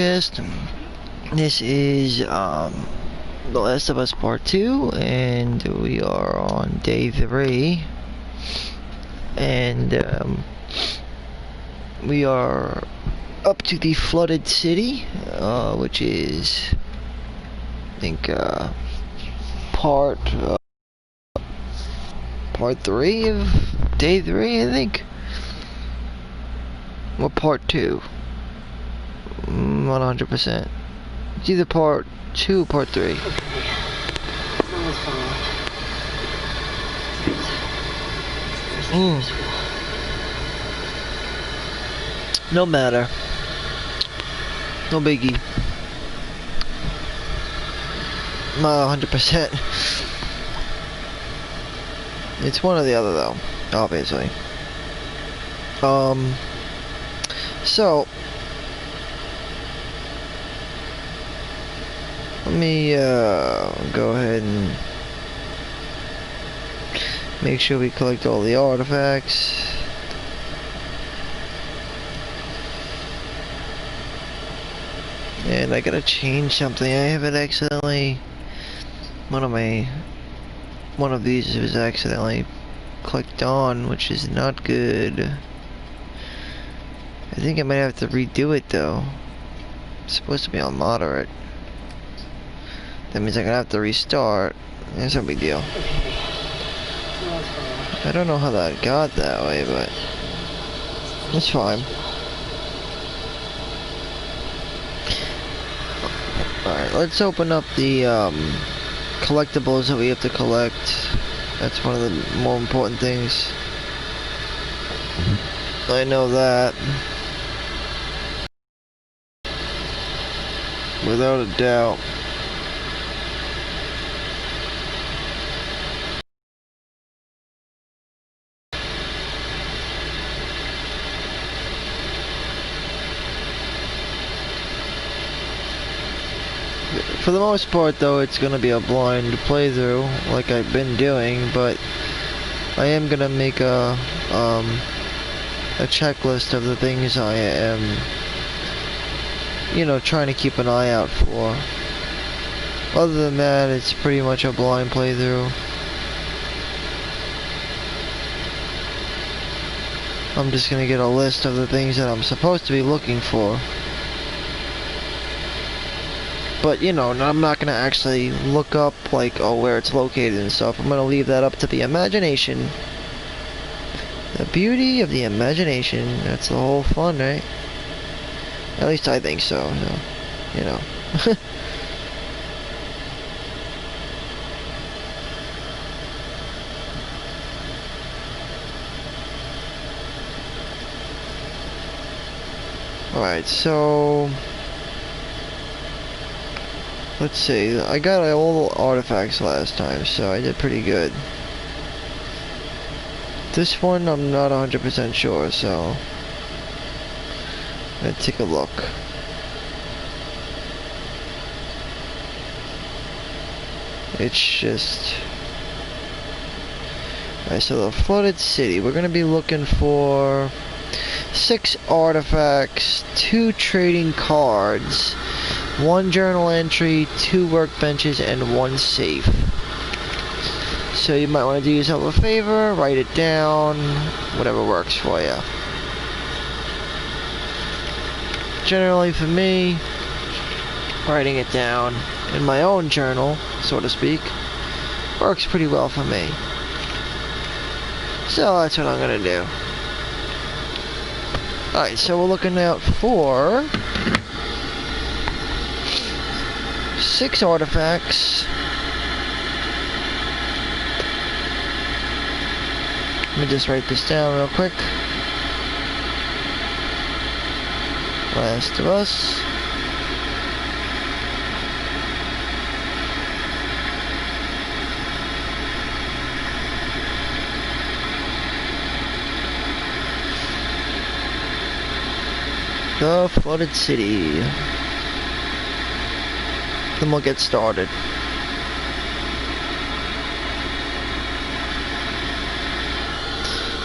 This is The Last of Us Part 2, and we are on day 3, and we are up to the flooded city, which is, I think, part 3 of day 3, I think, or part 2. 100%. It's either part 2 or part 3. No matter. No biggie. Not 100%. It's one or the other though, obviously. So let me go ahead and make sure we collect all the artifacts. And I gotta change something. I have it accidentally. One of these was accidentally clicked on, which is not good. I think I might have to redo it though. It's supposed to be on moderate. That means I'm gonna have to restart. It's no big deal. I don't know how that got that way, but it's fine. Alright, let's open up the collectibles that we have to collect. That's one of the more important things. I know that. Without a doubt. For the most part though, it's gonna be a blind playthrough like I've been doing, but I am gonna make a checklist of the things I am, you know, trying to keep an eye out for. Other than that, it's pretty much a blind playthrough. I'm just gonna get a list of the things that I'm supposed to be looking for. But, you know, I'm not gonna actually look up, like, oh, where it's located and stuff. I'm gonna leave that up to the imagination. The beauty of the imagination. That's the whole fun, right? At least I think so, you know. Alright, so let's see, I got all the artifacts last time, so I did pretty good. This one, I'm not 100% sure, so let's take a look. It's just... Alright, so the flooded city, we're gonna be looking for 6 artifacts, 2 trading cards, 1 journal entry, 2 workbenches, and 1 safe. So you might want to do yourself a favor, write it down, whatever works for you. Generally for me, writing it down in my own journal, so to speak, works pretty well for me. So that's what I'm gonna do. Alright, so we're looking out for 6 artifacts. Let me just write this down real quick. Last of Us. The flooded city. Then we'll get started.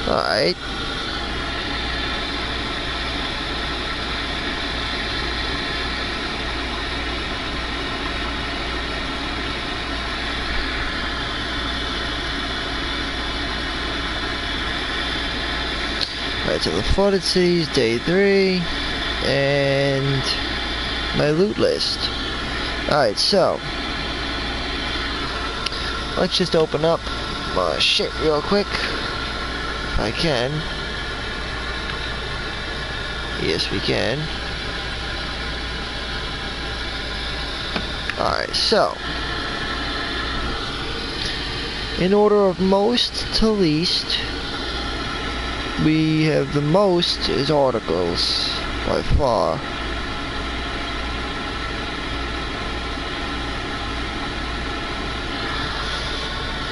Alright. Alright, so the flooded cities, day 3, and my loot list. Alright, so let's just open up my shit real quick, if I can. Yes, we can. Alright, so in order of most to least, we have the most is articles, by far.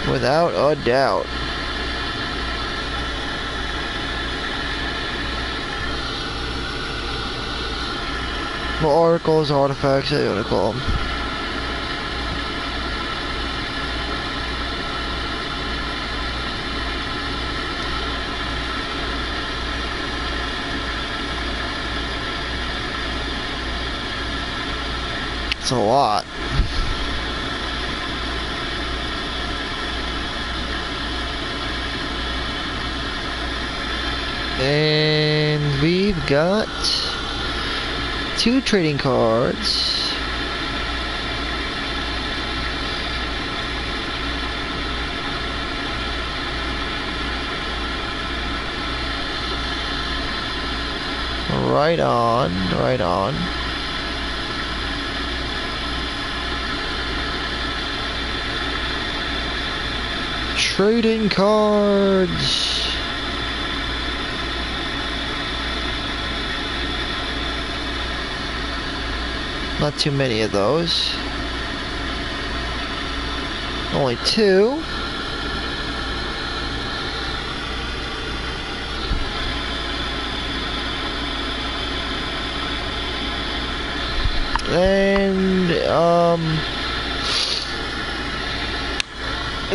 Without a doubt. Well, articles, artifacts, I don't want to call them. It's a lot. And we've got 2 trading cards. Right on, right on. Trading cards. Not too many of those. Only 2.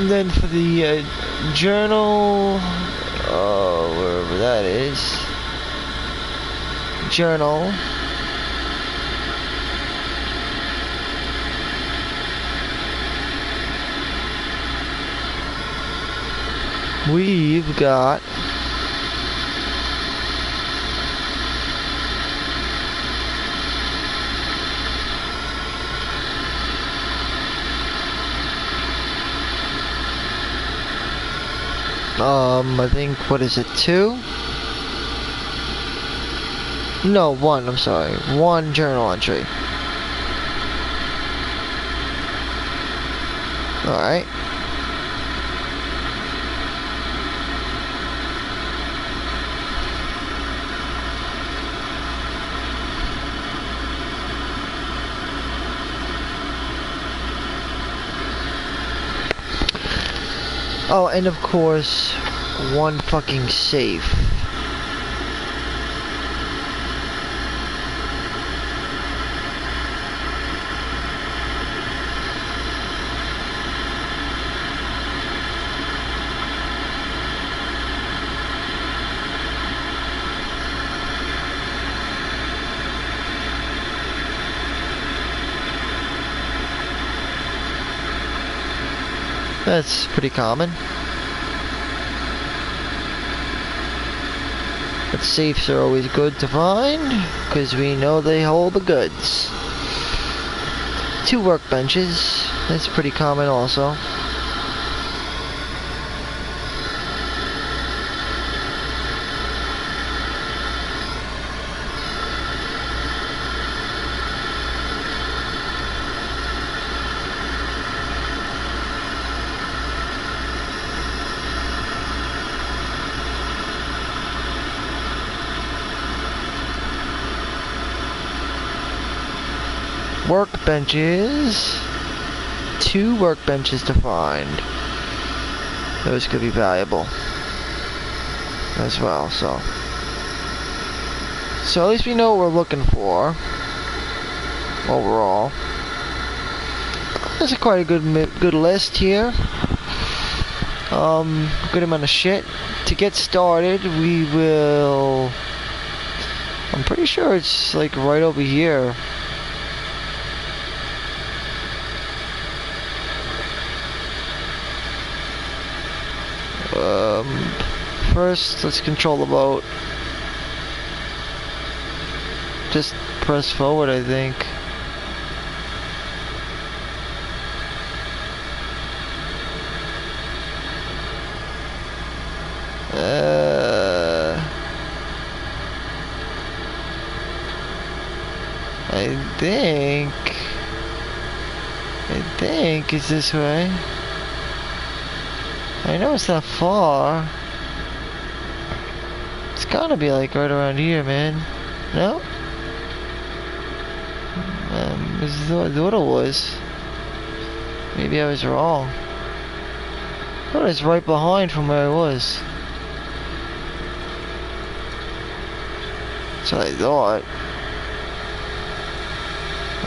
And then for the journal, wherever that is, journal. We've got I think, what is it, 2? No, 1, I'm sorry. 1 journal entry. Alright. Oh, and of course, 1 fucking safe. That's pretty common. But safes are always good to find, because we know they hold the goods. 2 workbenches, that's pretty common also. Workbenches. 2 workbenches to find. Those could be valuable as well, so at least we know what we're looking for overall. That's quite a good list here. Good amount of shit. To get started, we will, I'm pretty sure it's like right over here. First, let's control the boat. Just press forward, I think. I think it's this way. I know it's not far. It's gotta be like right around here, man. No? This is what I thought it was. Maybe I was wrong. I thought it was right behind from where I was. That's what I thought.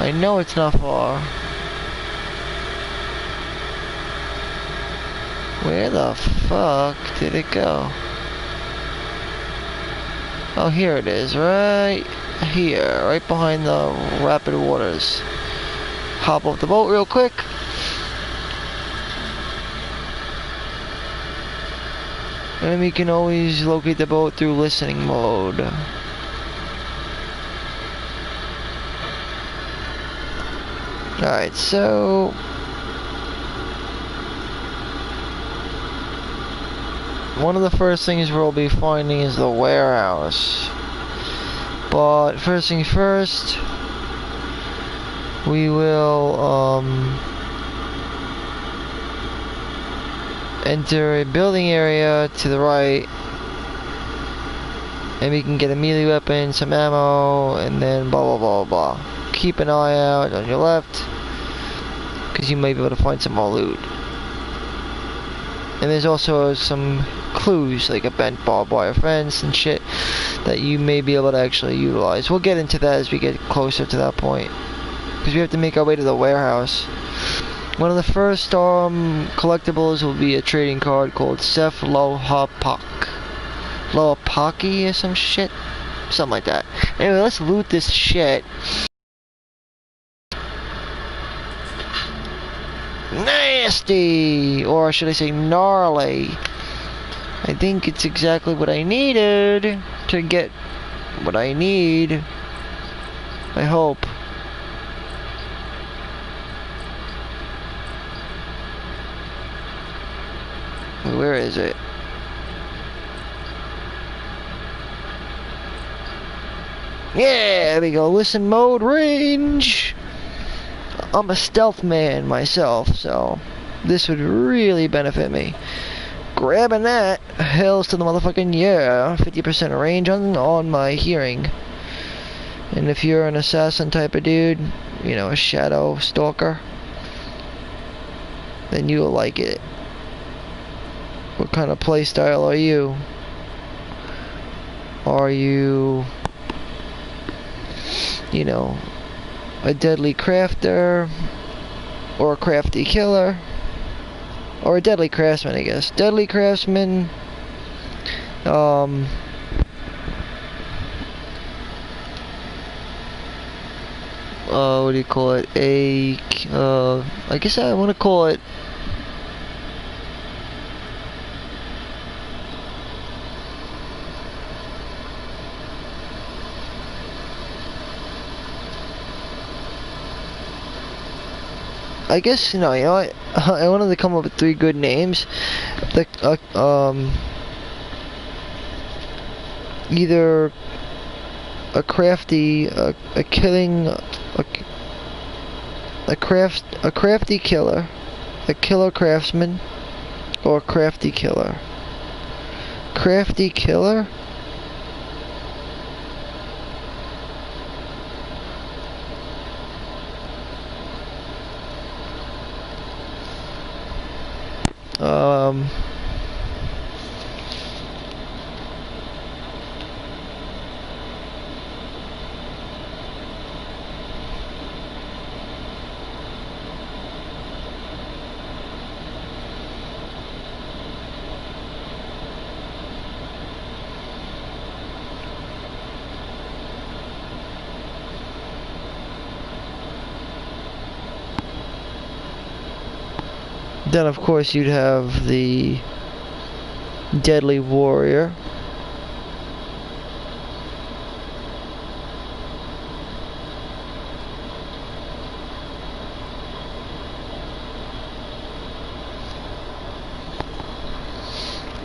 I know it's not far. Where the fuck did it go? Oh, here it is, right here, right behind the rapid waters. Hop off the boat real quick. And we can always locate the boat through listening mode. Alright, so one of the first things we'll be finding is the warehouse. But first things first, we will enter a building area to the right, and we can get a melee weapon, some ammo, and then blah blah blah blah. Keep an eye out on your left, because you might be able to find some more loot. And there's also some clues, like a bent barbed wire fence and shit, that you may be able to actually utilize. We'll get into that as we get closer to that point, because we have to make our way to the warehouse. One of the first collectibles will be a trading card called Lohapaki or some shit. Something like that. Anyway, let's loot this shit. Nasty! Or should I say gnarly? I think it's exactly what I needed to get what I need. I hope. Where is it? Yeah, there we go. Listen mode range. I'm a stealth man myself, so this would really benefit me. Grabbing that. Hells to the motherfucking yeah. 50% range on my hearing. And if you're an assassin type of dude, you know, a shadow stalker, then you'll like it. What kind of playstyle are you? Are you, you know, a deadly crafter, or a crafty killer, or a deadly craftsman, I guess. Deadly craftsman, what do you call it? I guess I want to call it I guess, you know what? I wanted to come up with 3 good names. Either a crafty, a crafty killer, a killer craftsman, or a crafty killer. Crafty killer? Then of course you'd have the deadly warrior.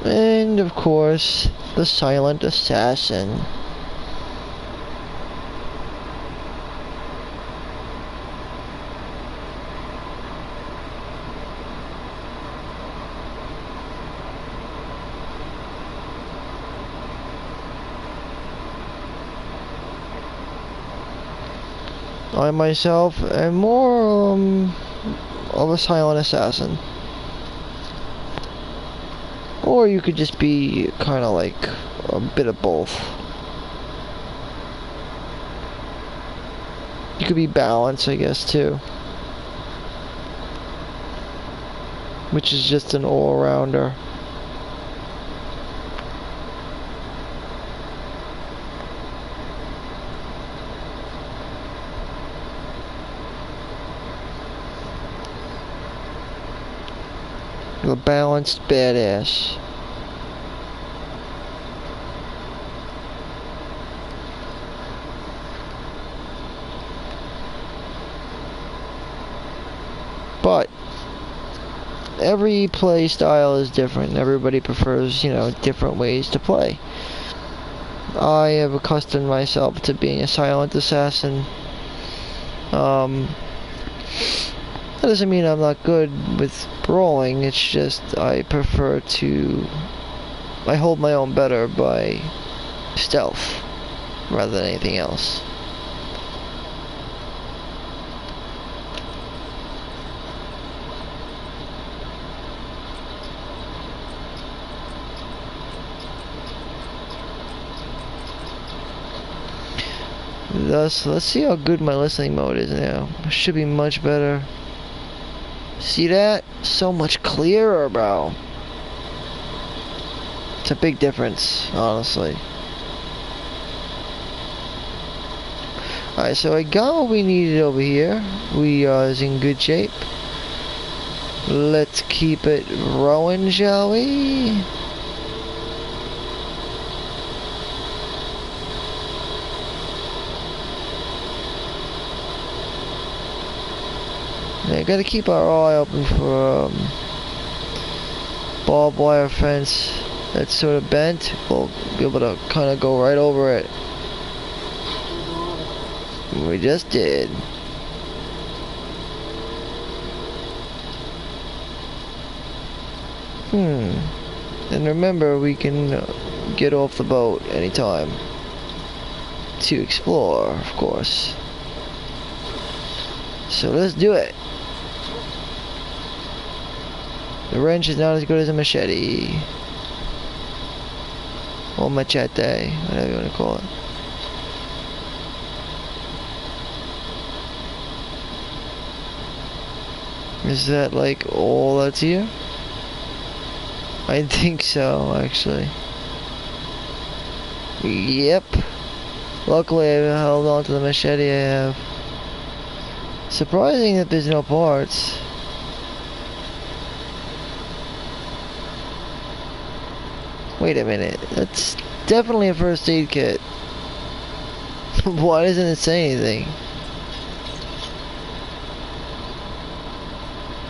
And of course, the silent assassin. I myself am more of a silent assassin. Or you could just be kind of like a bit of both. You could be balanced, I guess, too. Which is just an all-rounder. A balanced badass. But every play style is different. Everybody prefers, you know, different ways to play. I have accustomed myself to being a silent assassin. That doesn't mean I'm not good with brawling, it's just I prefer to... I hold my own better by stealth rather than anything else. Thus, let's see how good my listening mode is now. It should be much better. See that? So much clearer, bro. It's a big difference, honestly. Alright, so I got what we needed over here. We is in good shape. Let's keep it rowing, shall we? Yeah, gotta keep our eye open for barbed wire fence that's sort of bent. We'll be able to kind of go right over it. We just did. And remember, we can get off the boat anytime to explore, of course. So let's do it. The wrench is not as good as a machete. Or machete, whatever you want to call it. Is that like all that's here? I think so, actually. Yep. Luckily I held on to the machete I have. Surprising that there's no parts. Wait a minute, that's definitely a first aid kit. Why doesn't it say anything?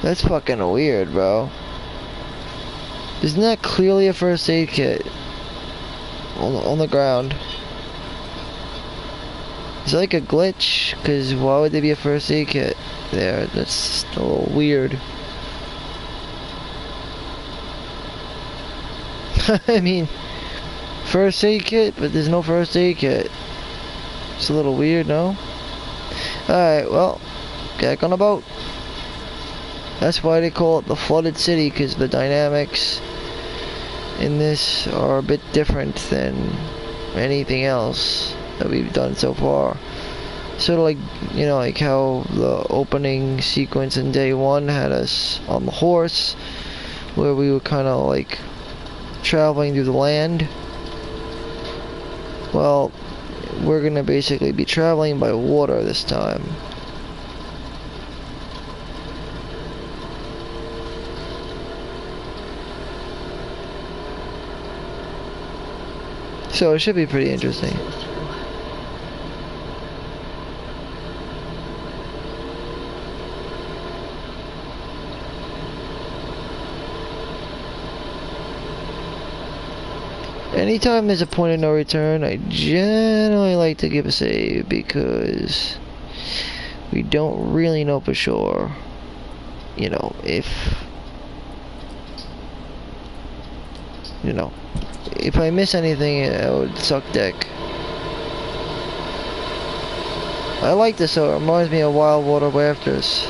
That's fucking weird, bro. Isn't that clearly a first aid kit? On the ground. Is that like a glitch? Because why would there be a first aid kit there? That's a little weird. I mean, first aid kit, but there's no first aid kit. It's a little weird, no? Alright, well, back on the boat. That's why they call it the flooded city, because the dynamics in this are a bit different than anything else that we've done so far. Sort of like, you know, like how the opening sequence in day one had us on the horse, where we were kind of like traveling through the land. Well, we're gonna basically be traveling by water this time. So it should be pretty interesting. Anytime there's a point of no return, I generally like to give a save because we don't really know for sure, you know, if I miss anything, it would suck dick. I like this, so it reminds me of Wild Water Rafters.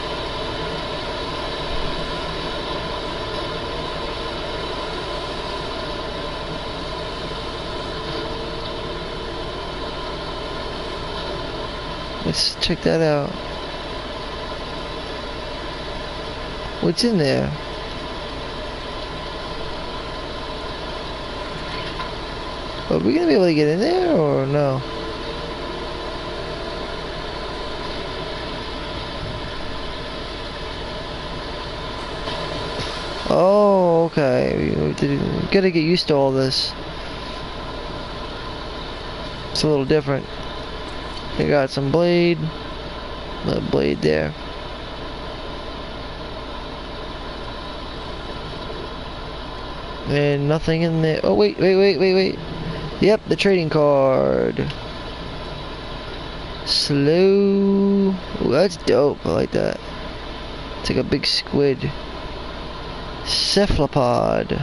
Let's check that out. What's in there? Are we gonna be able to get in there or no? Oh, okay. We gotta get used to all this. It's a little different. We got some blade. A blade there. And nothing in there. Oh, wait. Yep, the trading card. Slow. Ooh, that's dope. I like that. It's like a big squid. Cephalopod.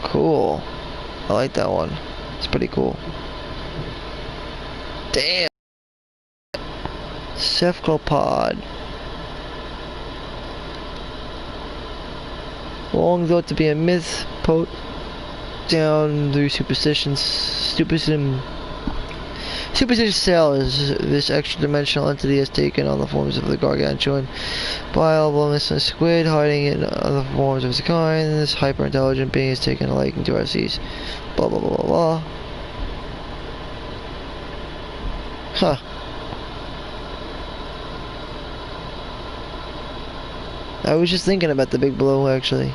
Cool. I like that one. It's pretty cool. Damn. Cephalopod. Long thought to be a myth, put down through superstitious cells. This extra-dimensional entity has taken on the forms of the gargantuan bioblemish squid, hiding in other forms of its kind. This hyper-intelligent being has taken a liking to our seas. Blah blah blah blah blah. Huh. I was just thinking about the Big Blue, actually.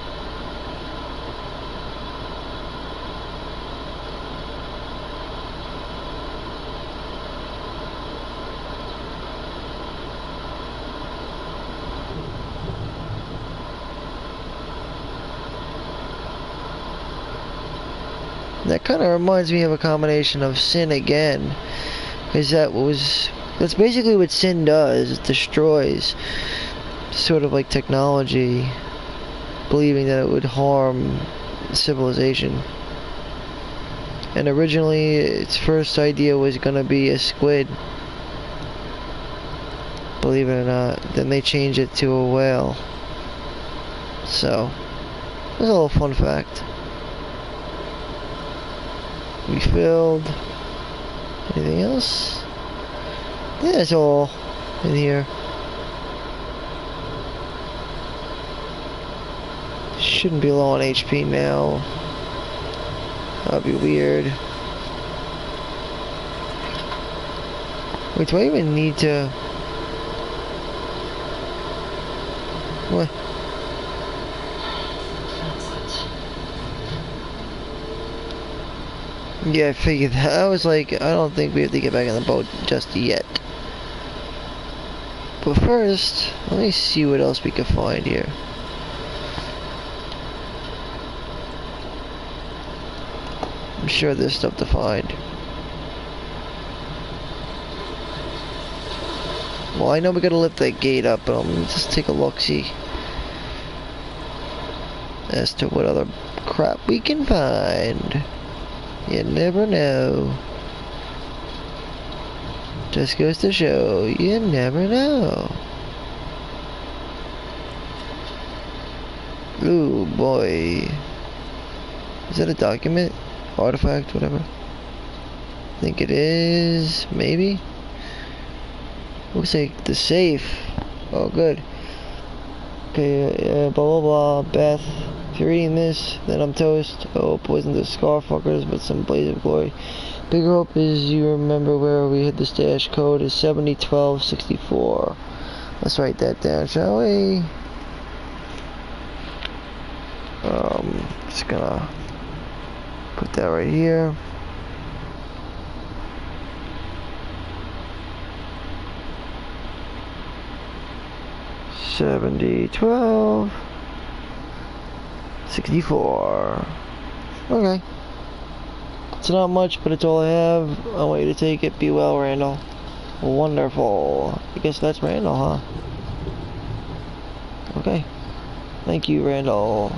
That kind of reminds me of a combination of Sin again. Is that's basically what Sin does. It destroys sort of like technology, believing that it would harm civilization. And originally its first idea was gonna be a squid, believe it or not. Then they changed it to a whale. So that's a little fun fact. We filled. Anything else? Yeah, that's all in here. Shouldn't be low on HP now. That'd be weird. Wait, do I even need to... What? Yeah, I figured that. I was like, I don't think we have to get back in the boat just yet. But first, let me see what else we can find here. I'm sure there's stuff to find. Well, I know we gotta lift that gate up, but I'm just take a look-see as to what other crap we can find. You never know. Just goes to show, you never know. Ooh, boy. Is that a document? Artifact, whatever. I think it is, maybe. Looks like the safe. Oh, good. Okay, blah blah blah. Beth, if you're reading this, then I'm toast. I hope it wasn't the Scarfuckers, but some blaze of glory. Big hope is you remember where we hid the stash. Code is 701264. Let's write that down, shall we? Just gonna put that right here. $701264. Okay. It's not much, but it's all I have. I want you to take it. Be well, Randall. Wonderful. I guess that's Randall, huh? Okay. Thank you, Randall.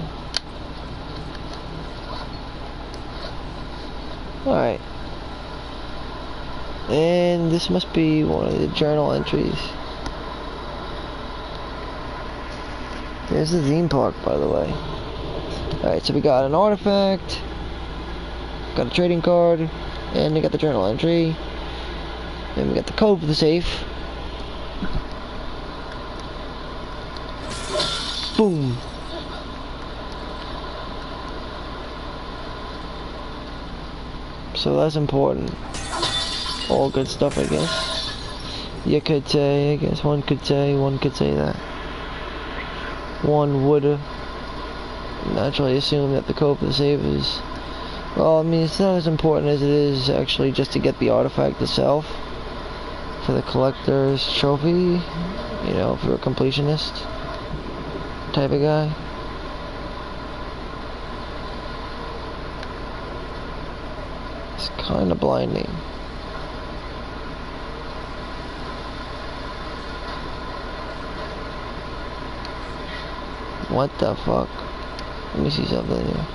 Alright. And this must be one of the journal entries. There's the theme park, by the way. Alright, so we got an artifact, got a trading card, and we got the journal entry. Then we got the code for the safe. Boom. So that's important. All good stuff, I guess. You could say, I guess one could say that. One would naturally assume that the code for the safe is, well, I mean, it's not as important as it is actually just to get the artifact itself for the collector's trophy, you know, if you're a completionist type of guy. It's kind of blinding. What the fuck? Let me see something here.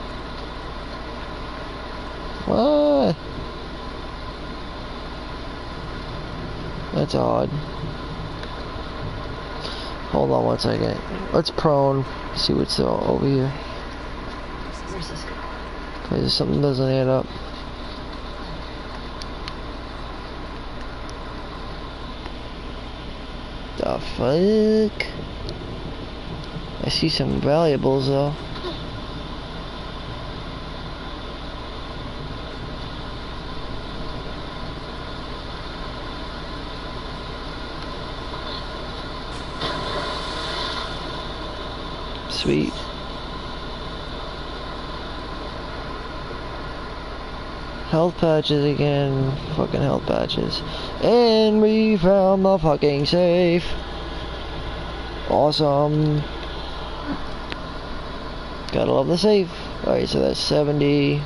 What? That's odd. Hold on one second. Let's prone. See what's over here. Because something doesn't add up. The fuck? I see some valuables though. Sweet. Health patches again. Fucking health patches. And we found the fucking safe. Awesome. Gotta love the safe. Alright, so that's 70.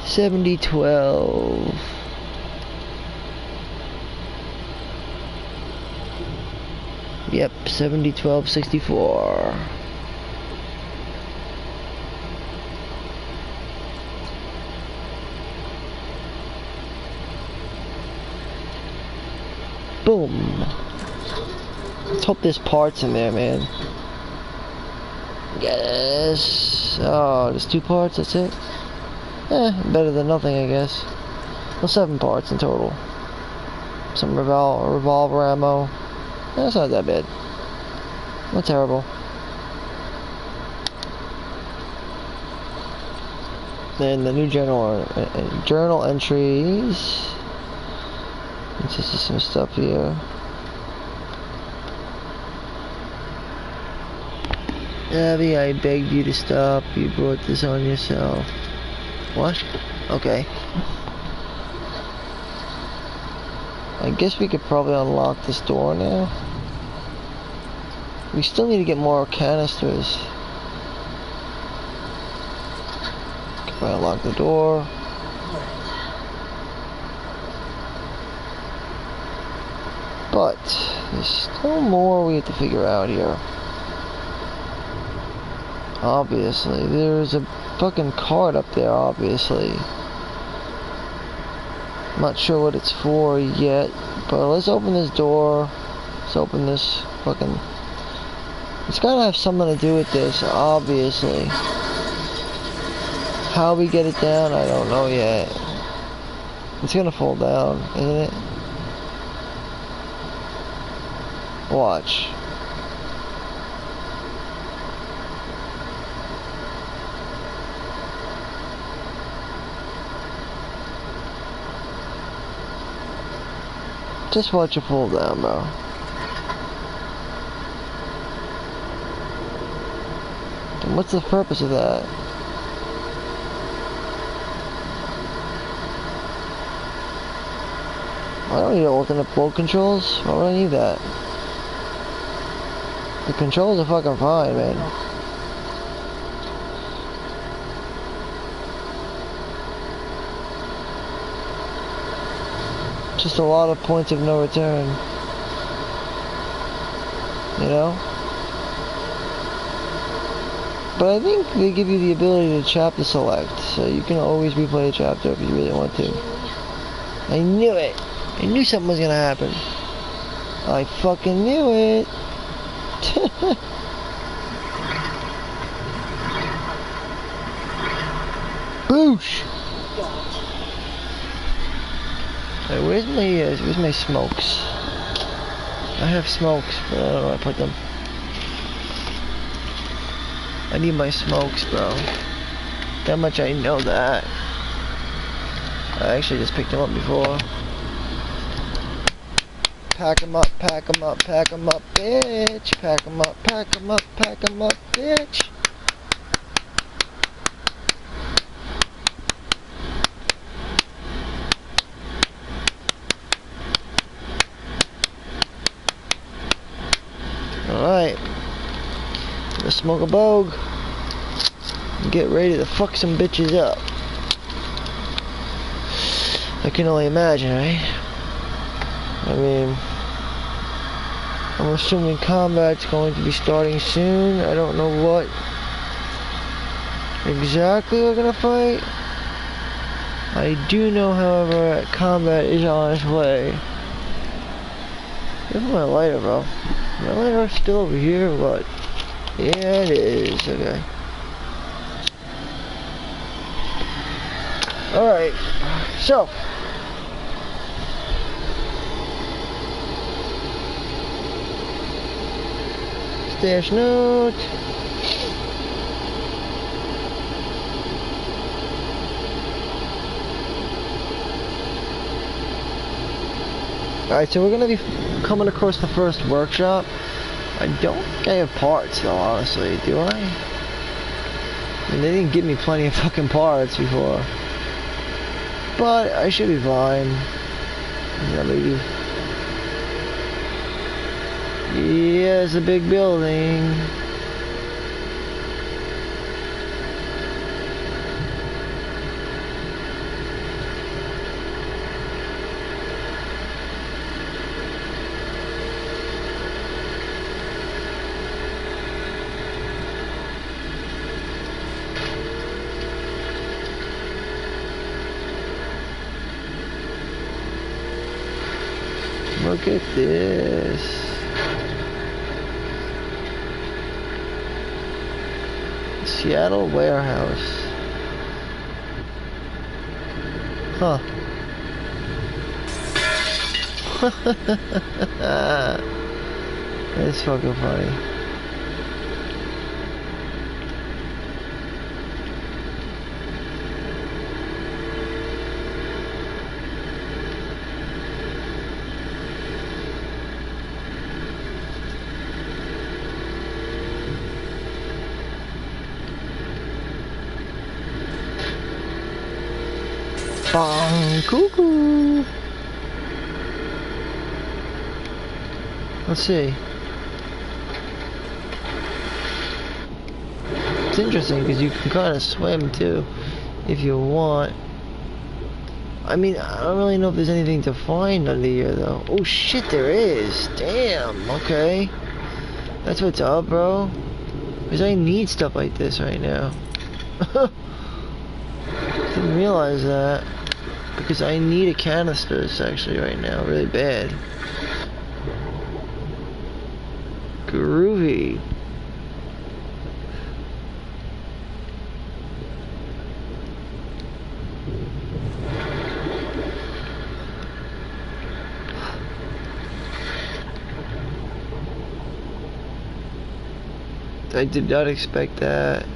$70.12. Yep, $70.12.64. Boom. Let's hope there's parts in there, man. Yes. Oh, there's 2 parts, that's it? Better than nothing, I guess. Well, 7 parts in total. Some revolver ammo. That's not that bad. Not terrible. Then the new journal entries. Let's just see some stuff here. Abby, I begged you to stop. You brought this on yourself. What? Okay. I guess we could probably unlock this door now. We still need to get more canisters. Can I unlock the door? But there's still more we have to figure out here. Obviously, there's a fucking card up there, obviously. I'm not sure what it's for yet, but let's open this door. Let's open this fucking... It's gotta have something to do with this, obviously. How we get it down, I don't know yet. It's gonna fall down, isn't it? Watch. Just watch it fall down, bro. And what's the purpose of that? I don't need alternate flow controls. Why would I need that? The controls are fucking fine, man. Just a lot of points of no return. You know? But I think they give you the ability to chapter select, so you can always replay a chapter if you really want to. I knew it! I knew something was gonna happen. I fucking knew it! Boosh! Alright, where's my smokes? I have smokes, but I don't know where I put them. I need my smokes, bro. That much I know that. I actually just picked them up before. Pack 'em up, pack 'em up, pack 'em up, bitch. Pack 'em up, pack 'em up, pack 'em up, bitch. Alright. Let's smoke a bogue. And get ready to fuck some bitches up. I can only imagine, right? I mean, I'm assuming combat's going to be starting soon. I don't know what exactly we're gonna fight. I do know, however, that combat is on its way. Where's my lighter, bro? My lighter's still over here, but yeah, it is. Okay. Alright, so stash note. Alright, so we're gonna be coming across the first workshop. I don't think I have parts though, honestly, do I? I mean, they didn't give me plenty of fucking parts before. But I should be fine. Yeah, maybe. Yeah, it's a big building. Look at this. Seattle warehouse. Huh. That's fucking funny. Bong cuckoo. Let's see. It's interesting because you can kind of swim too, if you want. I mean, I don't really know if there's anything to find under here though. Oh shit, there is. Damn. Okay. That's what's up, bro. Because I need stuff like this right now. Didn't realize that. Because I need a canister actually right now, really bad. Groovy. I did not expect that.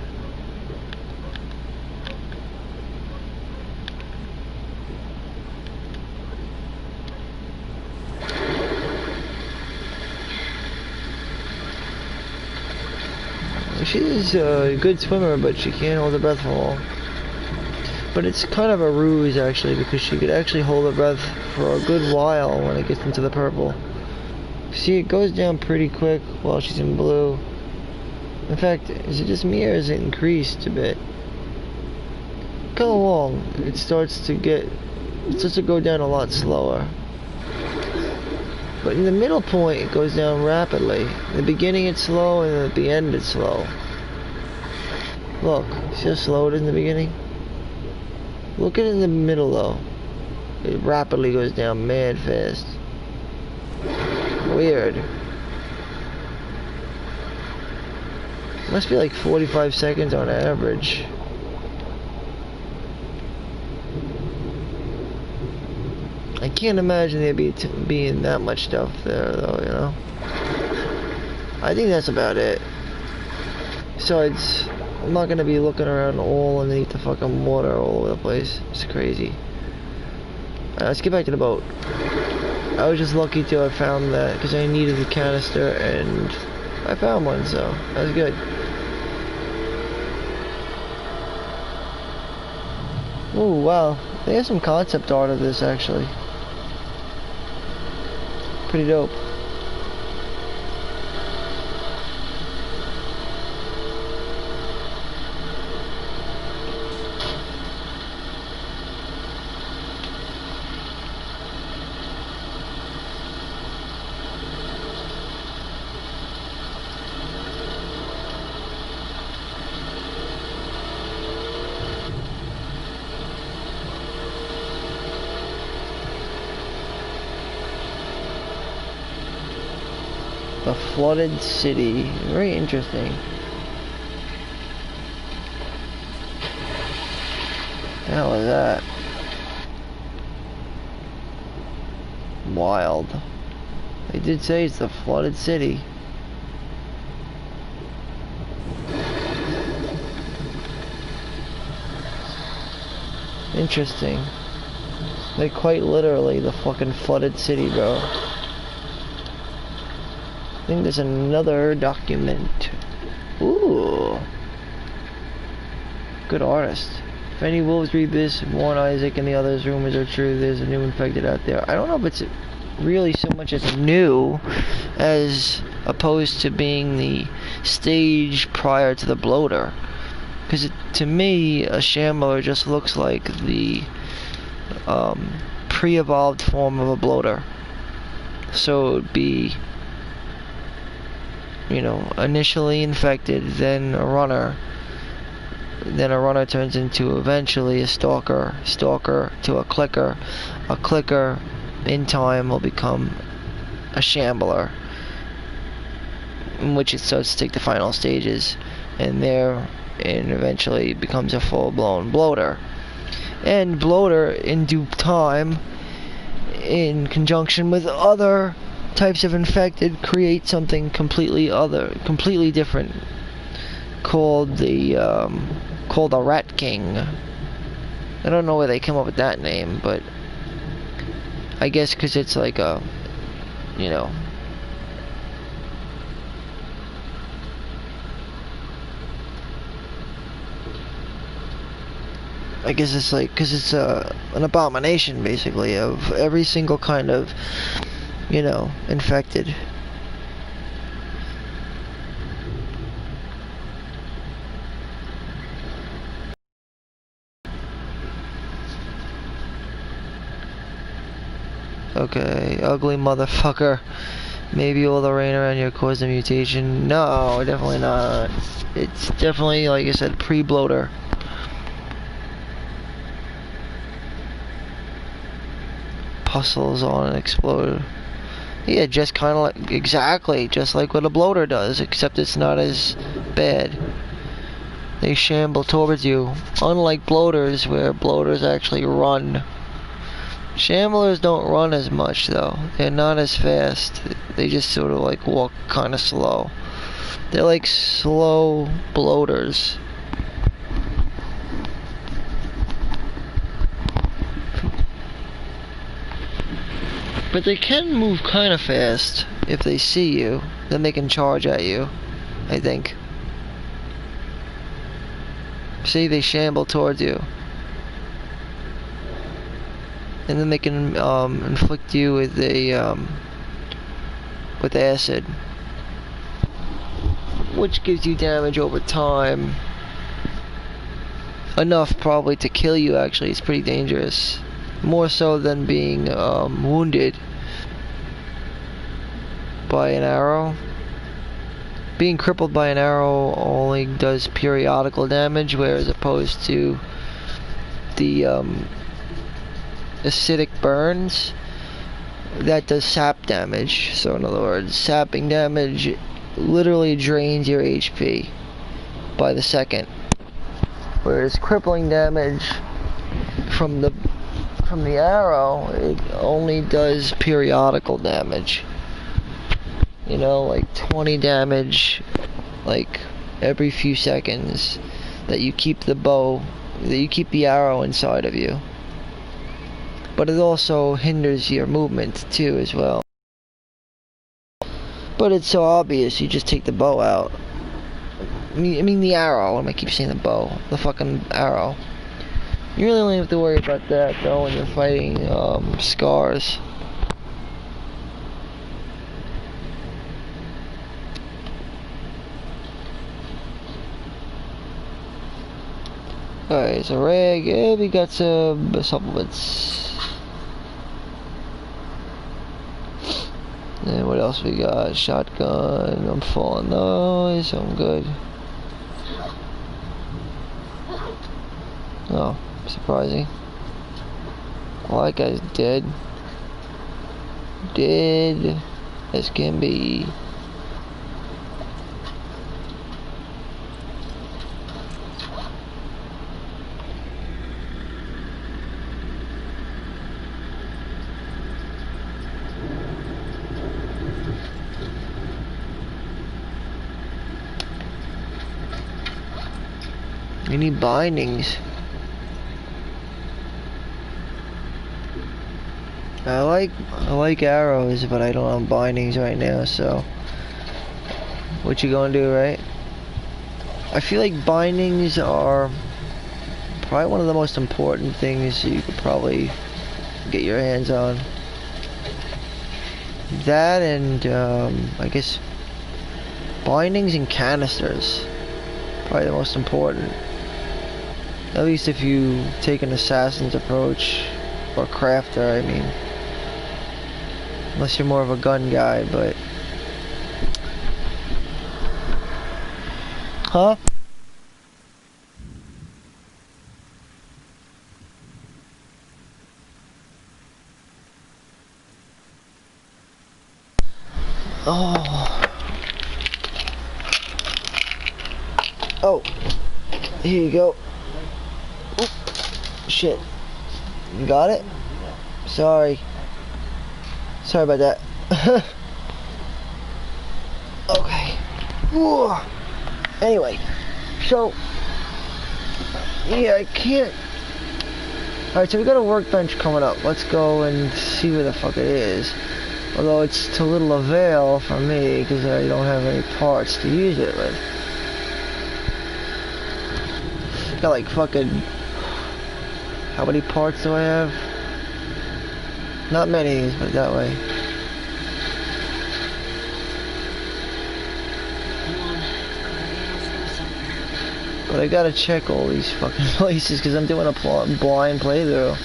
She's a good swimmer, but she can't hold her breath for long. But it's kind of a ruse, actually, because she could actually hold her breath for a good while when it gets into the purple. See, it goes down pretty quick while she's in blue. In fact, is it just me or is it increased a bit? Come along, it starts to go down a lot slower. But in the middle point, it goes down rapidly. In the beginning, it's slow, and at the end, it's slow. Look, see how slow it is in the beginning? Look at it in the middle, though. It rapidly goes down mad fast. Weird. Must be like 45 seconds on average. I can't imagine there being that much stuff there, though, you know? I think that's about it. Besides, I'm not gonna be looking around all underneath the fucking water all over the place. It's crazy. Alright, let's get back to the boat. I was just lucky to have found that, because I needed the canister, and I found one, so that was good. Ooh, wow. They have some concept art of this, actually. Pretty dope. The flooded city. Very interesting. The hell is that? Wild. They did say it's the flooded city. Interesting. They're quite literally the fucking flooded city, bro. I think there's another document. Ooh. Good artist. If any wolves read this, warn Isaac and the others. Rumors are true. There's a new infected out there. I don't know if it's really so much as new as opposed to being the stage prior to the bloater. Because to me, a shambler just looks like the pre-evolved form of a bloater. So it would be, you know, initially infected, then a runner turns into eventually a stalker to a clicker in time will become a shambler, in which it starts to take the final stages, and eventually becomes a full-blown bloater. And bloater, in due time, in conjunction with other types of infected, create something completely different, called the Rat King. I don't know where they came up with that name, but I guess because it's like a, you know, I guess it's like, because it's an abomination, basically, of every single kind of, you know, infected. Okay, ugly motherfucker. Maybe all the rain around here caused a mutation. No, definitely not. It's definitely, like I said, pre-bloater. Puzzles on and explode. Yeah, just kind of like, exactly, just like what a bloater does, except it's not as bad. They shamble towards you, unlike bloaters, where bloaters actually run. Shamblers don't run as much, though. They're not as fast. They just sort of like walk kind of slow. They're like slow bloaters. But they can move kind of fast if they see you. Then they can charge at you, I think. See, they shamble towards you. And then they can inflict you with a with acid, which gives you damage over time. Enough probably to kill you. Actually, it's pretty dangerous, more so than being wounded by an arrow. Being crippled by an arrow only does periodical damage, whereas opposed to the acidic burns, that does sap damage. So in other words, sapping damage literally drains your HP by the second, whereas crippling damage from the arrow, it only does periodical damage. You know, like 20 damage, like every few seconds, that you keep the arrow inside of you. But it also hinders your movement too as well. But it's so obvious, you just take the bow out. I mean the arrow. I keep saying the bow. The fucking arrow. You really only have to worry about that though when you're fighting scars. Alright, so rag, yeah, we got some supplements. And what else we got? Shotgun, I'm falling those, so I'm good. Oh, surprising. Well, that guy's dead. Dead as can be. You need bindings. I like arrows, but I don't have bindings right now, so what you gonna do, right? I feel like bindings are probably one of the most important things you could probably get your hands on. That and I guess bindings and canisters, probably the most important. At least if you take an assassin's approach, or crafter, I mean. Unless you're more of a gun guy, but... Huh? Oh. Oh. Here you go. Oop. Shit. You got it? Sorry. Sorry about that. Okay. Ooh. Anyway, so yeah, I can't. Alright, so we got a workbench coming up. Let's go and see where the fuck it is. Although it's to little avail for me because I don't have any parts to use it with. Got like fucking... How many parts do I have? Not many, let's put it that way. But I gotta check all these fucking places because I'm doing a blind playthrough.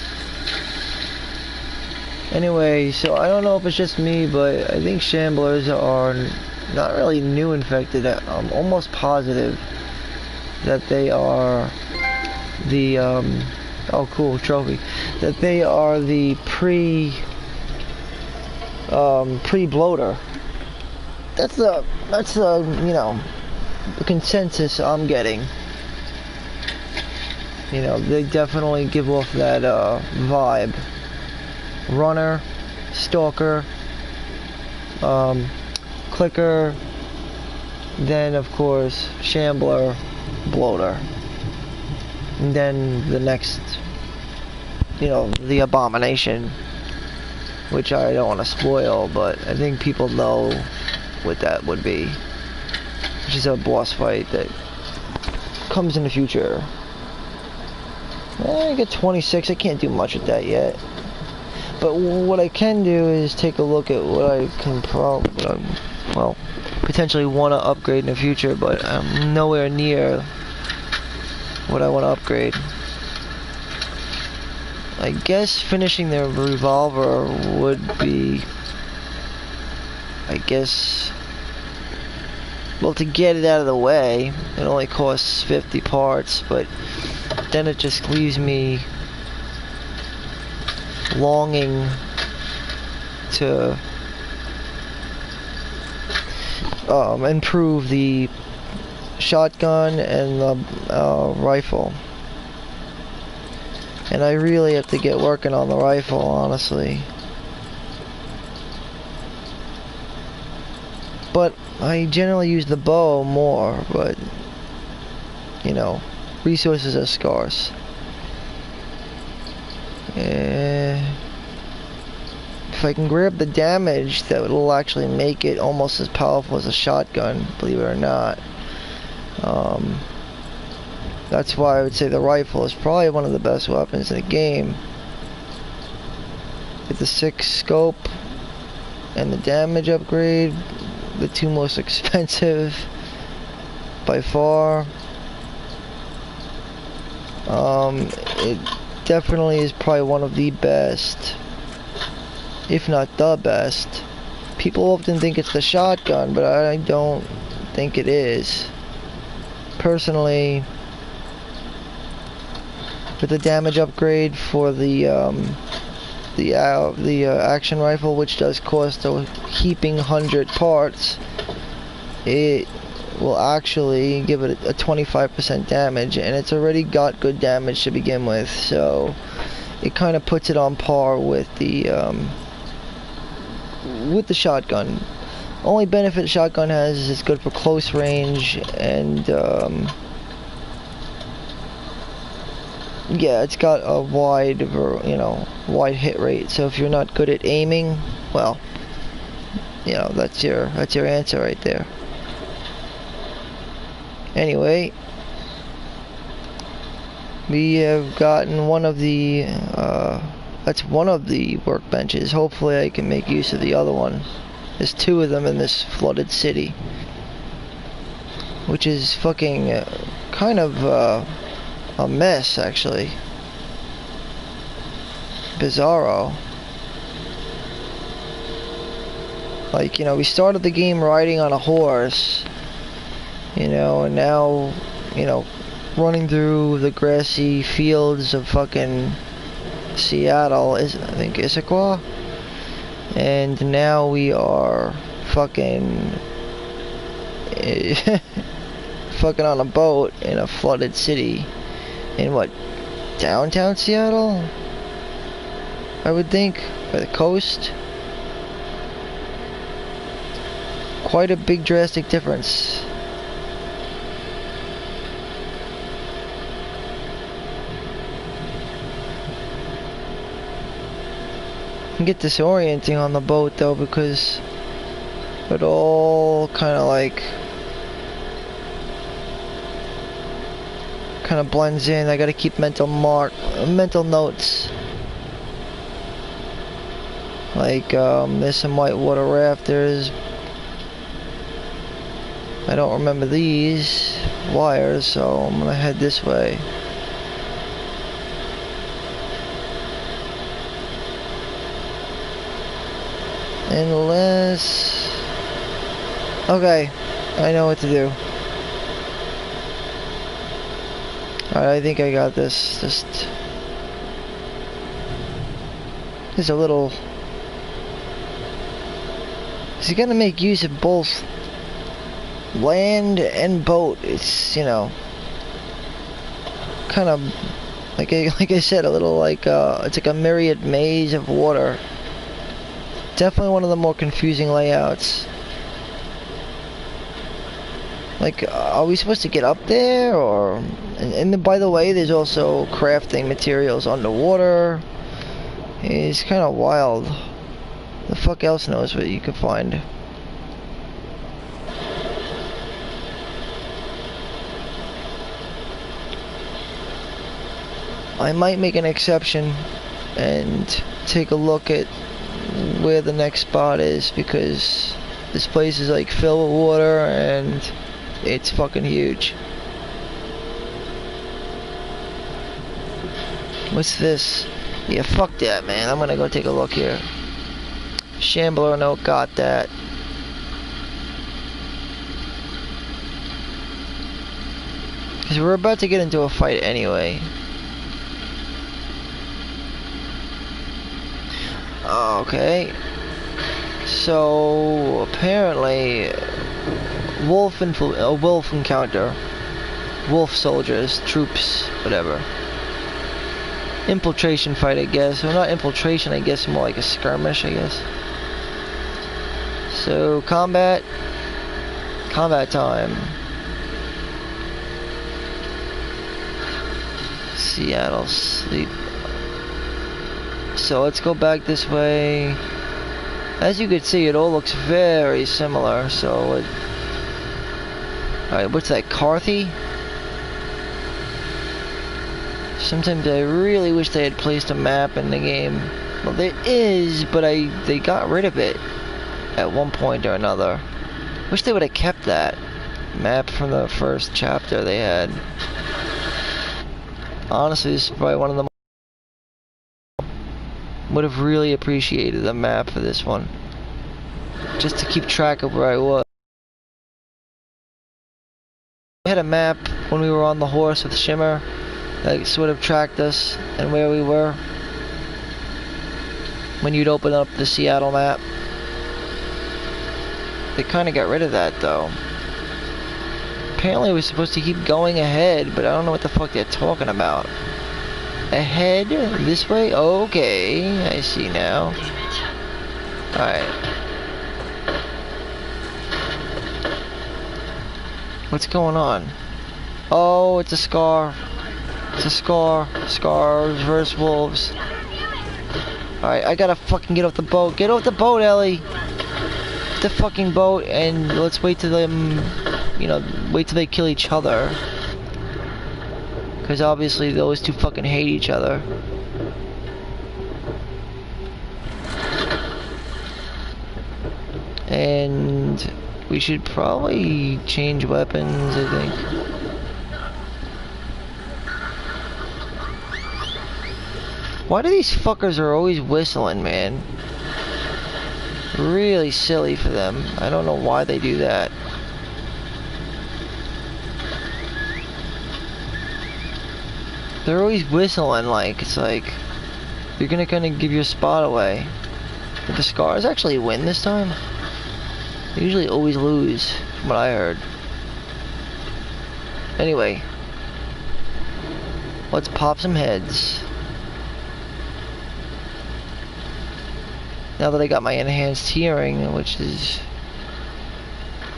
Anyway, so I don't know if it's just me, but I think Shamblers are not really new infected. I'm almost positive that they are the, oh cool, trophy. That they are the pre-bloater. That's the, you know, the consensus I'm getting. You know, they definitely give off that, vibe. Runner, stalker, clicker, then of course shambler, bloater, and then the next, you know, the abomination, which I don't want to spoil, but I think people know what that would be, which is a boss fight that comes in the future. I get 26, I can't do much with that yet. But what I can do is take a look at what I can well, potentially want to upgrade in the future, but I'm nowhere near what I want to upgrade. I guess finishing the revolver would be, I guess, well, to get it out of the way, it only costs 50 parts, but then it just leaves me longing to improve the shotgun and the rifle. And I really have to get working on the rifle, honestly. But I generally use the bow more, but, you know, resources are scarce. If I can grab the damage, that will actually make it almost as powerful as a shotgun, believe it or not. That's why I would say the rifle is probably one of the best weapons in the game. With the 6 scope and the damage upgrade, the 2 most expensive by far. It definitely is probably one of the best, if not the best. People often think it's the shotgun, but I don't think it is. Personally, with the damage upgrade for the action rifle, which does cost a heaping 100 parts, it will actually give it a 25% damage, and it's already got good damage to begin with, so it kind of puts it on par with the shotgun. Only benefit the shotgun has is it's good for close range, and yeah, it's got a wide hit rate. So if you're not good at aiming, well, you know, that's your answer right there. Anyway, we have gotten one of the that's one of the workbenches. Hopefully I can make use of the other one. There's 2 of them in this flooded city, which is fucking kind of a mess, actually. Bizarro. Like, you know, we started the game riding on a horse, you know, and now, you know, running through the grassy fields of fucking Seattle, I think Issaquah, and now we are fucking fucking on a boat in a flooded city in what, downtown Seattle, I would think, by the coast. Quite a big drastic difference. Can get disorienting on the boat though, because it all kind of like blends in. I gotta keep mental notes. Like there's some whitewater rafters. I don't remember these wires, so I'm gonna head this way. Unless... okay, I know what to do. Alright, I think I got this. Just... there's a little... so you gotta make use of both land and boat. It's, you know, kind of like I said, a little like it's like a myriad maze of water. Definitely one of the more confusing layouts. Like, are we supposed to get up there, or? And by the way, there's also crafting materials underwater. It's kind of wild. The fuck else knows what you could find? I might make an exception and take a look at where the next spot is, because this place is like filled with water and it's fucking huge. What's this? Yeah, fuck that, man. I'm gonna go take a look here. Shambler, no, got that. Because we're about to get into a fight anyway. Okay. So, apparently, wolf encounter. Wolf soldiers, troops, whatever. Infiltration fight, I guess. Well, not infiltration, I guess, more like a skirmish, I guess. So, combat time. Seattle sleep. So let's go back this way. As you can see, it all looks very similar. So, alright, what's that, Carthy? Sometimes I really wish they had placed a map in the game. Well, there is, but they got rid of it at one point or another. Wish they would have kept that map from the first chapter they had. Honestly, this is probably one of the would have really appreciated a map for this one, just to keep track of where I was. We had a map when we were on the horse with Shimmer that sort of tracked us and where we were when you'd open up the Seattle map. They kind of got rid of that though. Apparently we're supposed to keep going ahead, but I don't know what the fuck they're talking about. Ahead? This way? Okay, I see now. Alright. What's going on? Oh, it's a Scar. It's a Scar. Scars versus wolves. Alright, I gotta fucking get off the boat. Get off the boat, Ellie! Get the fucking boat and let's wait till them, you know, wait till they kill each other. Because obviously those two fucking hate each other. And we should probably change weapons, I think. Why do these fuckers are always whistling, man? Really silly for them. I don't know why they do that. They're always whistling, like, it's like you're gonna kind of give your spot away. Did the Scars actually win this time? They usually always lose, from what I heard. Anyway, let's pop some heads. Now that I got my enhanced hearing, which is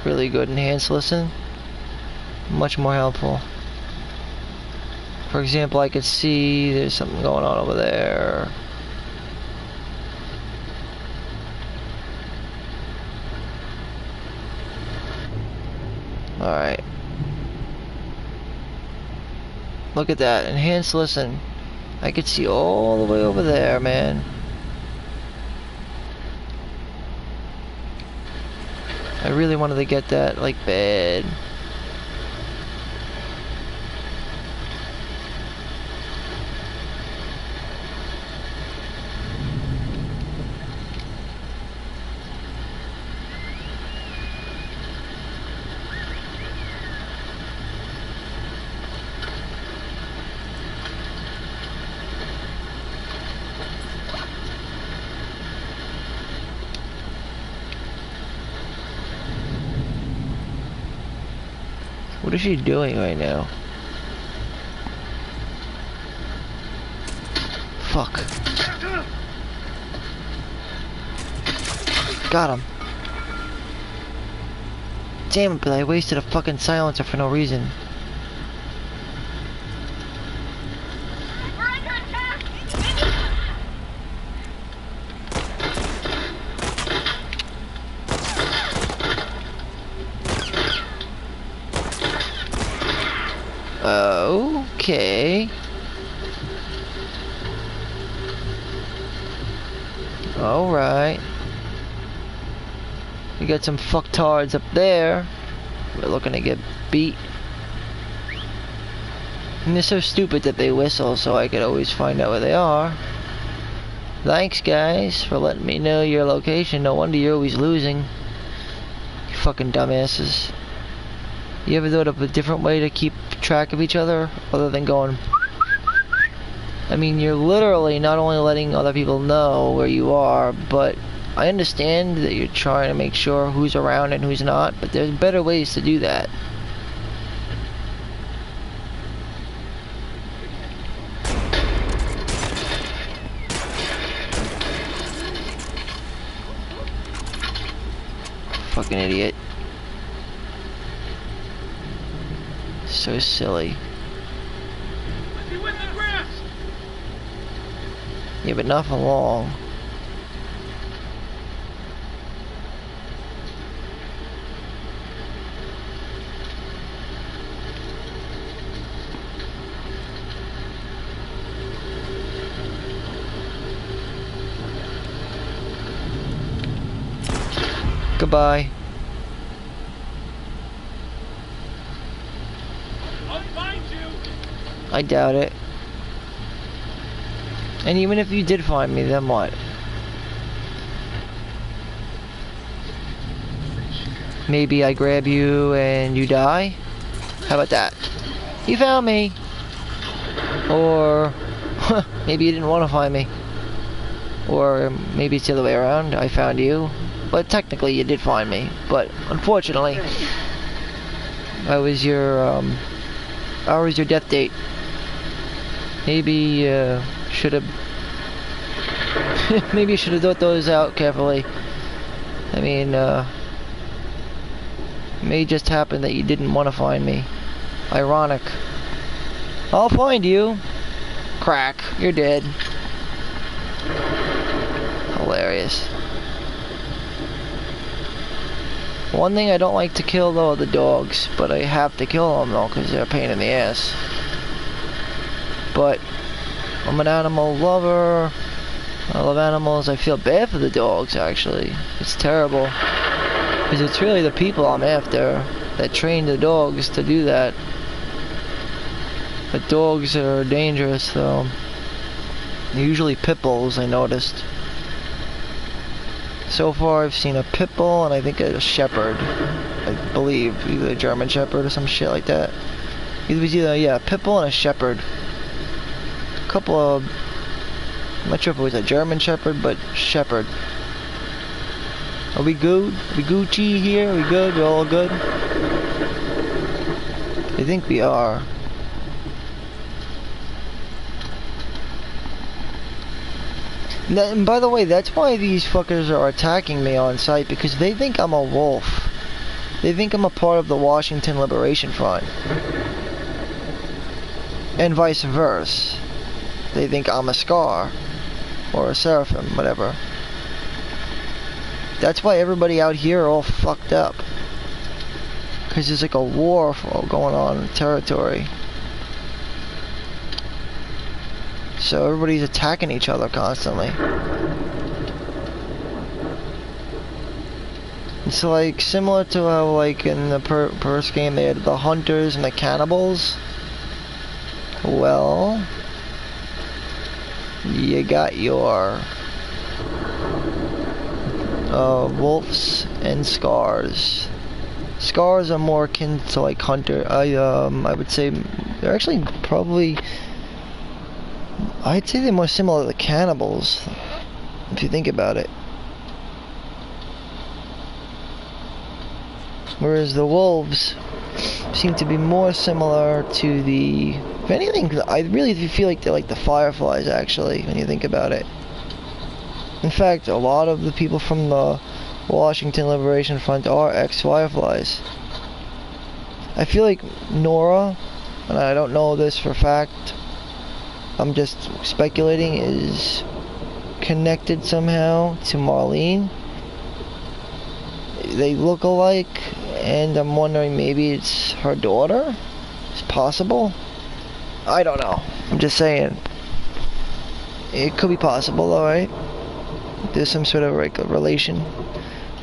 really good, enhanced listen, much more helpful. For example, I could see there's something going on over there. Alright. Look at that. Enhanced listen. I could see all the way over there, man. I really wanted to get that, like, bad. What is she doing right now? Fuck. Got him. Damn it, but I wasted a fucking silencer for no reason. Okay. Alright. We got some fucktards up there. We're looking to get beat. And they're so stupid that they whistle, so I could always find out where they are. Thanks, guys, for letting me know your location. No wonder you're always losing. You fucking dumbasses. You ever thought of a different way to keep track of each other, other than going... I mean, you're literally not only letting other people know where you are, but I understand that you're trying to make sure who's around and who's not, but there's better ways to do that. Fucking idiot. So silly. Yeah, but not for long. Goodbye. I'll find you. I doubt it. And even if you did find me, then what? Maybe I grab you and you die? How about that? You found me! Or... maybe you didn't want to find me. Or maybe it's the other way around. I found you. But technically you did find me. But unfortunately... I was your death date. Maybe, should have... maybe you should have thought those out carefully. I mean, it may just happen that you didn't want to find me. Ironic. I'll find you. Crack. You're dead. Hilarious. One thing I don't like to kill, though, are the dogs. But I have to kill them, though, because they're a pain in the ass. But I'm an animal lover. I love animals. I feel bad for the dogs, actually. It's terrible. Because it's really the people I'm after that train the dogs to do that. But dogs are dangerous, though. They're usually pit bulls, I noticed. So far, I've seen a pit bull and I think a shepherd. I believe. Either a German shepherd or some shit like that. It was either, yeah, a pit bull and a shepherd. A couple of... I'm not sure if it was a German shepherd, but shepherd. Are we good? Are we Gucci here? Are we good? We're all good? I think we are. And by the way, that's why these fuckers are attacking me on sight, because they think I'm a wolf. They think I'm a part of the Washington Liberation Front. And vice versa. They think I'm a Scar. Or a Seraphim, whatever. That's why everybody out here are all fucked up. Because there's like a war going on in the territory. So everybody's attacking each other constantly. It's like similar to how like in the first game they had the hunters and the cannibals. Well, you got your wolves and scars. Scars are more akin to like hunter. I would say they're actually probably. I'd say they're more similar to the cannibals, if you think about it. Whereas the wolves seem to be more similar to the... If anything, I really feel like they're like the fireflies, actually, when you think about it. In fact, a lot of the people from the Washington Liberation Front are ex-fireflies. I feel like Nora, and I don't know this for a fact, I'm just speculating, is connected somehow to Marlene. They look alike, and I'm wondering maybe it's her daughter? It's possible? I don't know. I'm just saying. It could be possible, alright? there's some sort of like a relation.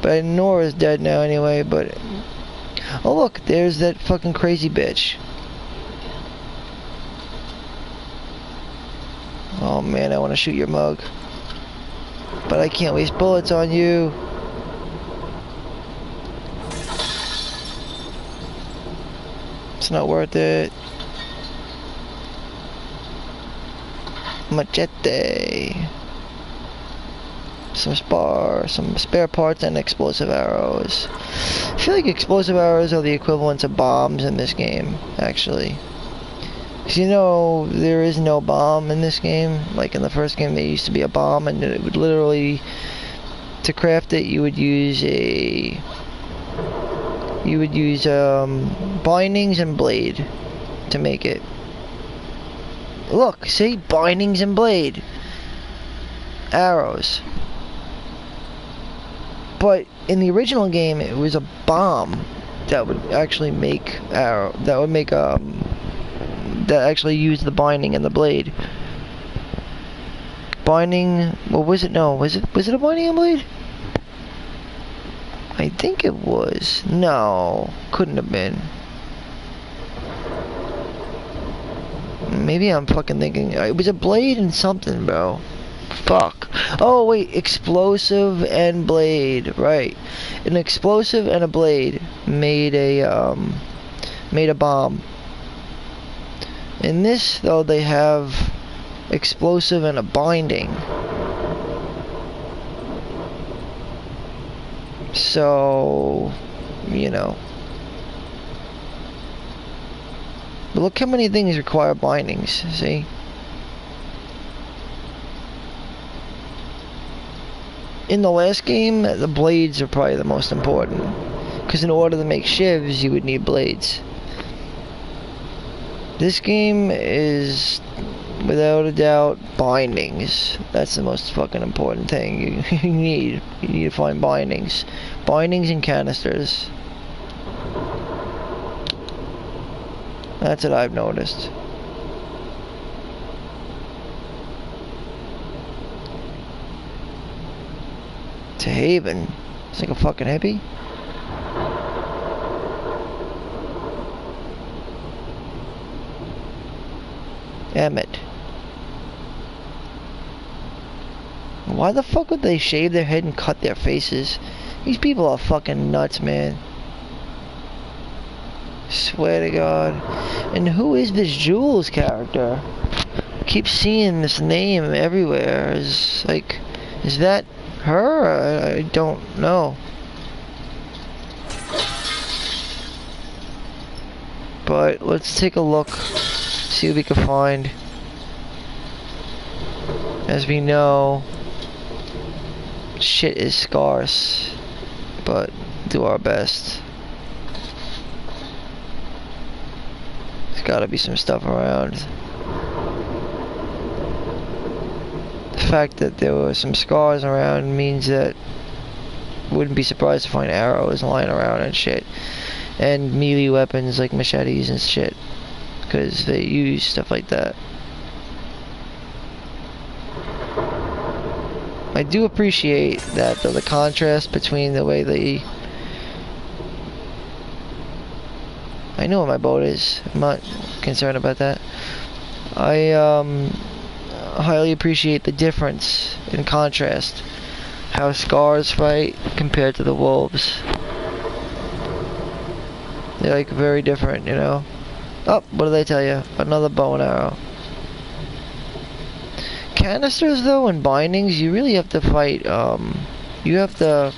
But Nora's dead now anyway, but... Oh look, there's that fucking crazy bitch. Oh man, I want to shoot your mug. But I can't waste bullets on you. It's not worth it. Machete. Some spare parts and explosive arrows. I feel like explosive arrows are the equivalent of bombs in this game, actually. Because you know, there is no bomb in this game. Like in the first game, there used to be a bomb, and it would literally, to craft it, you would use bindings and blade to make it. Look, see? Bindings and blade. Arrows. But in the original game, it was a bomb that would actually make that actually used the binding and the blade. Binding, what was it? No, was it a binding and blade? I think it was. No, couldn't have been. Maybe I'm fucking thinking, it was a blade and something, bro. Fuck. Oh wait, explosive and blade, right. An explosive and a blade made a bomb. In this, though, they have explosive and a binding. So, you know. But look how many things require bindings, see? In the last game, the blades are probably the most important. Because in order to make shivs, you would need blades. This game is, without a doubt, bindings. That's the most fucking important thing you need. You need to find bindings. Bindings and canisters. That's what I've noticed. To Haven. It's like a fucking hippie. Emmett. Why the fuck would they shave their head and cut their faces? These people are fucking nuts, man. Swear to God. And who is this Jules character? I keep seeing this name everywhere. Is that her? I don't know. But let's take a look. See what we can find. As we know, shit is scarce. But do our best. There's gotta be some stuff around. The fact that there were some scars around means that I wouldn't be surprised to find arrows lying around and shit. And melee weapons like machetes and shit. Because they use stuff like that. I do appreciate that, though, the contrast between the way they... I know what my boat is. I'm not concerned about that. I highly appreciate the difference in contrast. How scars fight compared to the wolves. They're like very different, you know? Oh, what did I tell you? Another bow and arrow. Canisters, though, and bindings, you really have to fight, you have to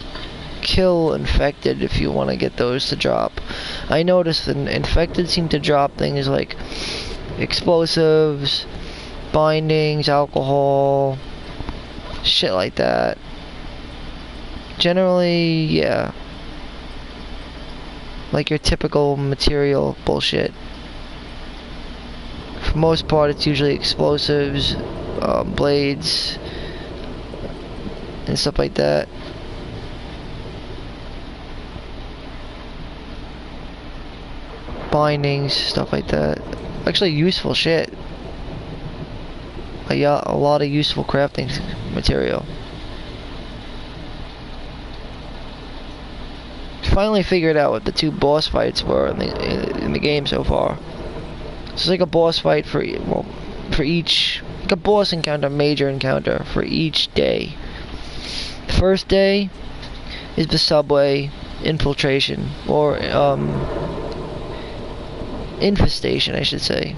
kill infected if you want to get those to drop. I noticed that infected seem to drop things like explosives, bindings, alcohol, shit like that. Generally, yeah. Like your typical material bullshit. For the most part, it's usually explosives, blades, and stuff like that. Bindings, stuff like that. Actually, useful shit. I got a lot of useful crafting material. finally figured out what the 2 boss fights were in the game so far. So it's like a boss fight for each, like a boss encounter, major encounter for each day. The first day is the subway infiltration, or infestation, I should say,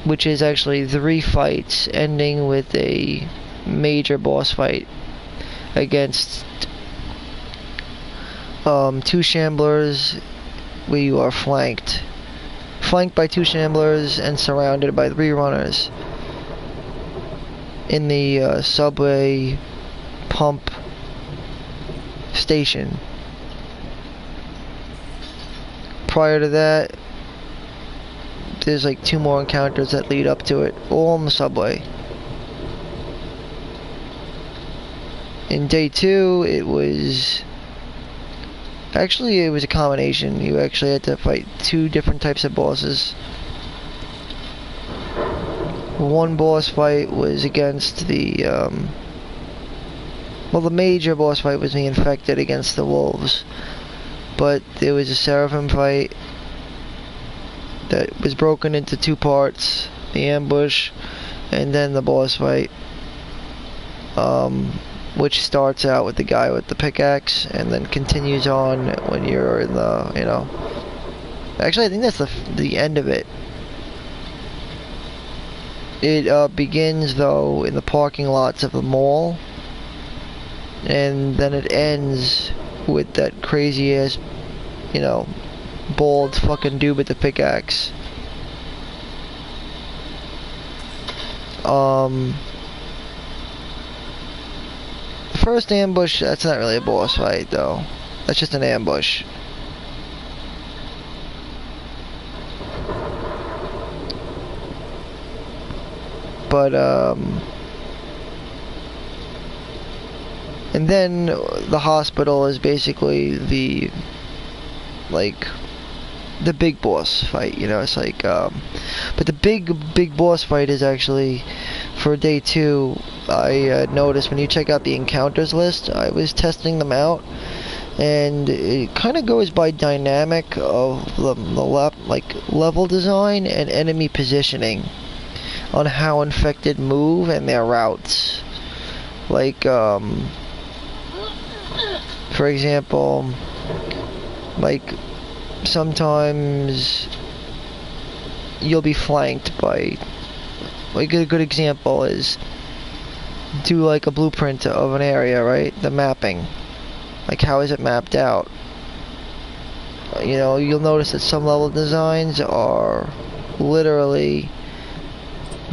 which is actually 3 fights ending with a major boss fight against 2 shamblers, where you are flanked by 2 shamblers and surrounded by 3 runners in the subway pump station. Prior to that, there's like 2 more encounters that lead up to it, all on the subway. In day 2, it was a combination. You actually had to fight 2 different types of bosses. One boss fight was against the the major boss fight was the infected against the wolves, but there was a seraphim fight that was broken into 2 parts: the ambush and then the boss fight, which starts out with the guy with the pickaxe and then continues on when you're in the, actually I think that's the end of it. It begins though in the parking lots of the mall, and then it ends with that crazy ass, bald fucking dude with the pickaxe. The first ambush, that's not really a boss fight though. That's just an ambush. But and then the hospital is basically the big boss fight, it's like but the big boss fight is actually for day 2. I noticed when you check out the encounters list, I was testing them out, and it kind of goes by dynamic of the level design and enemy positioning on how infected move and their routes. Like for example, sometimes you'll be flanked by, a good example is, do a blueprint of an area, right? The mapping, how is it mapped out? You'll notice that some level designs are literally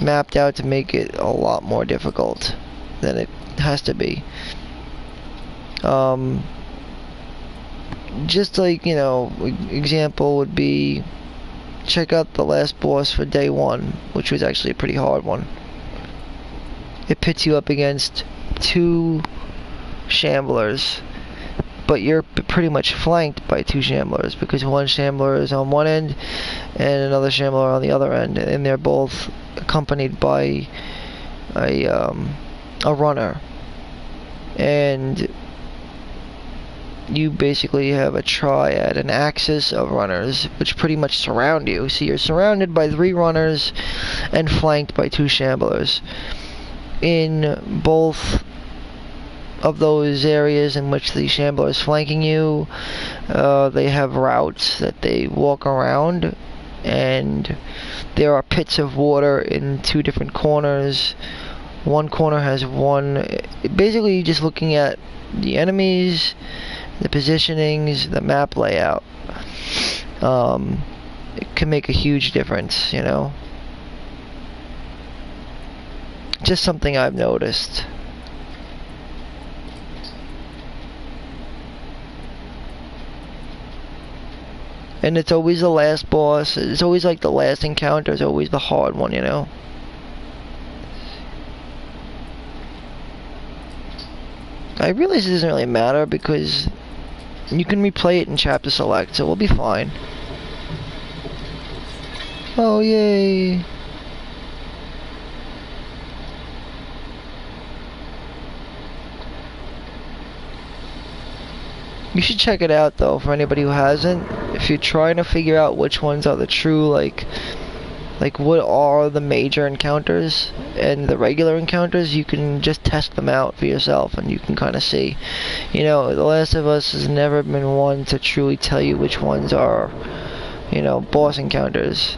mapped out to make it a lot more difficult than it has to be. Just example would be, check out the last boss for day 1, which was actually a pretty hard one. It pits you up against 2 shamblers, but you're pretty much flanked by 2 shamblers, because one shambler is on one end and another shambler on the other end, and they're both accompanied by a runner. And you basically have a triad, an axis of runners, which pretty much surround you. So you're surrounded by 3 runners and flanked by 2 shamblers. In both of those areas in which the shambler is flanking you, they have routes that they walk around, and there are pits of water in 2 different corners. One corner has one, basically just looking at the enemies, the positionings, the map layout. It can make a huge difference, Just something I've noticed. And it's always the last boss. It's always the last encounter is always the hard one, I realize it doesn't really matter because you can replay it in chapter select, so we'll be fine. Oh, yay! You should check it out though, for anybody who hasn't. If you're trying to figure out which ones are the true, like what are the major encounters and the regular encounters, you can just test them out for yourself and you can kind of see. You know, The Last of Us has never been one to truly tell you which ones are, you know, boss encounters.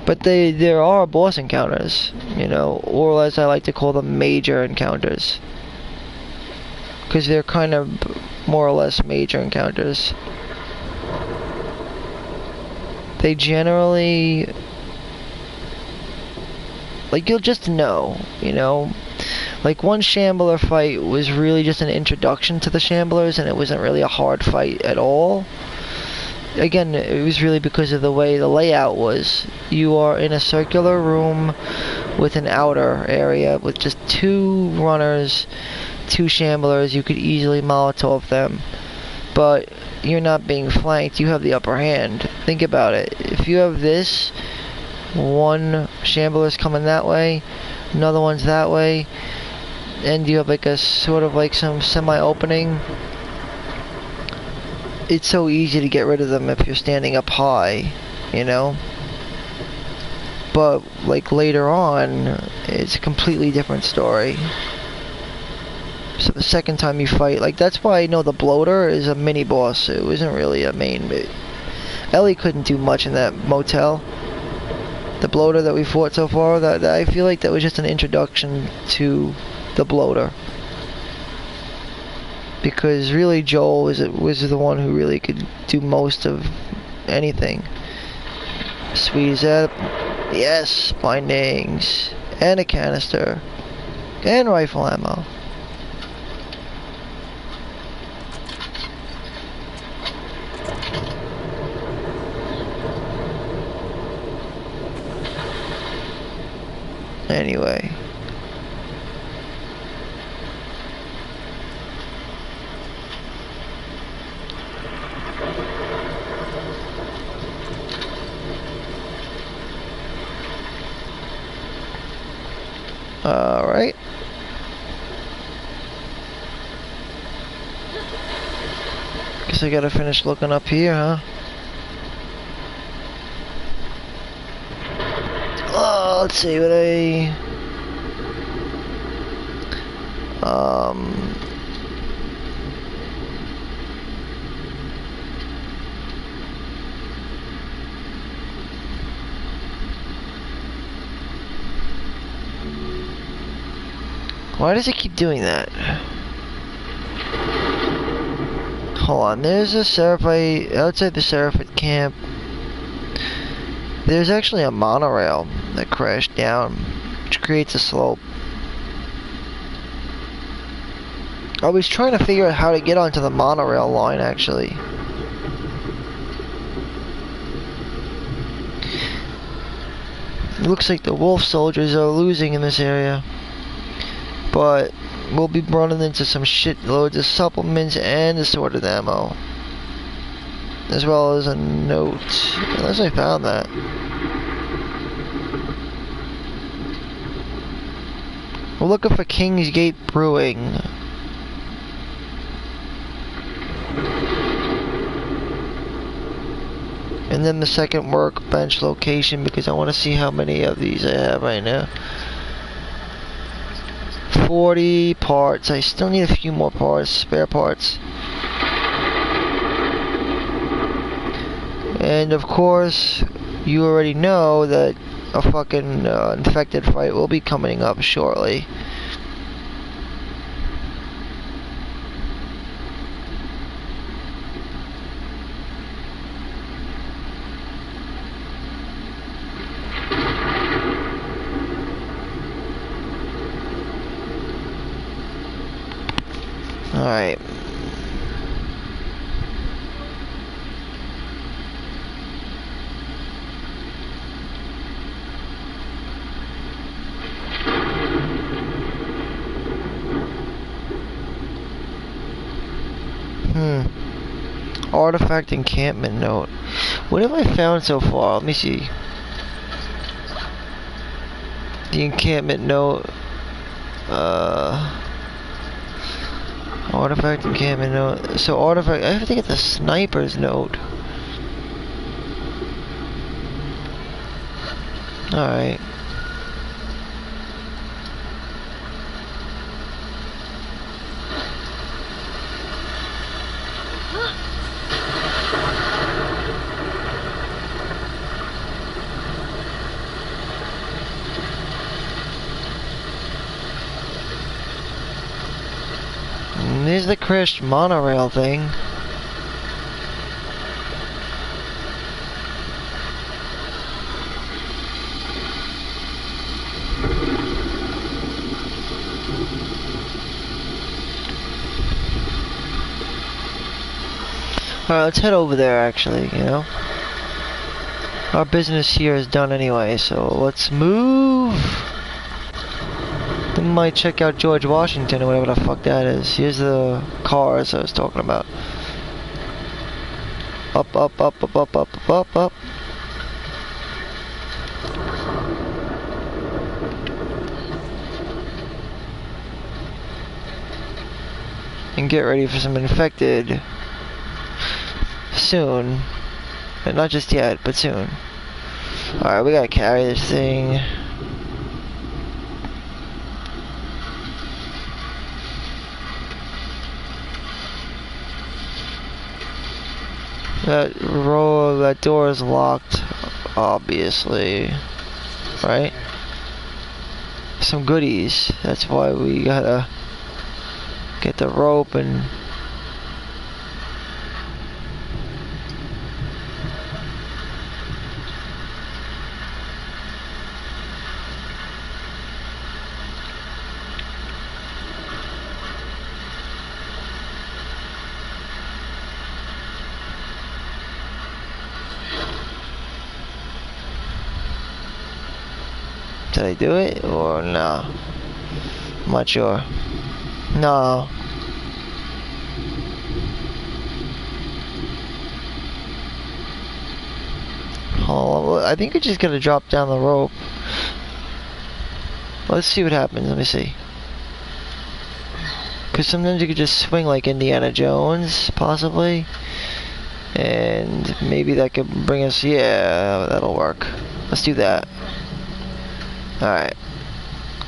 But there are boss encounters, you know, or as I like to call them, major encounters. Because they're kind of more or less major encounters. They generally, like, you'll just know, you know. Like, one Shambler fight was really just an introduction to the Shamblers, and it wasn't really a hard fight at all. Again, it was really because of the way the layout was. You are in a circular room with an outer area with just 2 runners, 2 Shamblers. You could easily Molotov them, but you're not being flanked. You have the upper hand. Think about it. If you have this, one Shambler's coming that way, another one's that way, and you have like a sort of like some semi-opening, it's so easy to get rid of them if you're standing up high, you know? But, like, later on, it's a completely different story. So the second time you fight, like, that's why I know the bloater is a mini-boss. It wasn't really a main, but Ellie couldn't do much in that motel. The bloater that we fought so far, that I feel like that was just an introduction to the bloater. Because really Joel was the one who really could do most of anything. Sweet as that. Yes, bindings. And a canister. And rifle ammo. Anyway. Alright. Guess I gotta finish looking up here, huh? Oh, let's see what why does it keep doing that? Hold on, there's a Seraphite outside the Seraphite camp. There's actually a monorail that crashed down, which creates a slope. I was trying to figure out how to get onto the monorail line, actually. It looks like the wolf soldiers are losing in this area. But we'll be running into some shitloads of supplements and assorted ammo. As well as a note. Unless I found that. We're looking for Kingsgate Brewing. And then the second workbench location, because I want to see how many of these I have right now. 40 parts. I still need a few more parts, spare parts. And of course, you already know that a fucking infected fight will be coming up shortly. Alright. Artifact encampment note. What have I found so far? Let me see. The encampment note. Artifact encampment note. So artifact, I have to get the sniper's note. Alright. And there's the crashed monorail thing. Alright, let's head over there actually, you know. Our business here is done anyway, so let's move. We might check out George Washington or whatever the fuck that is. Here's the cars I was talking about. Up, up, up, up, up, up, up, up. And get ready for some infected soon. And not just yet, but soon. Alright, we gotta carry this thing. That door is locked, obviously. Right? Some goodies. That's why we gotta get the rope and did I do it or no? I'm not sure. No. Oh, I think I just gotta drop down the rope. Let's see what happens. Let me see. Because sometimes you could just swing like Indiana Jones, possibly. And maybe that could bring us... Yeah, that'll work. Let's do that. Alright.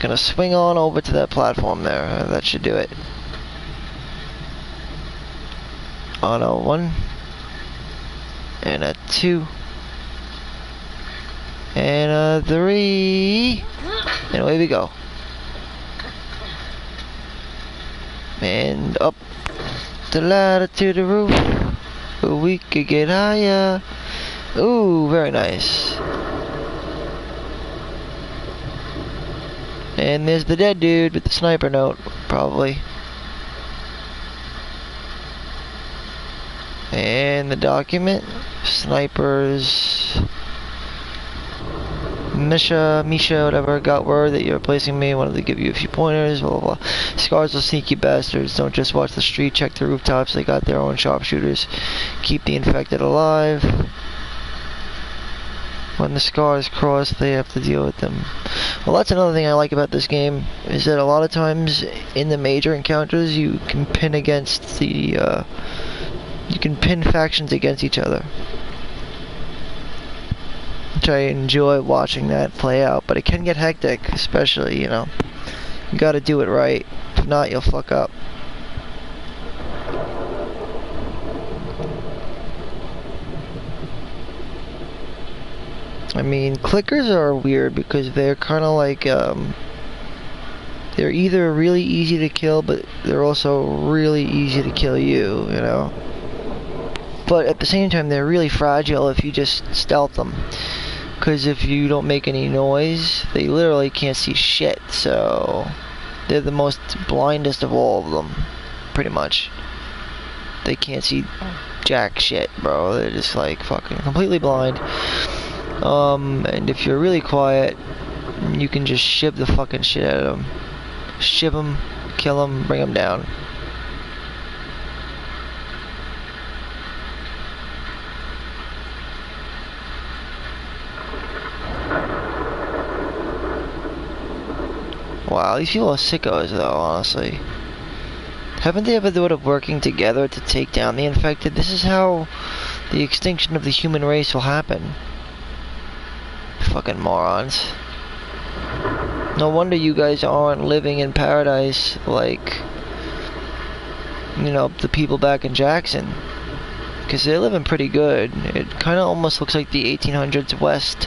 Gonna swing on over to that platform there. That should do it. On a 1. And a 2. And a 3. And away we go. And up the ladder to the roof. We could get higher. Ooh, very nice. And there's the dead dude with the sniper note, probably. And the document. Snipers. Misha, whatever, got word that you're replacing me. Wanted to give you a few pointers, blah, blah, blah. Scars are sneaky bastards. Don't just watch the street, check the rooftops. They got their own sharpshooters. Keep the infected alive. When the scars cross, they have to deal with them. Well, that's another thing I like about this game, is that a lot of times in the major encounters, you can pin against the, you can pin factions against each other. Which I enjoy watching that play out, but it can get hectic, especially, you know. You gotta do it right. If not, you'll fuck up. I mean, clickers are weird because they're kind of like, they're either really easy to kill, but they're also really easy to kill you, you know? But at the same time, they're really fragile if you just stealth them. Because if you don't make any noise, they literally can't see shit, so... They're the most blindest of all of them, pretty much. They can't see jack shit, bro. They're just like fucking completely blind. And if you're really quiet, you can just shiv the fucking shit out of them. Shiv them, kill them, bring them down. Wow, these people are sickos though, honestly. Haven't they ever thought of working together to take down the infected? This is how the extinction of the human race will happen. Fucking morons. No wonder you guys aren't living in paradise like, you know, the people back in Jackson. Because they're living pretty good. It kind of almost looks like the 1800s West.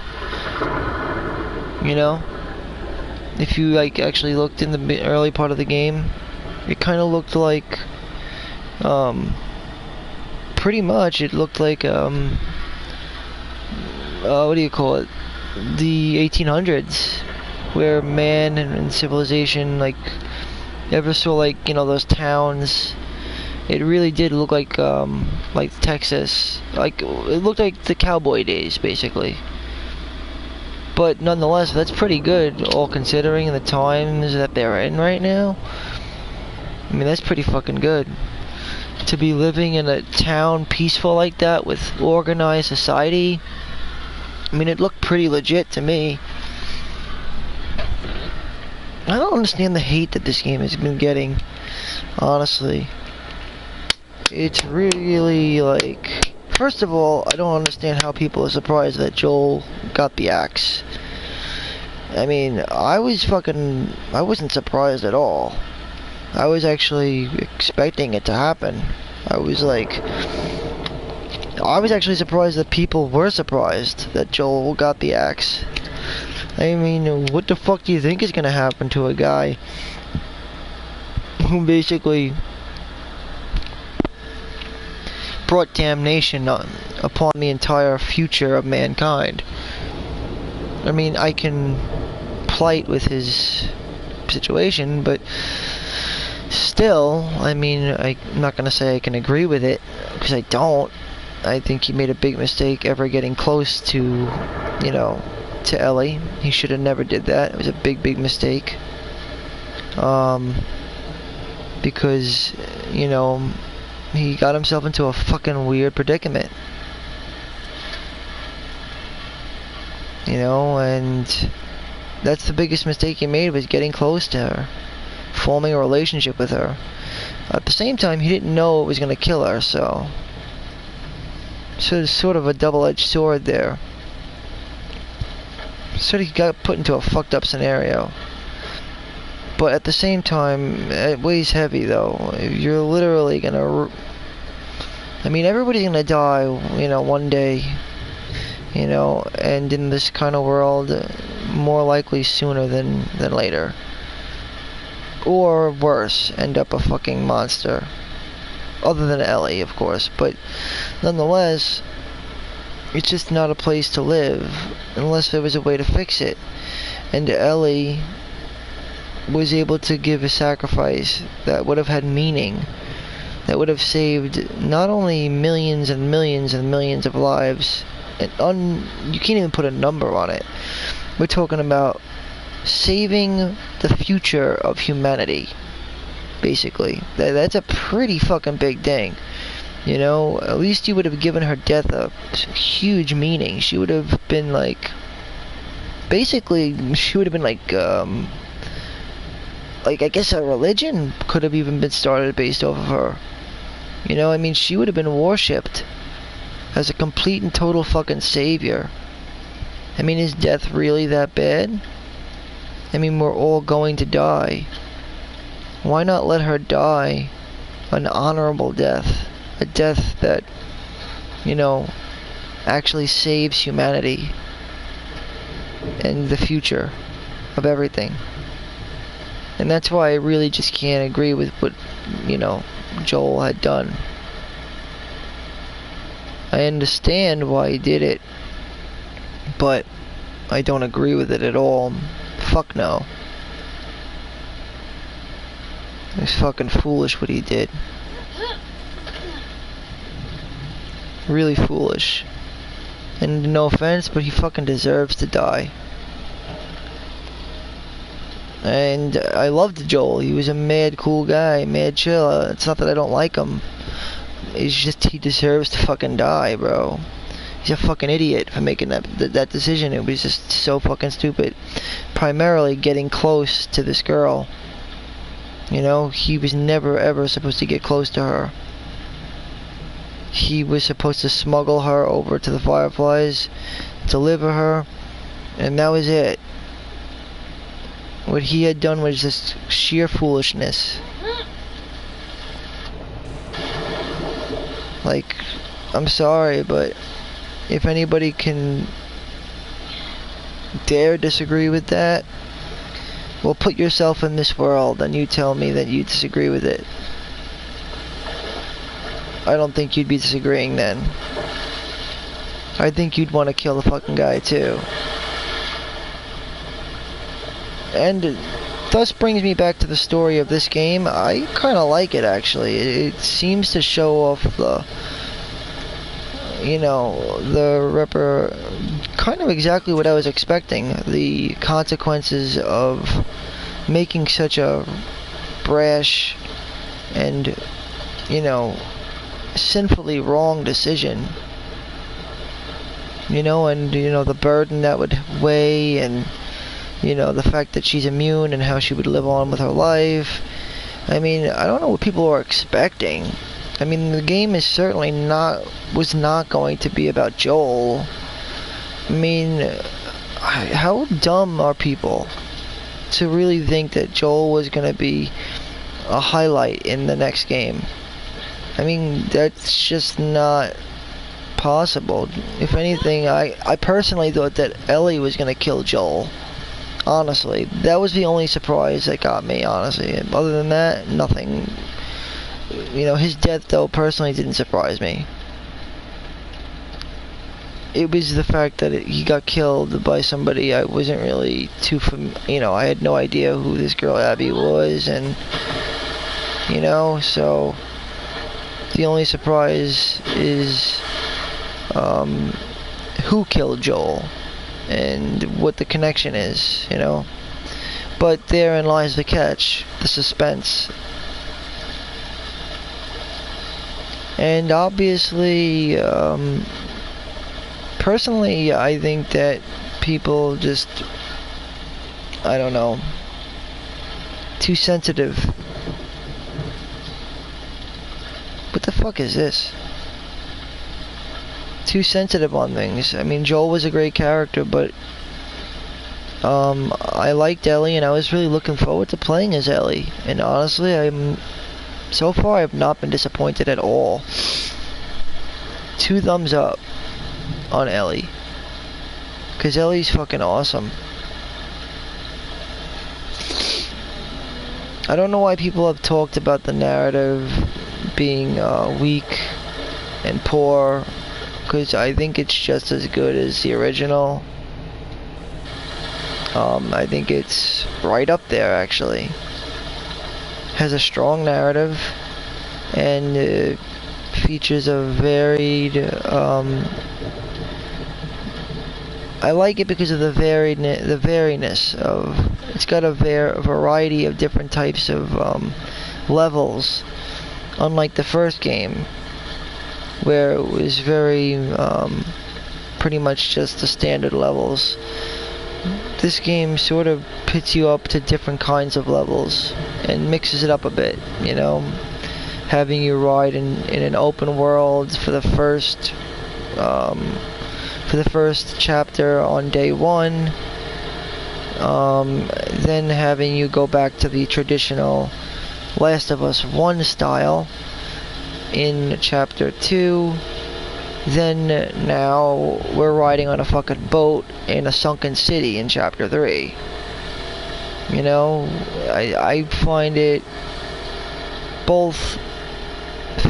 You know? If you, like, actually looked in the early part of the game, it kind of looked like, pretty much, it looked like, what do you call it? The 1800s. Where man and civilization, like, ever saw, like, you know, those towns. It really did look like Texas. Like, it looked like the cowboy days, basically. But nonetheless, that's pretty good, all considering the times that they're in right now. I mean, that's pretty fucking good. To be living in a town peaceful like that with organized society. I mean, it looked pretty legit to me. I don't understand the hate that this game has been getting, honestly. It's really, like... First of all, I don't understand how people are surprised that Joel got the axe. I mean, I wasn't surprised at all. I was actually expecting it to happen. I was actually surprised that people were surprised that Joel got the axe. I mean, what the fuck do you think is gonna happen to a guy who basically brought damnation upon the entire future of mankind? I mean, I can plight with his situation, but still, I mean, I'm not gonna say I can agree with it, because I don't. I think he made a big mistake ever getting close to, you know, to Ellie. He should have never did that. It was a big mistake. Because, you know, he got himself into a fucking weird predicament. You know, and that's the biggest mistake he made, was getting close to her. Forming a relationship with her. At the same time, he didn't know it was going to kill her, so it's sort of a double-edged sword there. So he got put into a fucked up scenario. But at the same time, it weighs heavy though. You're literally gonna... I mean, everybody's gonna die, you know, one day. You know, and in this kind of world, more likely sooner than later. Or worse, end up a fucking monster. Other than Ellie, of course. But nonetheless, it's just not a place to live unless there was a way to fix it. And Ellie was able to give a sacrifice that would have had meaning, that would have saved not only millions and millions and millions of lives, and you can't even put a number on it. We're talking about saving the future of humanity, basically. That's a pretty fucking big thing. You know, at least you would have given her death a huge meaning. She would have been like, basically, she would have been like I guess a religion could have even been started based off of her. You know, I mean, she would have been worshipped as a complete and total fucking savior. I mean, is death really that bad? I mean, we're all going to die. Why not let her die an honorable death? A death that, you know, actually saves humanity and the future of everything. And that's why I really just can't agree with what, you know, Joel had done. I understand why he did it, but I don't agree with it at all. Fuck no. It's fucking foolish what he did. Really foolish. And no offense, but he fucking deserves to die. And I loved Joel. He was a mad cool guy, mad chill. It's not that I don't like him. It's just he deserves to fucking die, bro. He's a fucking idiot for making that decision. It was just so fucking stupid. Primarily getting close to this girl. You know, he was never ever supposed to get close to her. He was supposed to smuggle her over to the Fireflies, deliver her, and that was it. What he had done was just sheer foolishness. Like, I'm sorry, but if anybody can dare disagree with that, well, put yourself in this world and you tell me that you disagree with it. I don't think you'd be disagreeing then. I think you'd want to kill the fucking guy too. And thus brings me back to the story of this game. I kind of like it, actually. It seems to show off the, you know, kind of exactly what I was expecting. The consequences of making such a brash and, you know, sinfully wrong decision. You know, and, you know, the burden that would weigh, and, you know, the fact that she's immune and how she would live on with her life. I mean, I don't know what people are expecting. I mean, the game is certainly was not going to be about Joel. I mean, how dumb are people to really think that Joel was going to be a highlight in the next game? I mean, that's just not possible. If anything, I personally thought that Ellie was going to kill Joel. Honestly, that was the only surprise that got me, honestly. Other than that, nothing. You know, his death, though, personally didn't surprise me. It was the fact that he got killed by somebody I wasn't really too you know, I had no idea who this girl Abby was, and, you know, so the only surprise is who killed Joel and what the connection is, you know. But therein lies the catch, the suspense. And obviously, personally, I think that people just, I don't know, too sensitive. What the fuck is this? Too sensitive on things. I mean, Joel was a great character, but I liked Ellie, and I was really looking forward to playing as Ellie. And honestly, so far I've not been disappointed at all. 2 thumbs up on Ellie, because Ellie's fucking awesome. I don't know why people have talked about the narrative being weak and poor, because I think it's just as good as the original. I think it's right up there, actually. Has a strong narrative and features a varied. I like it because of the variedness of. It's got a variety of different types of levels, unlike the first game, where it was very pretty much just the standard levels. This game sort of pits you up to different kinds of levels and mixes it up a bit, you know, having you ride in an open world for the first chapter on day 1, then having you go back to the traditional Last of Us 1 style in chapter 2. Then now we're riding on a fucking boat in a sunken city in chapter 3. You know, I find it both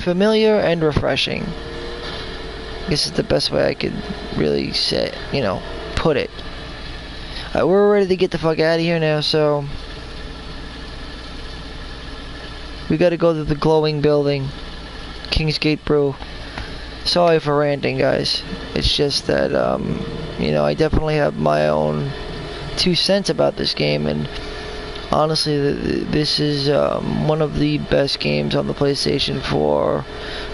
familiar and refreshing. This is the best way I could really say, you know, put it. We're ready to get the fuck out of here now, so we gotta go to the glowing building, Kingsgate Brew. Sorry for ranting, guys. It's just that, you know, I definitely have my own 2 cents about this game, and honestly, this is one of the best games on the PlayStation 4,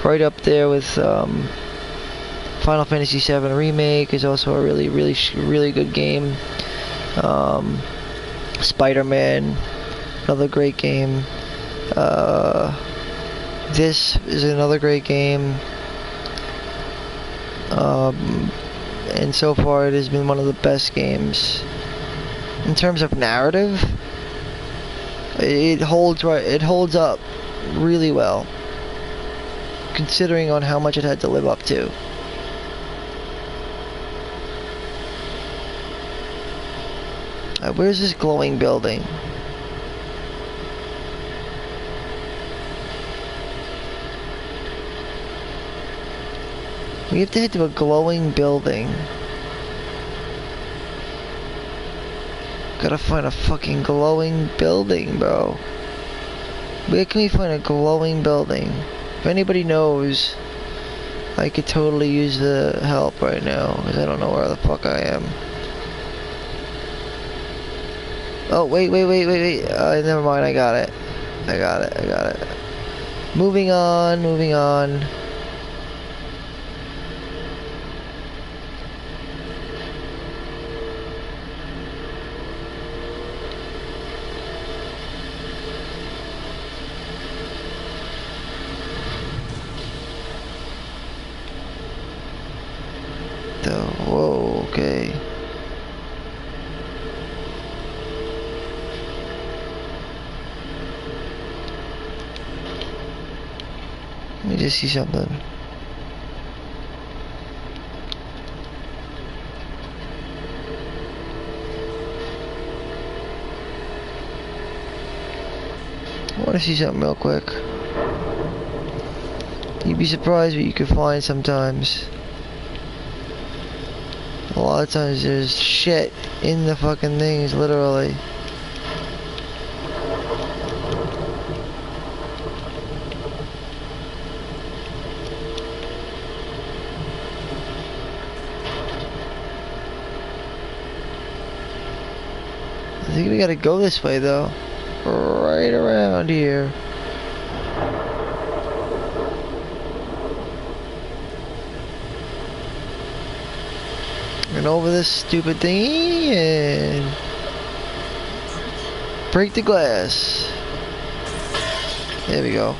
right up there with Final Fantasy VII Remake is also a really good game. Spider-Man, another great game. This is another great game. And so far it has been one of the best games. In terms of narrative, it holds up really well, considering on how much it had to live up to. Where's this glowing building? We have to head to a glowing building. Gotta find a fucking glowing building, bro. Where can we find a glowing building? If anybody knows, I could totally use the help right now, because I don't know where the fuck I am. Oh, wait. Never mind, I got it. I got it. Moving on. Whoa, okay. Let me just see something. I want to see something real quick. You'd be surprised what you can find sometimes. A lot of times there's shit in the fucking things, literally. I think we gotta go this way though. Right around here. And over this stupid thing and break the glass. There we go.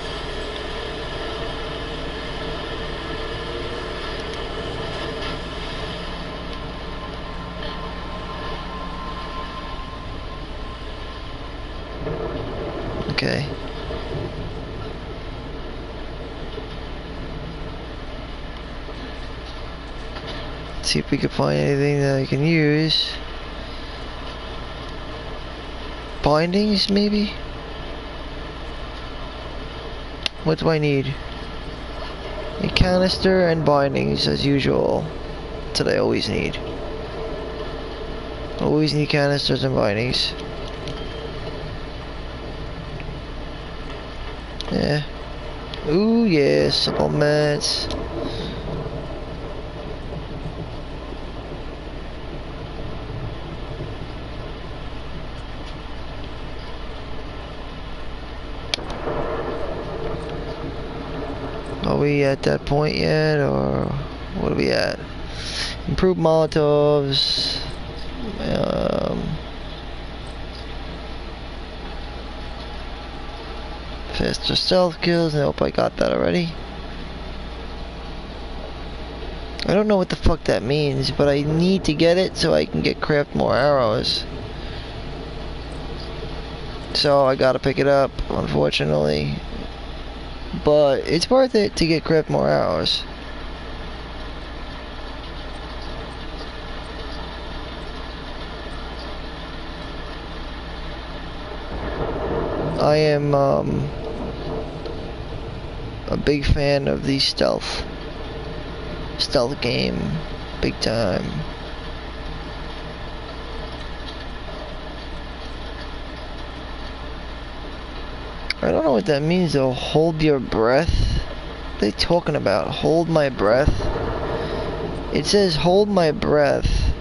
Okay. See if we can find anything that I can use. Bindings, maybe? What do I need? A canister and bindings, as usual. That's what I always need. Always need canisters and bindings. Yeah. Ooh, yeah, supplements. Are we at that point yet, or what are we at? Improved Molotovs. Faster stealth kills. Nope, I got that already. I don't know what the fuck that means, but I need to get it so I can craft more arrows. So I gotta pick it up, unfortunately. But it's worth it to craft more arrows. I am a big fan of the stealth game, big time. I don't know what that means though. Hold your breath. What are they talking about? Hold my breath. It says hold my breath.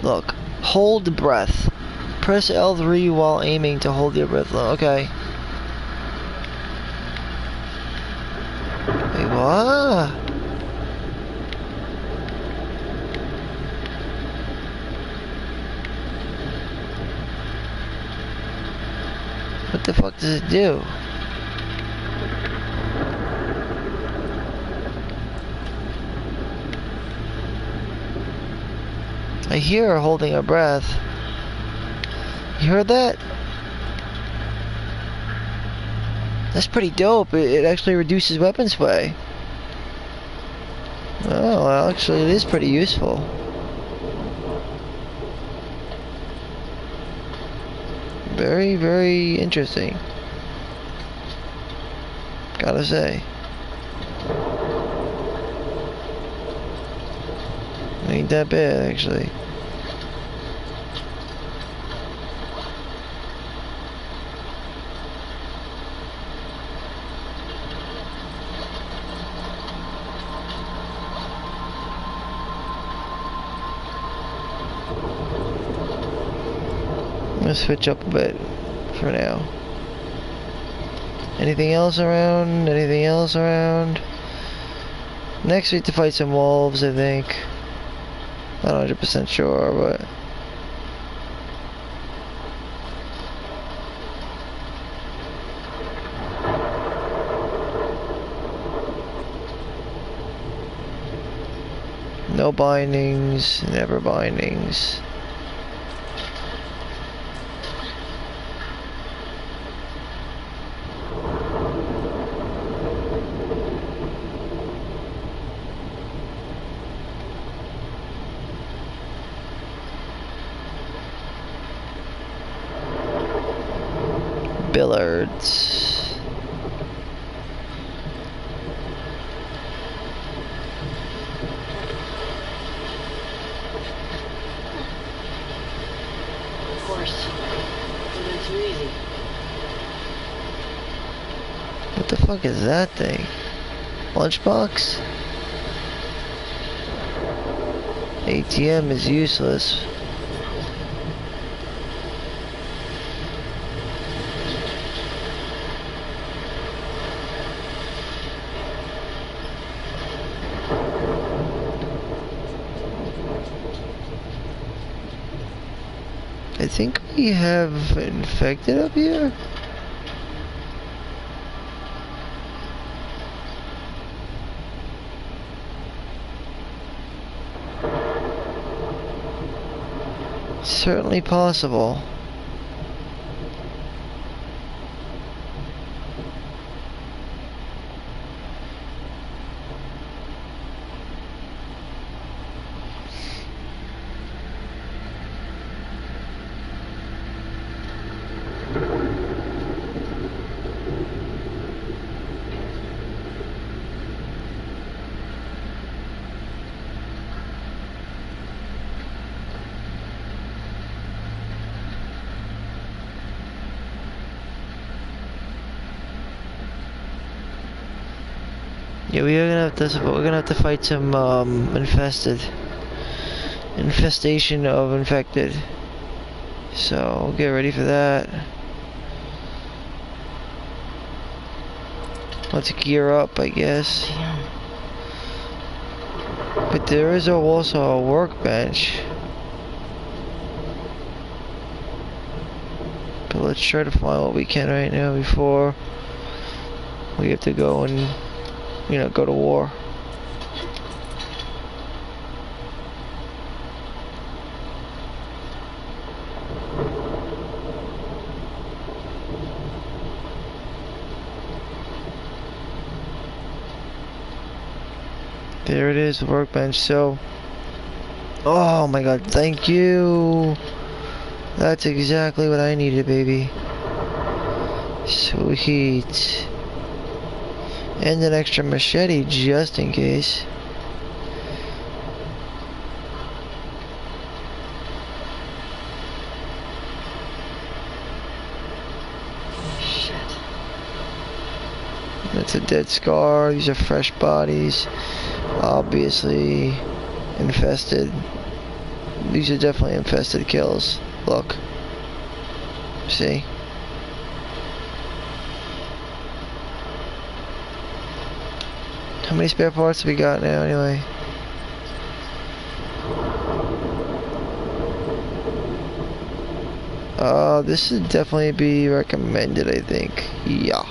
Look, hold breath. Press L3 while aiming to hold your breath. Okay. Wait, what? What What the fuck does it do? I hear her holding her breath. You heard that? That's pretty dope. It actually reduces weapon sway. Oh, well, actually it is pretty useful. Very, very interesting. Gotta say. Ain't that bad, actually. Let's switch up a bit for now. Anything else around? Anything else around? Next we have to fight some wolves, I think. Not 100% sure, but... no bindings, never bindings. Billards. Of course. It's too easy. What the fuck is that thing? Lunchbox? ATM is useless. I think we have infected up here. Certainly possible. Yeah, we're gonna have to fight some infestation of infected. So get ready for that. Let's gear up, I guess. But there is also a workbench. But let's try to find what we can right now before we have to go and, you know, go to war. There it is, the workbench. So, oh my god, thank you. That's exactly what I needed, baby. Sweet. And an extra machete just in case. Shit. That's a dead scar. These are fresh bodies. Obviously infested. These are definitely infested kills. Look. See? How many spare parts have we got now anyway? This would definitely be recommended, I think. Yeah.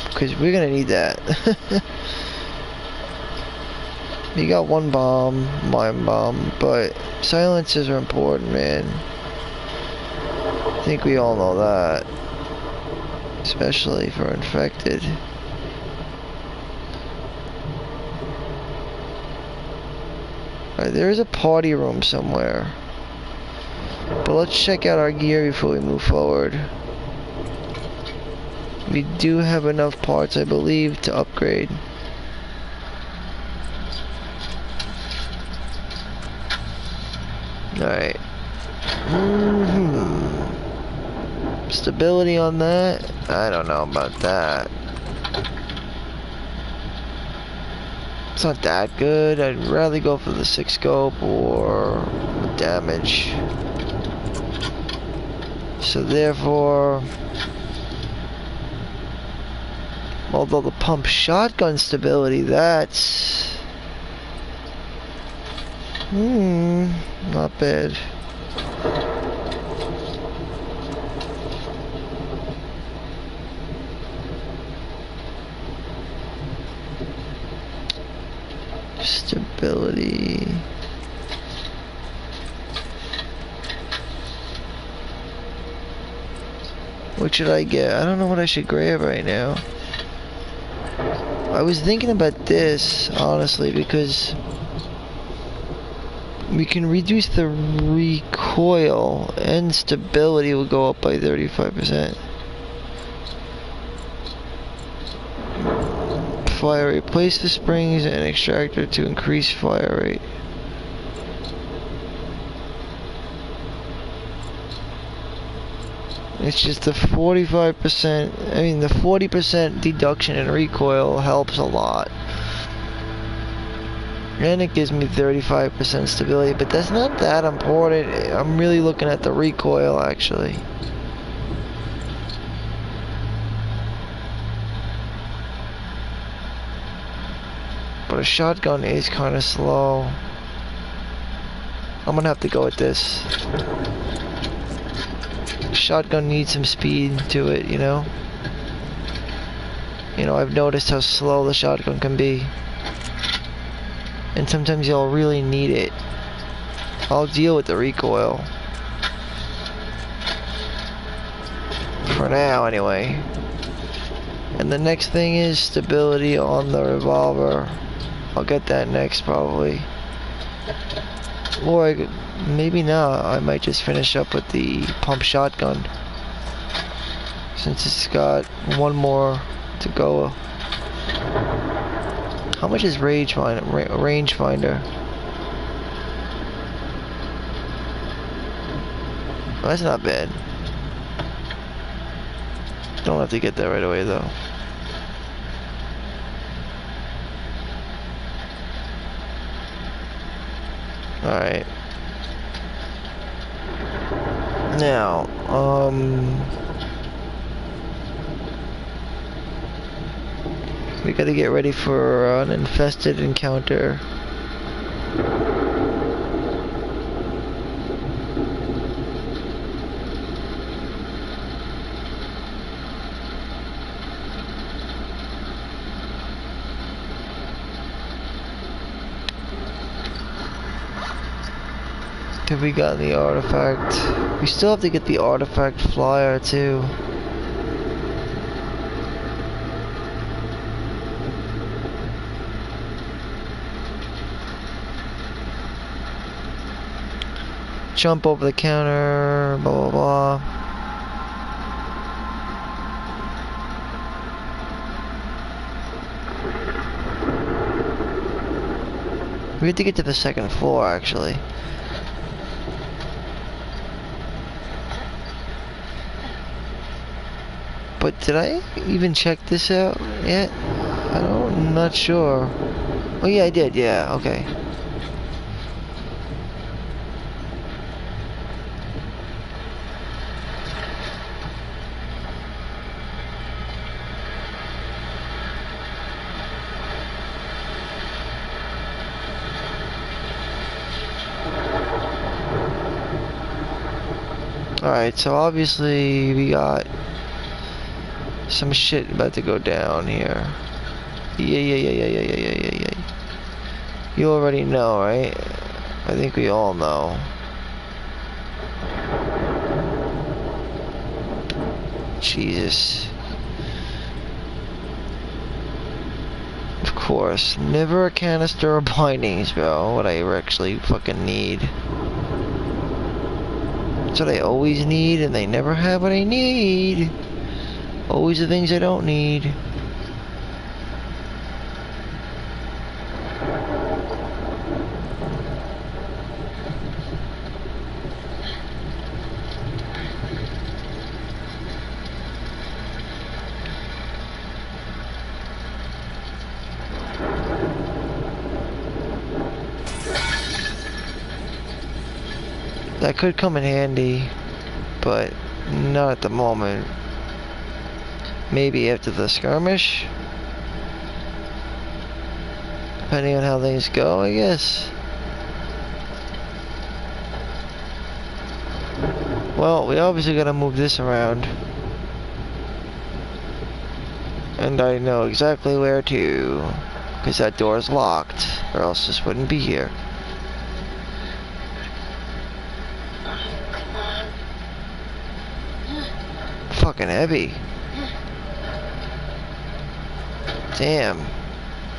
Because we're gonna need that. You got one bomb, mine bomb, but silencers are important, man. I think we all know that. Especially for infected. Alright, there is a party room somewhere. But let's check out our gear before we move forward. We do have enough parts, I believe, to upgrade. Alright. Stability on that? I don't know about that. It's not that good. I'd rather go for the 6 scope or damage. So therefore, although the pump shotgun stability, that's not bad. Stability. What should I get? I don't know what I should grab right now. I was thinking about this, honestly, because we can reduce the recoil and stability will go up by 35%. Fire rate. Place the springs and extractor to increase fire rate. It's just the 45%, I mean the 40% deduction in recoil helps a lot. And it gives me 35% stability, but that's not that important. I'm really looking at the recoil actually. But a shotgun is kind of slow. I'm gonna have to go with this. Shotgun needs some speed to it, you know? You know, I've noticed how slow the shotgun can be. And sometimes you'll really need it. I'll deal with the recoil. For now, anyway. And the next thing is stability on the revolver. I'll get that next, probably. Or maybe not. I might just finish up with the pump shotgun. Since it's got one more to go. How much is rangefinder? Oh, that's not bad. Don't have to get that right away though. Alright. Now, we gotta get ready for an infested encounter. Have we gotten the artifact? We still have to get the artifact flyer too. Jump over the counter, blah blah blah. We have to get to the second floor actually. But did I even check this out yet? I'm not sure. Oh yeah, I did, yeah, okay. Alright, so obviously we got some shit about to go down here. Yeah. You already know, right? I think we all know. Jesus. Of course. Never a canister of bindings, bro. What I actually fucking need. That's what I always need, and they never have what I need. Always the things I don't need. That could come in handy, but not at the moment. Maybe after the skirmish? Depending on how things go, I guess. Well, we obviously gotta move this around. And I know exactly where to, because that door is locked, or else this wouldn't be here. Fucking heavy. Damn.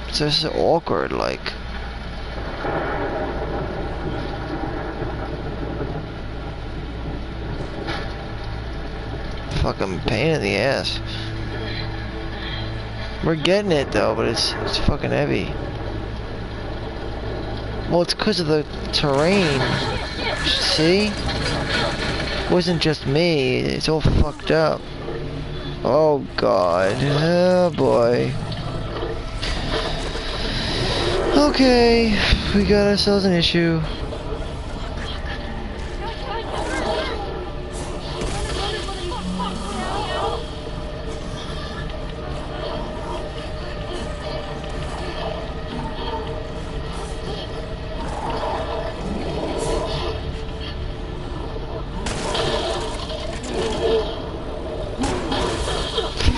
It's just awkward, like. Fucking pain in the ass. We're getting it though, but it's fucking heavy. Well, it's because of the terrain. See? It wasn't just me. It's all fucked up. Oh god. Oh boy. Okay, we got ourselves an issue.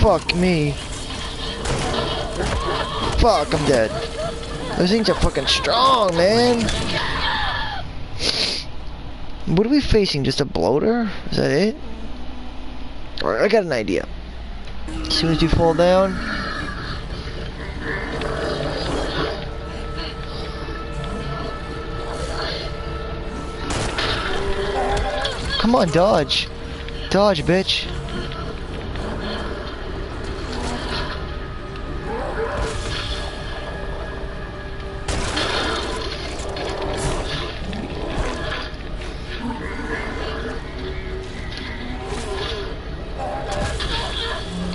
Fuck me. Fuck, I'm dead. Those things are fucking strong, man. What are we facing? Just a bloater? Is that it? Alright, I got an idea. As soon as you fall down. Come on, dodge. Dodge, bitch.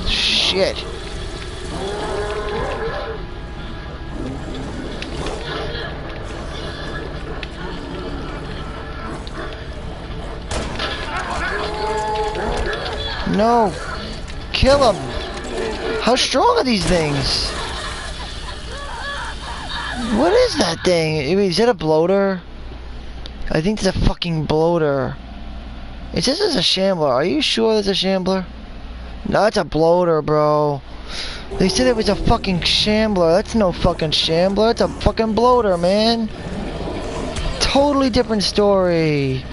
Shit. No. Kill him. How strong are these things? What is that thing? I mean, is that a bloater? I think it's a fucking bloater. It says it's a shambler. Are you sure it's a shambler? No, it's a bloater, bro. They said it was a fucking shambler. That's no fucking shambler. It's a fucking bloater, man. Totally different story.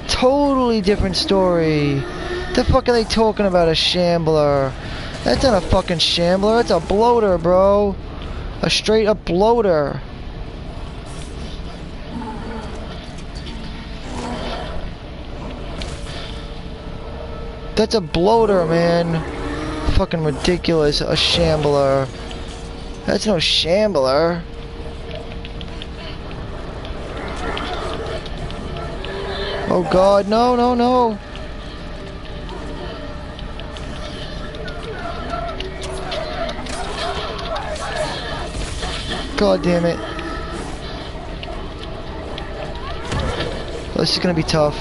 Totally different story. The fuck are they talking about, a shambler? That's not a fucking shambler. It's a bloater, bro. A straight up bloater. That's a bloater, man. Fucking ridiculous. A shambler. That's no shambler. Oh god, no, no, no. God damn it. This is gonna be tough.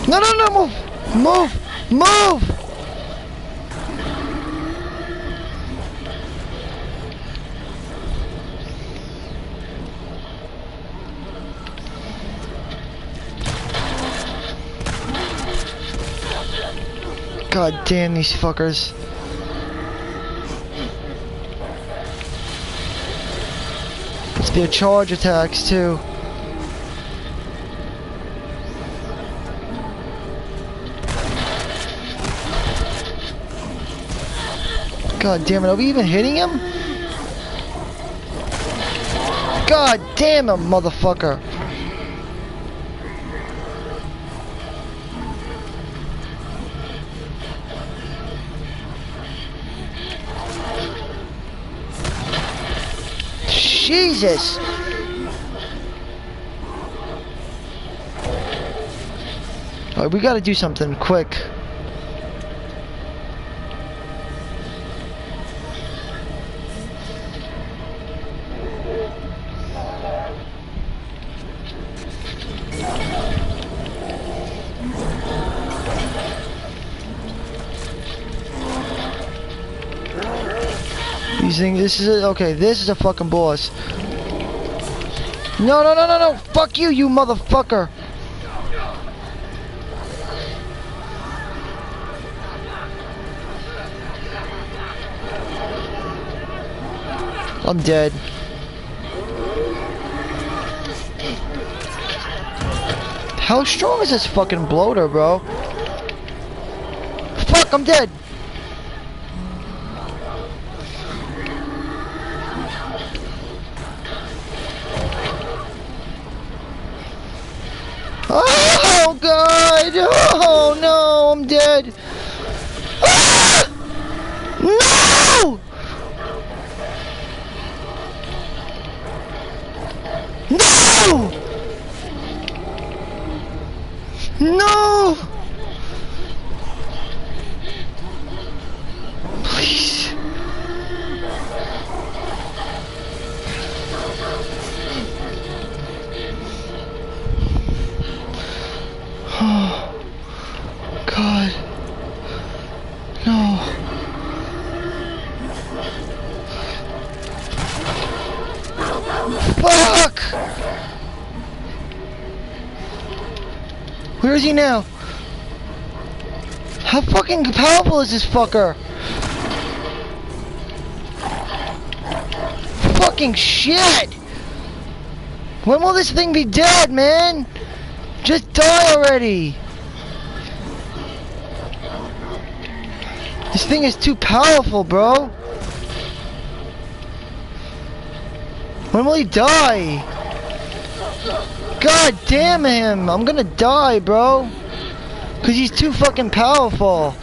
No, no, no, move! Move! Move! God damn these fuckers. It's their charge attacks too. God damn it, are we even hitting him? God damn it, motherfucker. Jesus! Alright, we gotta do something quick. These things, this is a, okay, this is a fucking boss. No, no, no, no, no! Fuck you, you motherfucker! I'm dead. How strong is this fucking bloater, bro? Fuck, I'm dead! Oh god! Oh no, I'm dead! Ah! No! No! No! Please. Oh God. No. Fuck! Where is he now? How fucking powerful is this fucker? Fucking shit! When will this thing be dead, man? Just die already! This thing is too powerful, bro. When will he die? God damn him! I'm gonna die, bro. Cause he's too fucking powerful.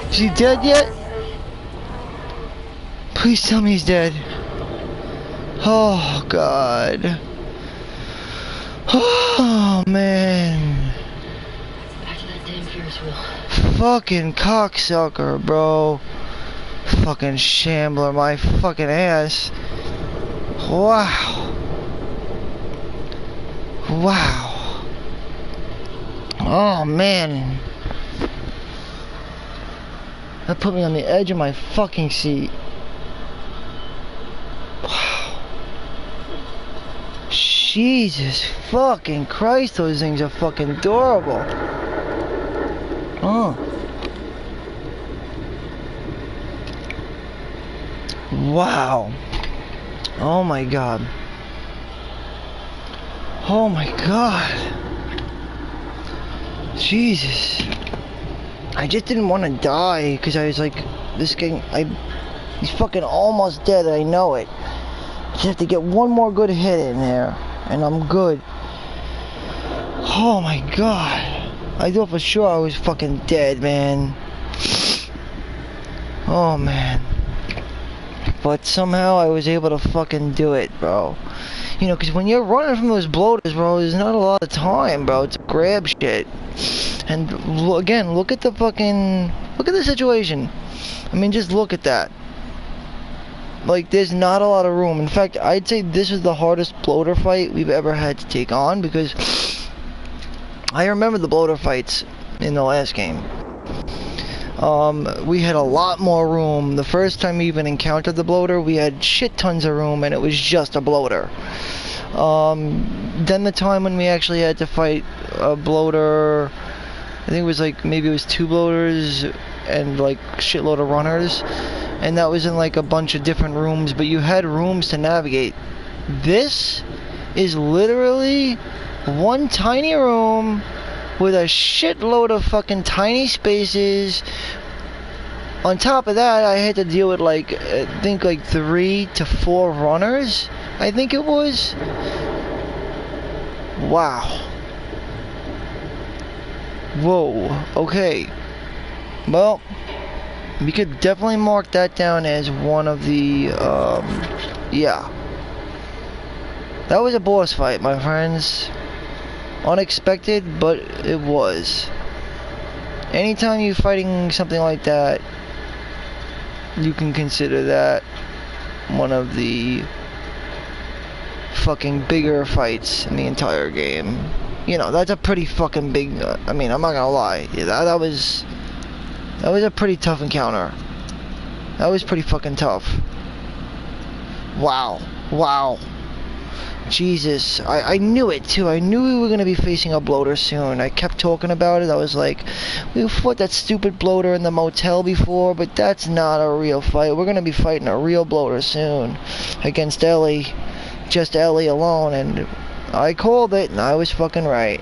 Is he dead yet? Please tell me he's dead. Oh God. Oh man. Back to that damn Ferris wheel. Fucking cocksucker, bro. Fucking shambler my fucking ass. Wow. Wow. Oh man. That put me on the edge of my fucking seat. Wow. Jesus fucking Christ, those things are fucking adorable. Oh. Wow. Oh my God. Oh my God. Jesus. I just didn't want to die because I was like, this guy, he's fucking almost dead. I know it. Just have to get one more good hit in there, and I'm good. Oh my God. I thought for sure I was fucking dead, man. Oh man. But somehow I was able to fucking do it, bro. You know, because when you're running from those bloaters, bro, there's not a lot of time, bro. It's grab shit. And again, look at the fucking, look at the situation. I mean, just look at that. Like, there's not a lot of room. In fact, I'd say this is the hardest bloater fight we've ever had to take on, because I remember the bloater fights in the last game. We had a lot more room. The first time we even encountered the bloater, we had shit tons of room, and it was just a bloater. Then the time when we actually had to fight a bloater, I think it was like, maybe it was 2 bloaters and like shitload of runners, and that was in like a bunch of different rooms, but you had rooms to navigate. This is literally one tiny room with a shitload of fucking tiny spaces. On top of that, I had to deal with like, I think like 3 to 4 runners, I think it was. Wow. Whoa, okay. Well, we could definitely mark that down as one of the, yeah. That was a boss fight, my friends. Unexpected, but it was. Anytime you're fighting something like that, you can consider that one of the fucking bigger fights in the entire game. You know, that's a pretty fucking big, I mean, I'm not gonna lie. Yeah, that was a pretty tough encounter. That was pretty fucking tough. Wow. Wow. Jesus. I knew it too. I knew we were gonna be facing a bloater soon. I kept talking about it. I was like, we fought that stupid bloater in the motel before, but that's not a real fight. We're gonna be fighting a real bloater soon against Ellie. Just Ellie alone, and I called it, and I was fucking right.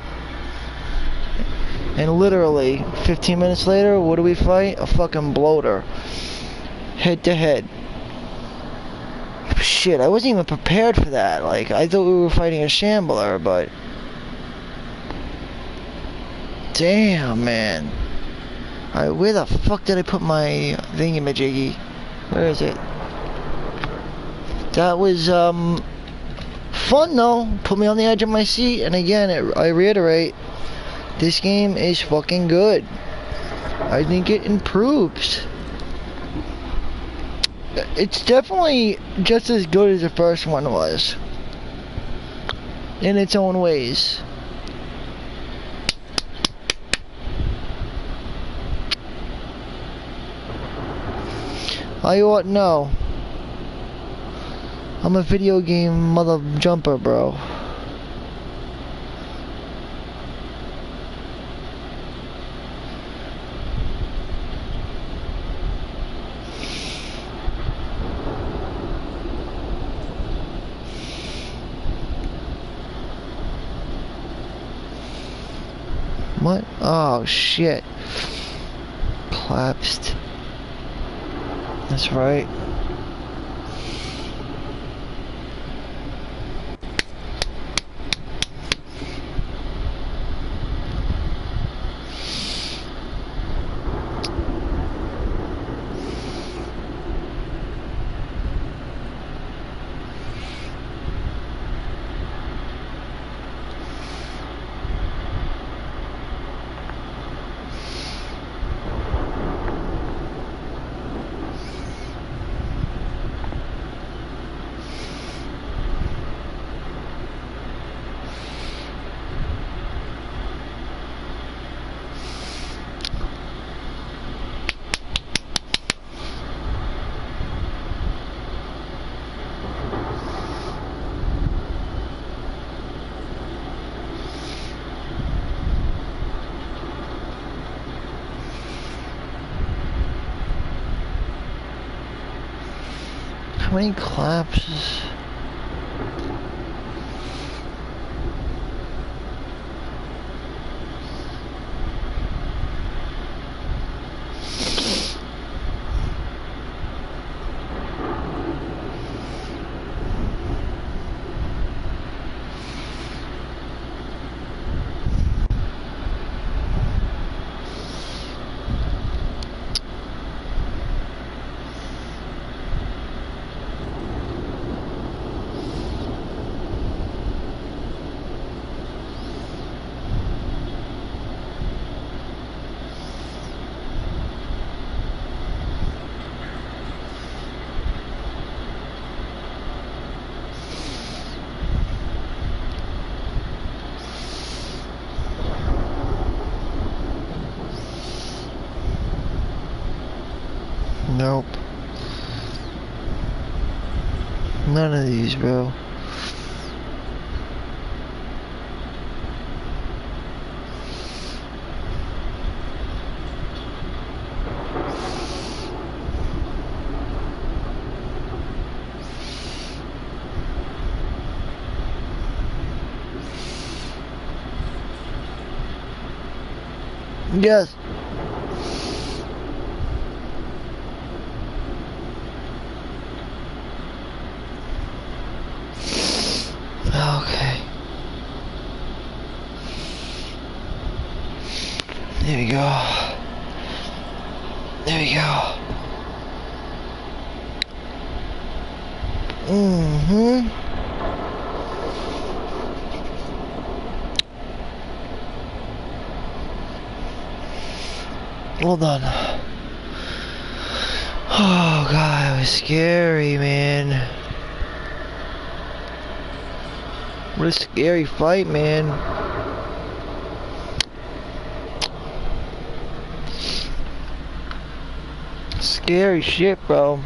And literally, 15 minutes later, what do we fight? A fucking bloater. Head to head. Shit, I wasn't even prepared for that. Like, I thought we were fighting a shambler, but... Damn, man. Alright, where the fuck did I put my thingamajiggy? Where is it? That was, fun, though. Put me on the edge of my seat, and again, I reiterate, this game is fucking good. I think it improves. It's definitely just as good as the first one was. In its own ways. I ought know. I'm a video game mother jumper, bro. What? Oh, shit. Collapsed. That's right. How many collapses? Nope. None of these, bro. Yes. Okay. There we go. There we go. Mm-hmm. Hold on. Oh god, it was scary, man. What a scary fight, man. Scary shit, bro.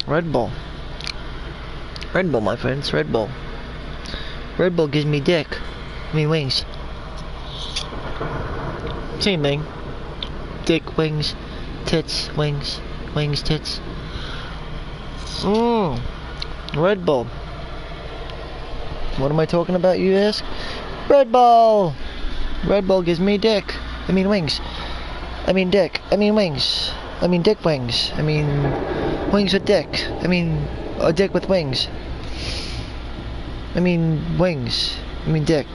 Red Bull. Red Bull, my friends, Red Bull. Red Bull gives me dick. I mean wings. Same thing. Dick, wings, tits, wings, wings, tits. Red Bull. What am I talking about, you ask? Red Bull! Red Bull gives me dick. I mean wings. I mean dick. I mean wings. I mean dick wings. I mean wings with dick. I mean a dick with wings. I mean wings. I mean dick.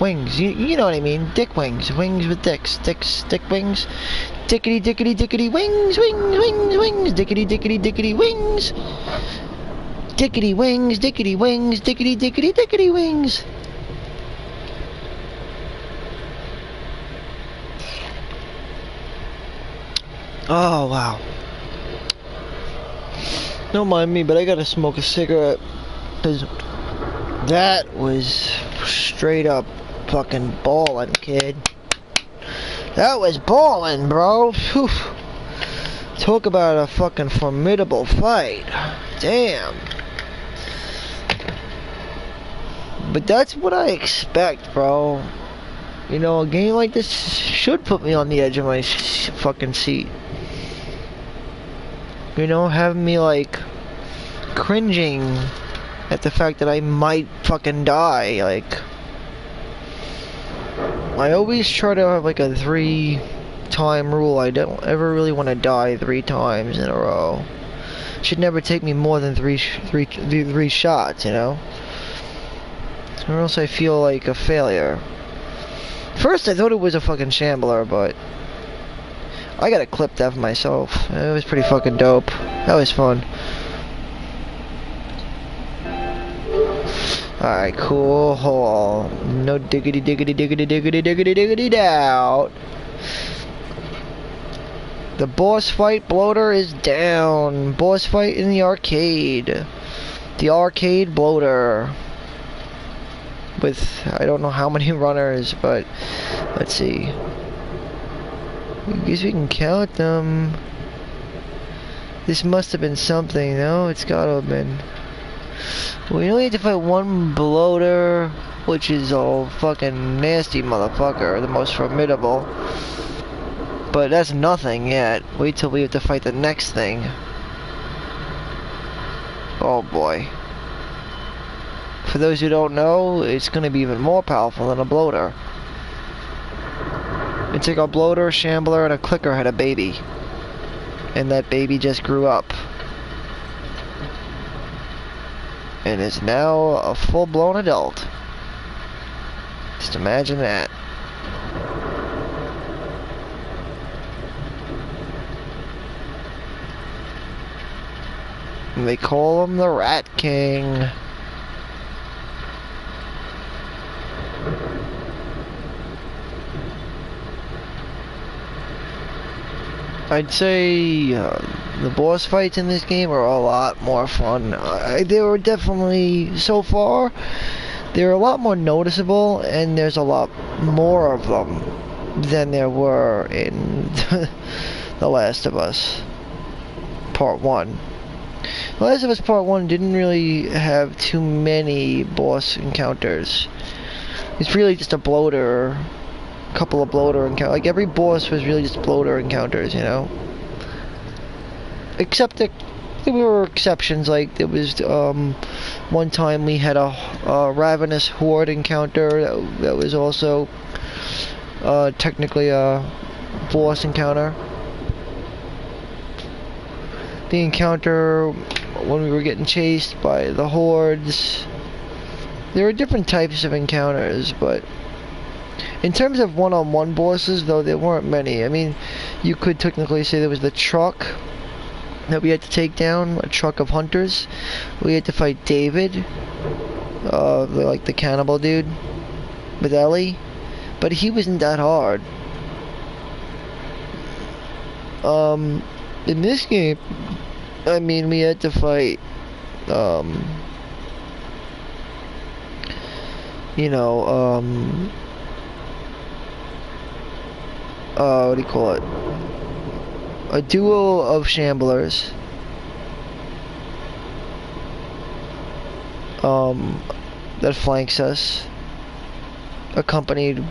Wings. You know what I mean. Dick wings. Wings with dicks. Dicks. Dick wings. Dickety dickety dickety wings. Wings. Wings. Wings. Dickety dickety dickety wings. Dickety wings. Dickety wings. Dickety dickety dickety wings. Oh wow. Don't mind me, but I gotta smoke a cigarette. Cause that was straight up fucking ballin', kid. That was ballin', bro. Whew. Talk about a fucking formidable fight. Damn. But that's what I expect, bro. You know, a game like this should put me on the edge of my fucking seat. You know, having me like cringing at the fact that I might fucking die. Like, I always try to have like a 3-time rule. I don't ever really want to die 3 times in a row. It should never take me more than three shots, you know? Or else I feel like a failure. First I thought it was a fucking shambler, but I gotta clip that for myself. It was pretty fucking dope. That was fun. Alright, cool. No diggity diggity diggity diggity diggity diggity doubt. The boss fight bloater is down. Boss fight in the arcade. The arcade bloater. With, I don't know how many runners, but let's see. I guess we can count them. This must have been something, no? It's gotta have been. We only have to fight one bloater, which is a fucking nasty motherfucker, the most formidable. But that's nothing yet. Wait till we have to fight the next thing. Oh boy. For those who don't know, it's gonna be even more powerful than a bloater. It's like a bloater, shambler, and a clicker had a baby. And that baby just grew up. And is now a full-blown adult. Just imagine that. And they call him the Rat King. I'd say the boss fights in this game are a lot more fun. They were definitely, so far, they're a lot more noticeable, and there's a lot more of them than there were in The Last of Us Part 1. The Last of Us Part 1 didn't really have too many boss encounters. It's really just a bloater, couple of bloater encounters. Like, every boss was really just bloater encounters, you know? Except that there were exceptions, like there was one time we had a ravenous horde encounter that was also technically a boss encounter. The encounter when we were getting chased by the hordes. There are different types of encounters, but in terms of one-on-one bosses, though, there weren't many. I mean, you could technically say there was the truck that we had to take down, a truck of hunters. We had to fight David, like the cannibal dude, with Ellie, but he wasn't that hard. In this game, I mean, we had to fight, you know, what do you call it? A duo of shamblers. That flanks us, accompanied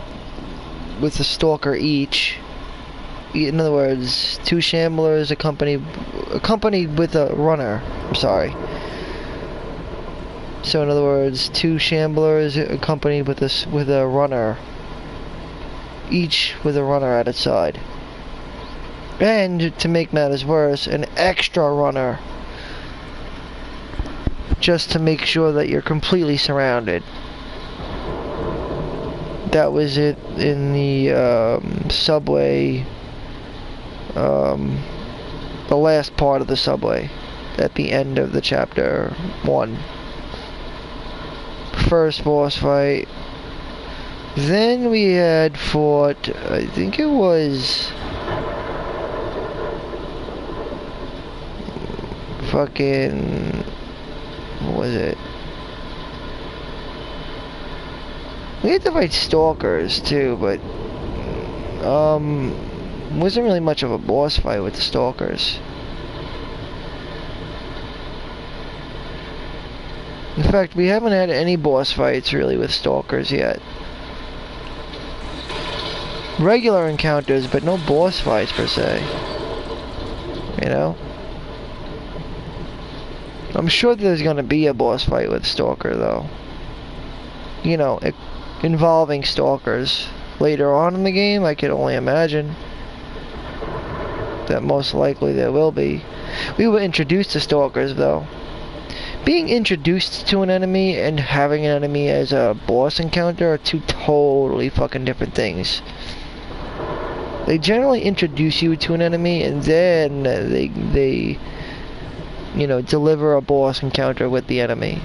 with a stalker each. In other words, two shamblers accompanied with a runner. I'm sorry. So in other words, two shamblers accompanied with a runner, each with a runner at its side. And to make matters worse, an extra runner, just to make sure that you're completely surrounded. That was it in the subway, the last part of the subway, at the end of the chapter 1. First boss fight. Then we had fought, I think it was fucking, what was it? We had to fight stalkers too, but wasn't really much of a boss fight with the stalkers. In fact, we haven't had any boss fights really with stalkers yet. Regular encounters, but no boss fights per se. You know? I'm sure there's gonna be a boss fight with Stalker, though. You know, involving stalkers. Later on in the game, I can only imagine that most likely there will be. We were introduced to stalkers, though. Being introduced to an enemy and having an enemy as a boss encounter are two totally fucking different things. They generally introduce you to an enemy and then they you know, deliver a boss encounter with the enemy.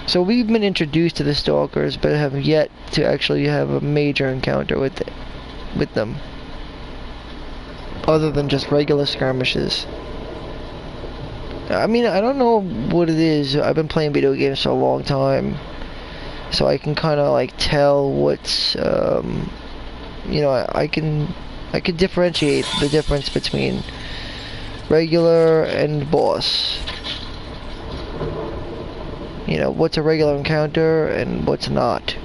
So we've been introduced to the stalkers, but have yet to actually have a major encounter with them, other than just regular skirmishes. I mean, I don't know what it is. I've been playing video games for a long time, so I can kind of like tell what's, you know, I can differentiate the difference between regular and boss. You know, what's a regular encounter and what's not.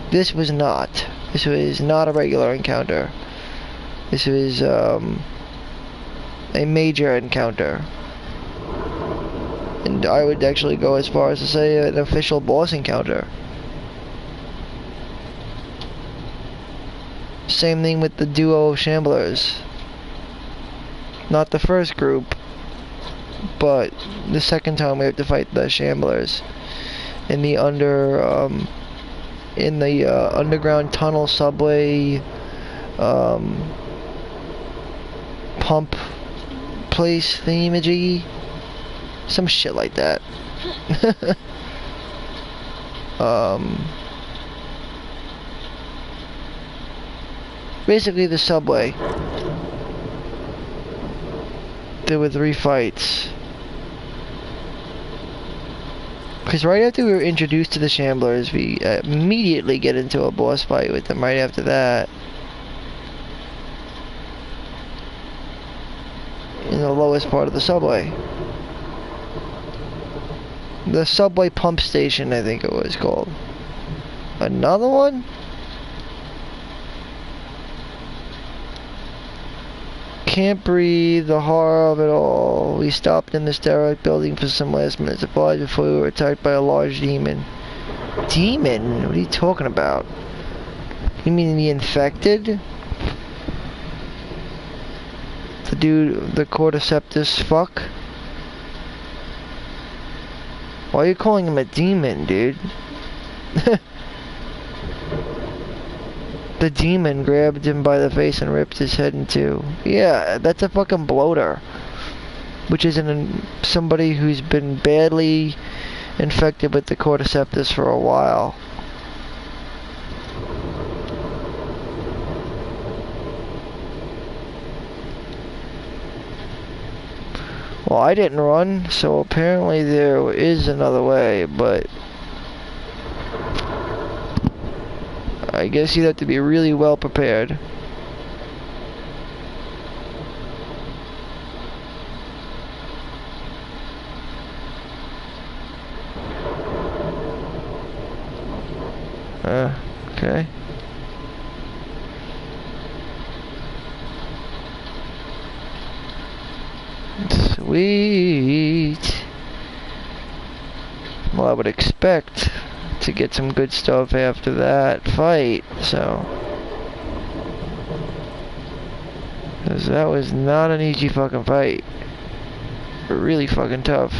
This was not. This was not a regular encounter. This was a major encounter. And I would actually go as far as to say an official boss encounter. Same thing with the duo of shamblers. Not the first group, but the second time we have to fight the shamblers in the underground tunnel subway pump place thingamajiggy, some shit like that. Basically the subway. There were 3 fights. Because right after we were introduced to the Shamblers, we immediately get into a boss fight with them right after that. In the lowest part of the subway. The subway pump station, I think it was called. Another one? Can't breathe, the horror of it all. We stopped in this derelict building for some last minute supplies before we were attacked by a large demon. Demon? What are you talking about? You mean the infected? The dude, the Cordyceps fuck? Why are you calling him a demon, dude? The demon grabbed him by the face and ripped his head in two. Yeah, that's a fucking bloater. Which is somebody who's been badly infected with the Cordyceps for a while. Well, I didn't run, so apparently there is another way, but I guess you'd have to be really well prepared. Okay. Sweet. Well, I would expect to get some good stuff after that fight, so. Because that was not an easy fucking fight. Really fucking tough.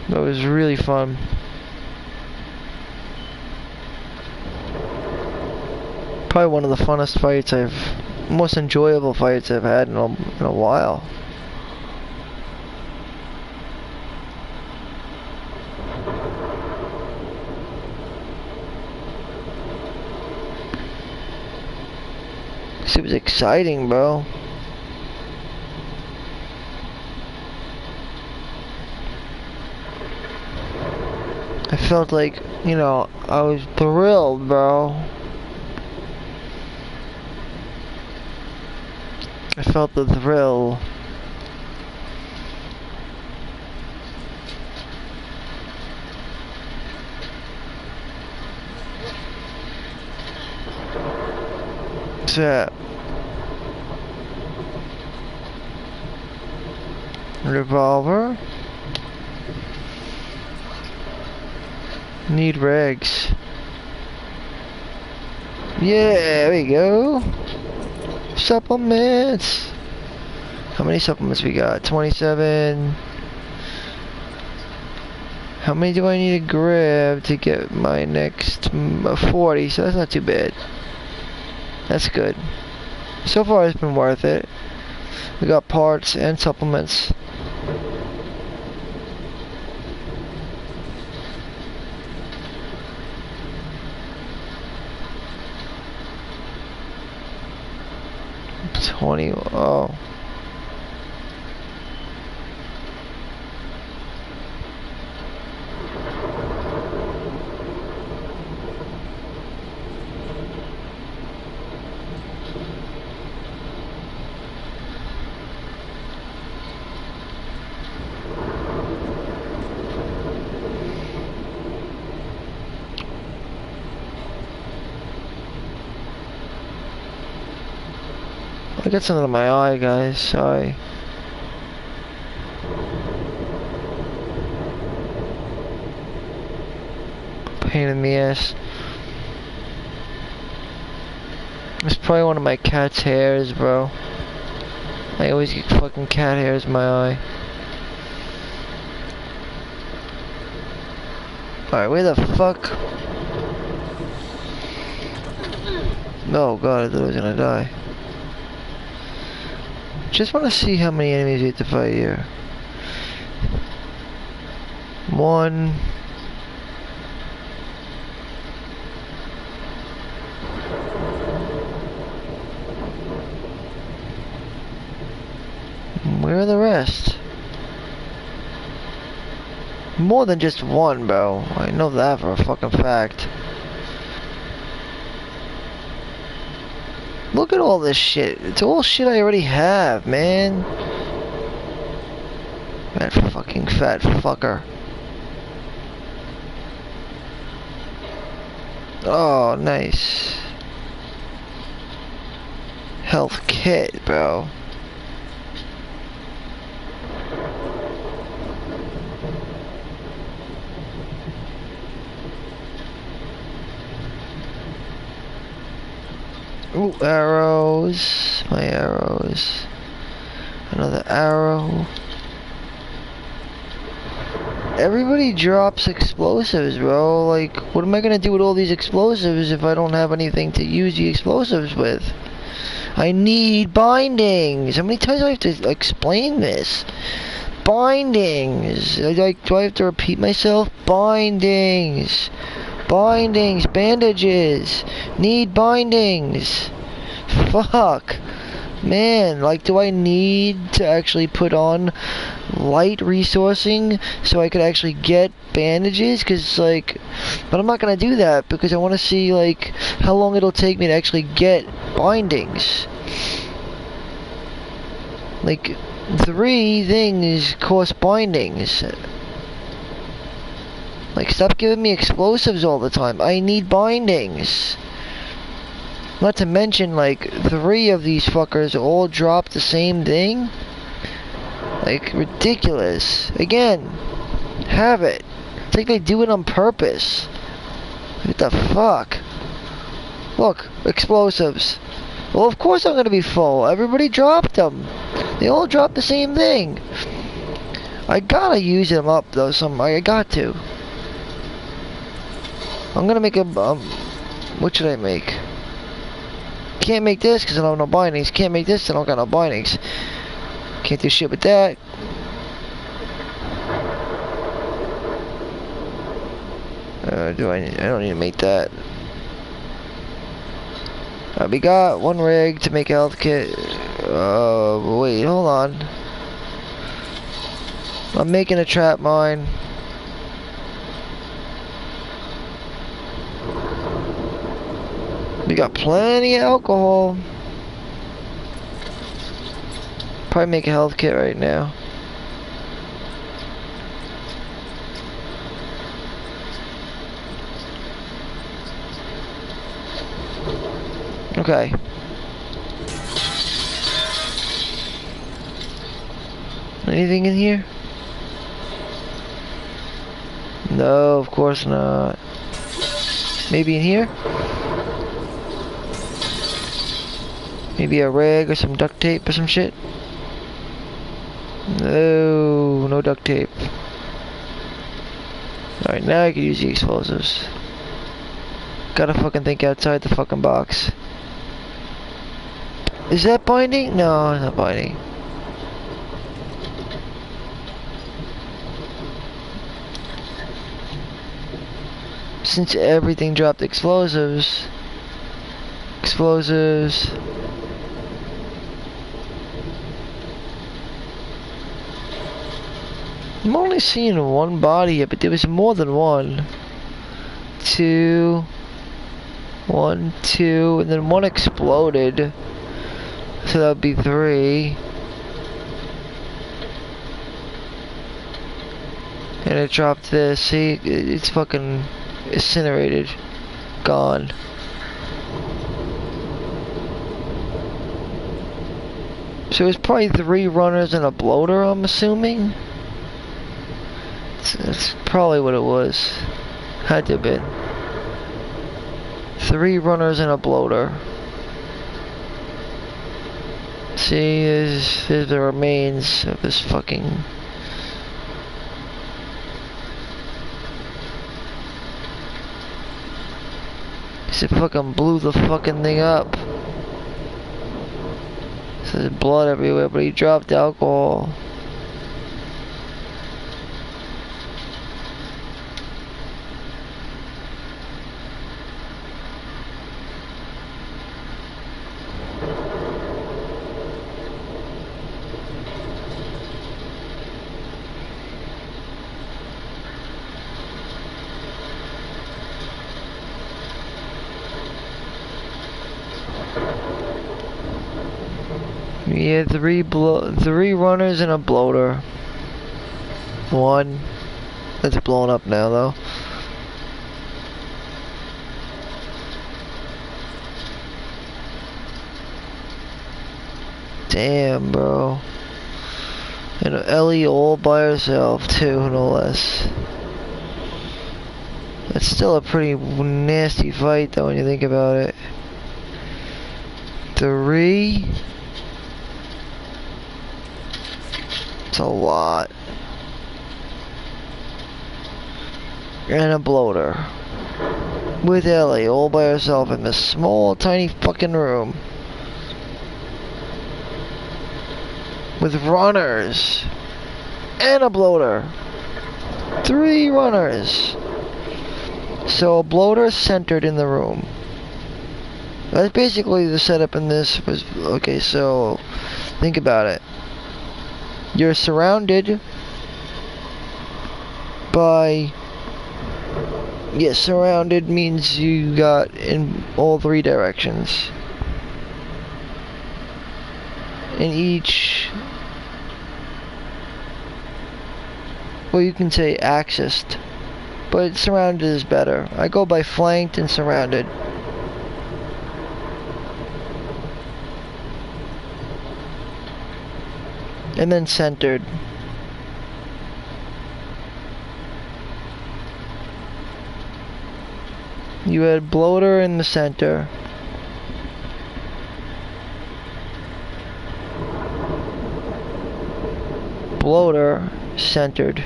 That was really fun. Probably one of the funnest fights most enjoyable fights I've had in a while. It was exciting, bro. I felt like, you know, I was thrilled, bro. I felt the thrill. What's that? Revolver. Need rags. Yeah, there we go. Supplements. How many supplements we got? 27. How many do I need to grab to get my next 40? So that's not too bad. That's good. So far it's been worth it. We got parts and supplements. Oh. I got something in my eye, guys. Sorry. Pain in the ass. It's probably one of my cat's hairs, bro. I always get fucking cat hairs in my eye. Alright, where the fuck? Oh god, I thought I was gonna die. Just want to see how many enemies we have to fight here. 1, Where are the rest? More than just one, bro. I know that for a fucking fact. Look at all this shit. It's all shit I already have, man. That fucking fat fucker. Oh, nice. Health kit, bro. Ooh, arrows. My arrows. Another arrow. Everybody drops explosives, bro. Like, what am I gonna do with all these explosives if I don't have anything to use the explosives with? I need bindings. How many times do I have to explain this? Bindings. Like, do I have to repeat myself? Bindings. Bindings. Bandages. Need bindings. Fuck. Man, like, do I need to actually put on light resourcing so I could actually get bandages? Because, like, but I'm not going to do that because I want to see, like, how long it'll take me to actually get bindings. Like, 3 things cost bindings. Like, stop giving me explosives all the time. I need bindings. Not to mention, like, 3 of these fuckers all drop the same thing. Like, ridiculous. Again, have it. It's like they do it on purpose. What the fuck? Look, explosives. Well, of course I'm gonna be full. Everybody dropped them. They all dropped the same thing. I gotta use them up, though. I got to. I'm gonna make a, what should I make? Can't make this because I don't have no bindings. Can't make this, I don't got no bindings. Can't do shit with that. I don't need to make that. We got 1 rig to make a health kit. Wait, hold on. I'm making a trap mine. We got plenty of alcohol. Probably make a health kit right now. Okay. Anything in here? No, of course not. Maybe in here? Maybe a rag or some duct tape or some shit? No, no duct tape. Alright, now I can use the explosives. Gotta fucking think outside the fucking box. Is that binding? No, it's not binding. Since everything dropped explosives. I'm only seeing 1 body here, but there was more than 1. 2. 1, 2, and then 1 exploded. So that would be 3. And it dropped this. See, it's fucking incinerated. Gone. So it's probably 3 runners and a bloater, I'm assuming. That's probably what it was. Had to have been. 3 runners and a bloater. See, there's the remains of this fucking... It fucking blew the fucking thing up. So there's blood everywhere, but he dropped alcohol. Yeah, three runners and a bloater. One. That's blown up now, though. Damn, bro. And Ellie all by herself, too, no less. That's still a pretty nasty fight, though, when you think about it. 3. It's a lot. And a bloater. With Ellie all by herself in this small, tiny fucking room. With runners. And a bloater. 3 runners. So a bloater centered in the room. That's basically the setup in this was, okay, so think about it. You're surrounded by, surrounded means you got in all 3 directions. In each, well, you can say accessed, but surrounded is better. I go by flanked and surrounded. And then centered. You had bloater in the center. Bloater centered.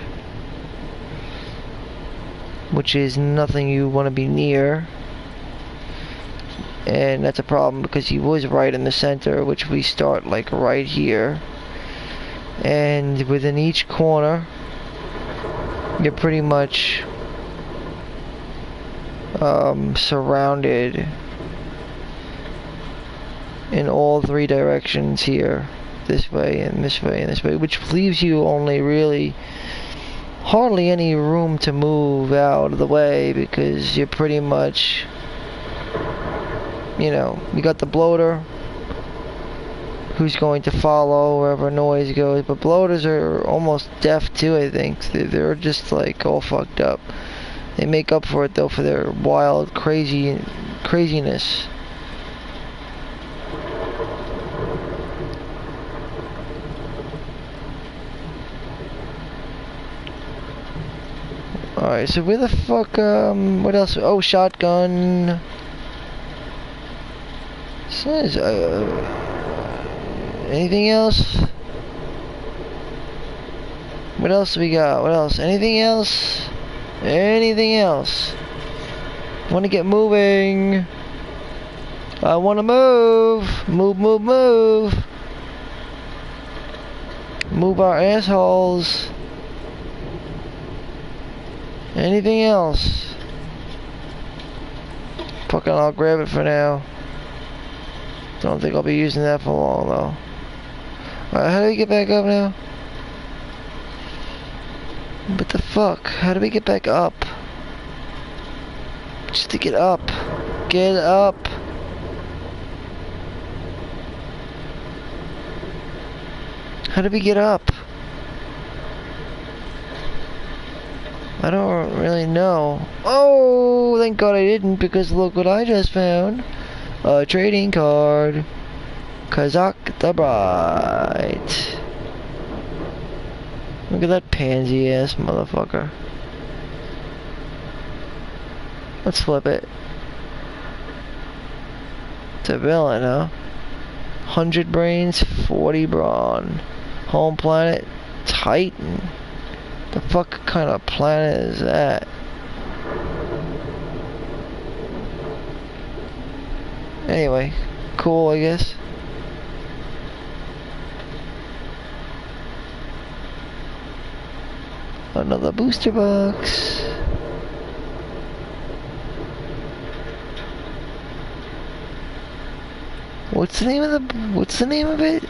Which is nothing you want to be near. And that's a problem because he was right in the center, which we start like right here. And within each corner, you're pretty much surrounded in all 3 directions here. This way and this way and this way, which leaves you only really hardly any room to move out of the way because you're pretty much, you know, you got the bloater who's going to follow wherever noise goes, but bloaters are almost deaf too, I think. They're just like all fucked up. They make up for it though for their wild, craziness. Alright, so where the fuck, what else? Oh, shotgun. Says, anything else? What else we got? What else? Anything else? Anything else? Wanna get moving. I wanna move. Move, move, move. Move our assholes. Anything else? Fucking, I'll grab it for now. Don't think I'll be using that for long though. Alright, how do we get back up now? What the fuck? How do we get back up? Just to get up. Get up. How do we get up? I don't really know. Oh, thank God I didn't, because look what I just found. A trading card. Kazak the Bright. Look at that pansy ass motherfucker. Let's flip it. It's a villain, huh? 100 brains, 40 brawn. Home planet, Titan. The fuck kind of planet is that? Anyway, cool, I guess. Another booster box. What's the name of it?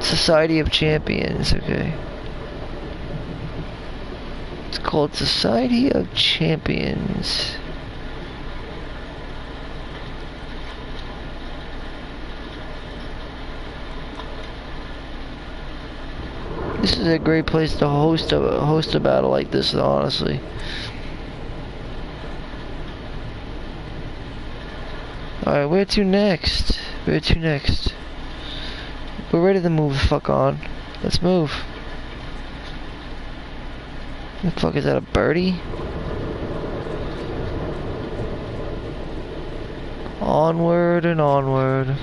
Society of Champions, okay. It's called Society of Champions. This is a great place to host a battle like this, honestly. Alright, where to next? Where to next? We're ready to move the fuck on. Let's move. The fuck is that, a birdie? Onward and onward.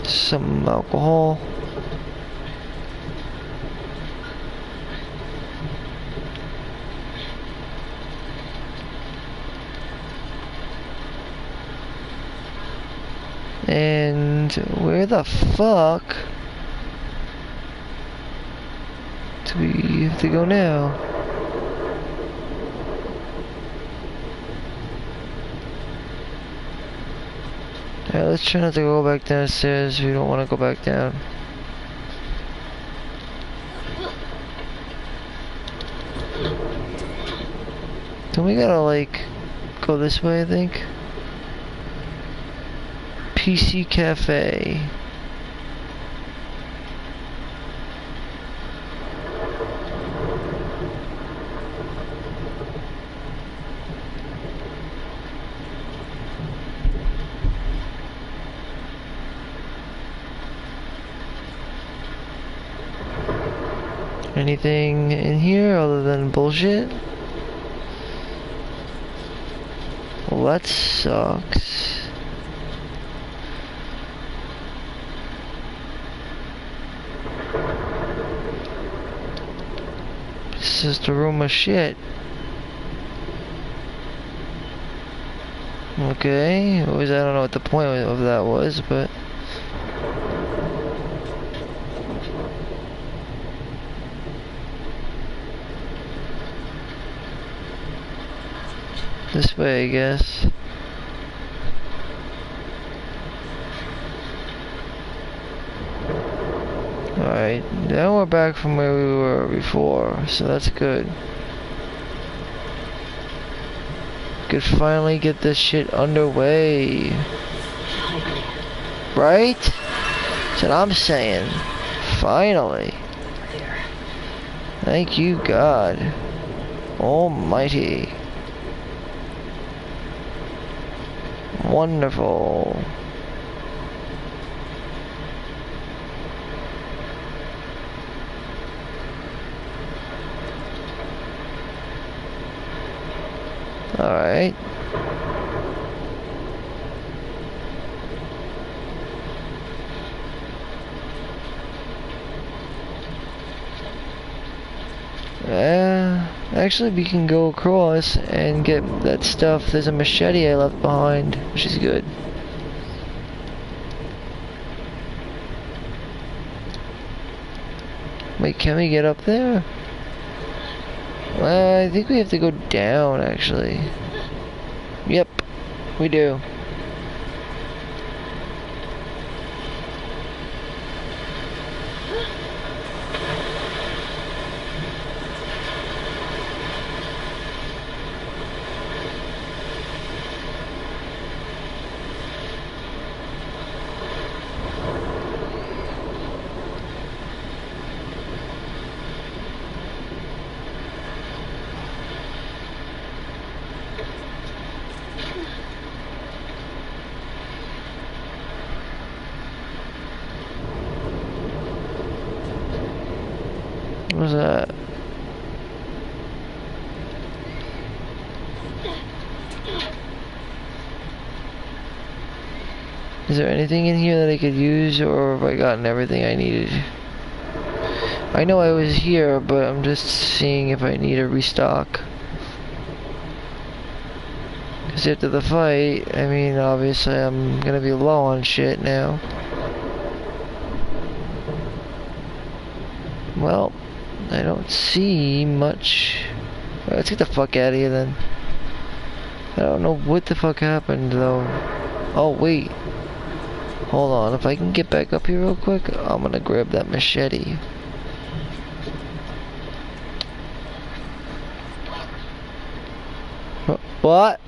Some alcohol. And where the fuck do we have to go now? Alright, let's try not to go back downstairs. We don't want to go back down. Then we gotta like go this way, I think. PC Cafe. Anything in here other than bullshit? Well, that sucks. This is the room of shit. Okay, I don't know what the point of that was, but... this way, I guess. Alright, now we're back from where we were before, so that's good. Could finally get this shit underway. Right? That's what I'm saying. Finally. Thank you, God Almighty. Wonderful. Alright. Actually we can go across and get that stuff. There's a machete I left behind, which is good. Wait, can we get up there? Well, I think we have to go down, actually. Yep, we do. What was that? Is there anything in here that I could use, or have I gotten everything I needed? I know I was here, but I'm just seeing if I need a restock. Because after the fight, I mean, obviously I'm gonna be low on shit now. Well, I don't see much. Well, let's get the fuck out of here then. I don't know what the fuck happened though. Oh wait. Hold on, if I can get back up here real quick, I'm gonna grab that machete. What?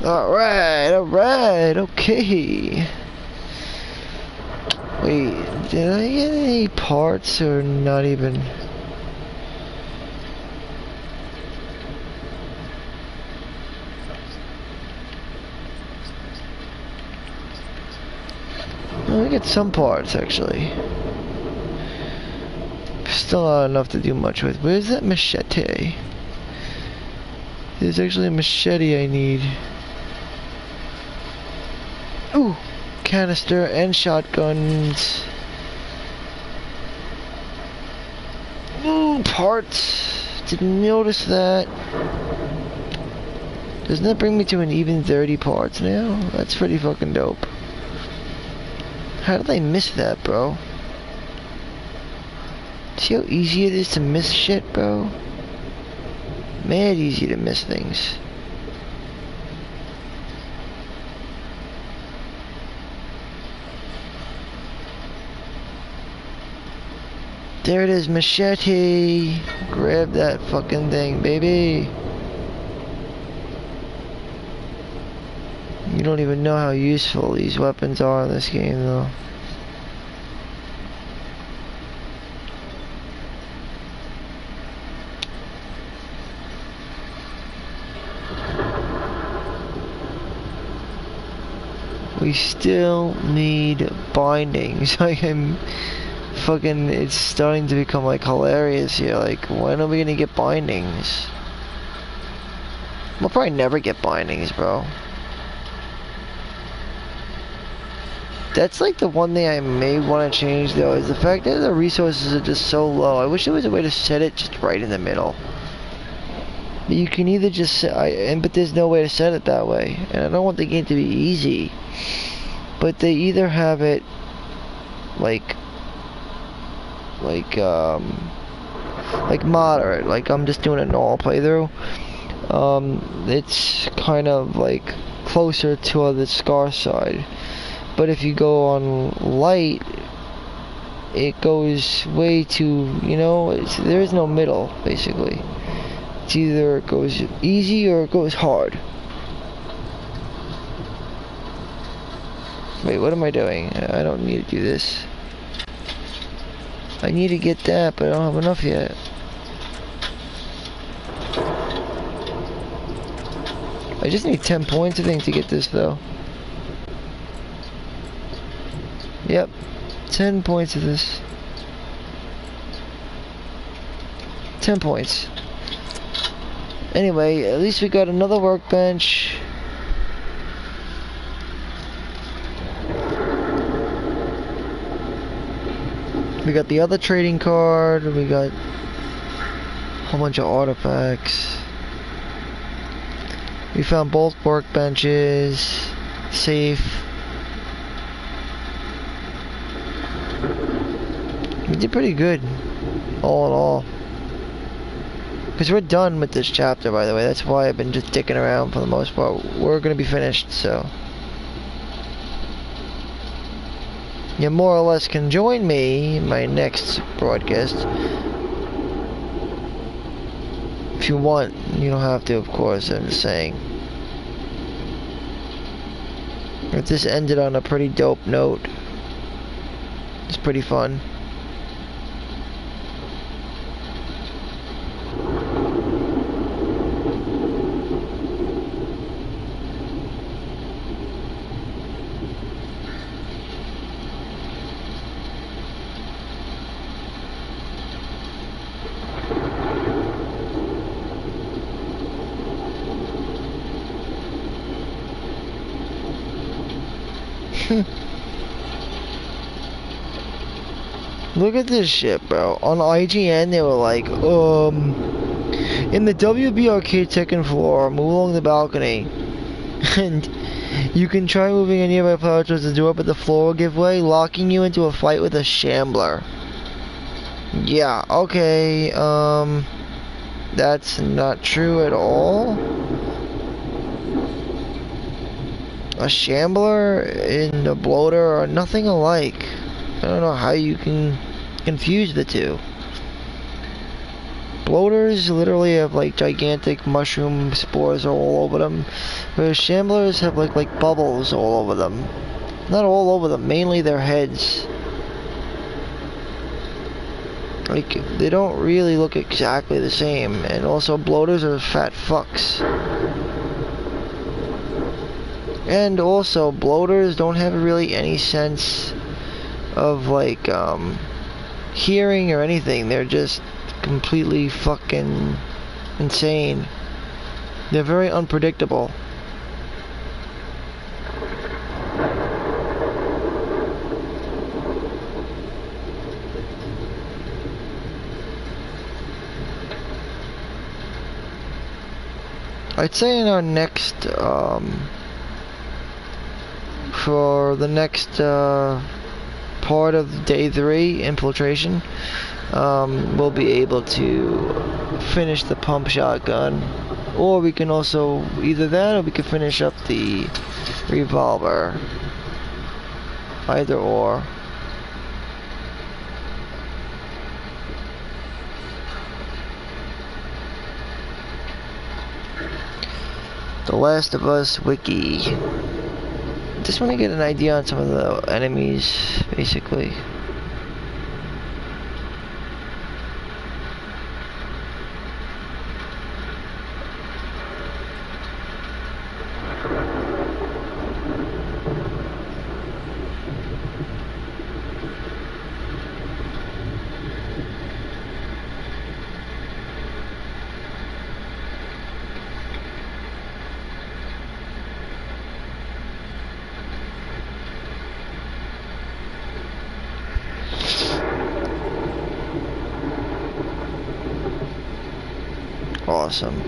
Alright, okay. Wait, did I get any parts or not even? I get some parts actually. Still not enough to do much with. Where's that machete? There's actually a machete I need. Ooh, canister and shotguns. Ooh, parts. Didn't notice that. Doesn't that bring me to an even 30 parts now? That's pretty fucking dope. How did I miss that, bro? See how easy it is to miss shit, bro? Mad easy to miss things. There it is, machete. Grab that fucking thing, baby. You don't even know how useful these weapons are in this game, though. We still need bindings. I'm fucking, it's starting to become like hilarious here. Like, when are we gonna get bindings? We'll probably never get bindings, bro. That's like the one thing I may want to change though, is the fact that the resources are just so low. I wish there was a way to set it just right in the middle. But you can either just set, but there's no way to set it that way. And I don't want the game to be easy. But they either have it like moderate, like I'm just doing a normal playthrough. It's kind of like closer to the Scar side. But if you go on light, it goes way too, you know, there is no middle, basically. It's either it goes easy or it goes hard. Wait, what am I doing? I don't need to do this. I need to get that, but I don't have enough yet. I just need 10 points, I think, to get this, though. Yep, 10 points of this. 10 points. Anyway, at least we got another workbench. We got the other trading card. We got a whole bunch of artifacts. We found both workbenches. Safe. We did pretty good, all in all. Because we're done with this chapter, by the way. That's why I've been just dicking around for the most part. We're going to be finished, so. You more or less can join me in my next broadcast. If you want. You don't have to, of course, I'm just saying. If this ended on a pretty dope note. It's pretty fun. Look at this shit, bro. On IGN, they were like, in the WB arcade second floor, move along the balcony, and you can try moving a nearby power towards the door, but the floor will give way, locking you into a fight with a shambler. Yeah, okay, that's not true at all. A shambler and a bloater are nothing alike. I don't know how you can confuse the two. Bloaters literally have like gigantic mushroom spores all over them, whereas shamblers have like bubbles all over them. Not all over them, mainly their heads. Like, they don't really look exactly the same, and also bloaters are fat fucks. And also, bloaters don't have really any sense of like, hearing or anything. They're just completely fucking insane. They're very unpredictable. I'd say in our next, for the next, part of day 3 infiltration, we'll be able to finish the pump shotgun, or we can also either that or we can finish up the revolver. Either or. The Last of Us wiki. Just want to get an idea on some of the enemies, basically. Awesome.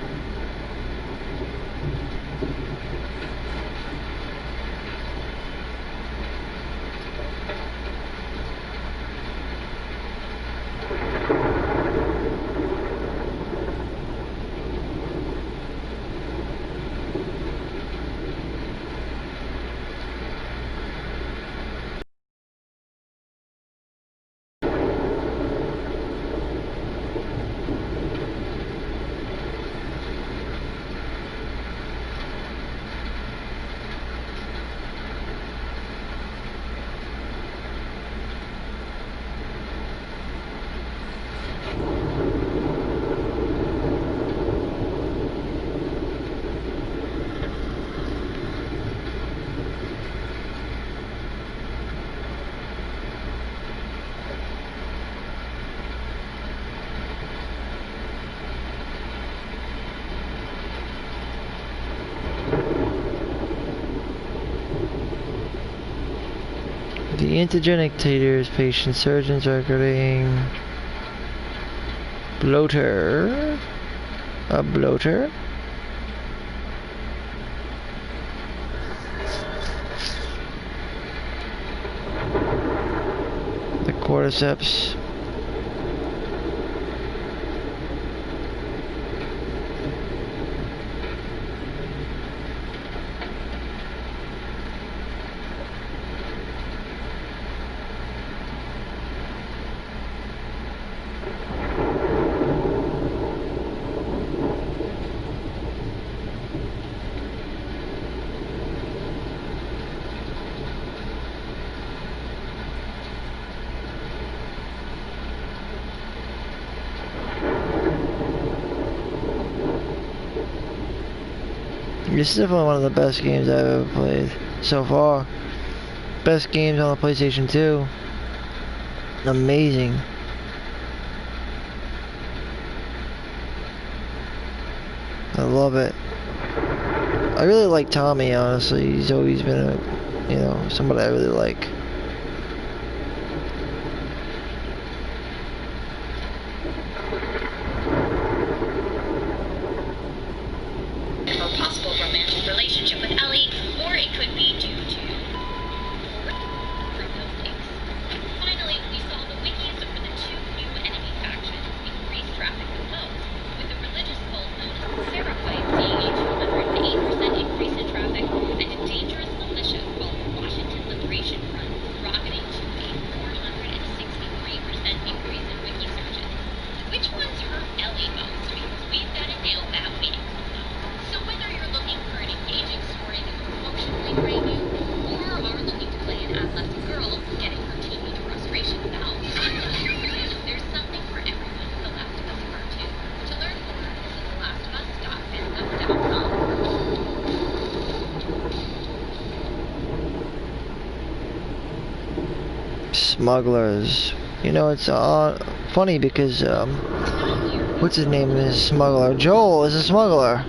The antigenic titers, patient surgeons are getting bloater. A bloater. The cordyceps. This is definitely one of the best games I've ever played so far. Best games on the PlayStation 2. Amazing. I love it. I really like Tommy, honestly. He's always been a, you know, somebody I really like. Increase in traffic and a dangerous militia called the Washington Liberation Front. smugglers. You know, it's funny because what's his name is a smuggler. Joel is a smuggler.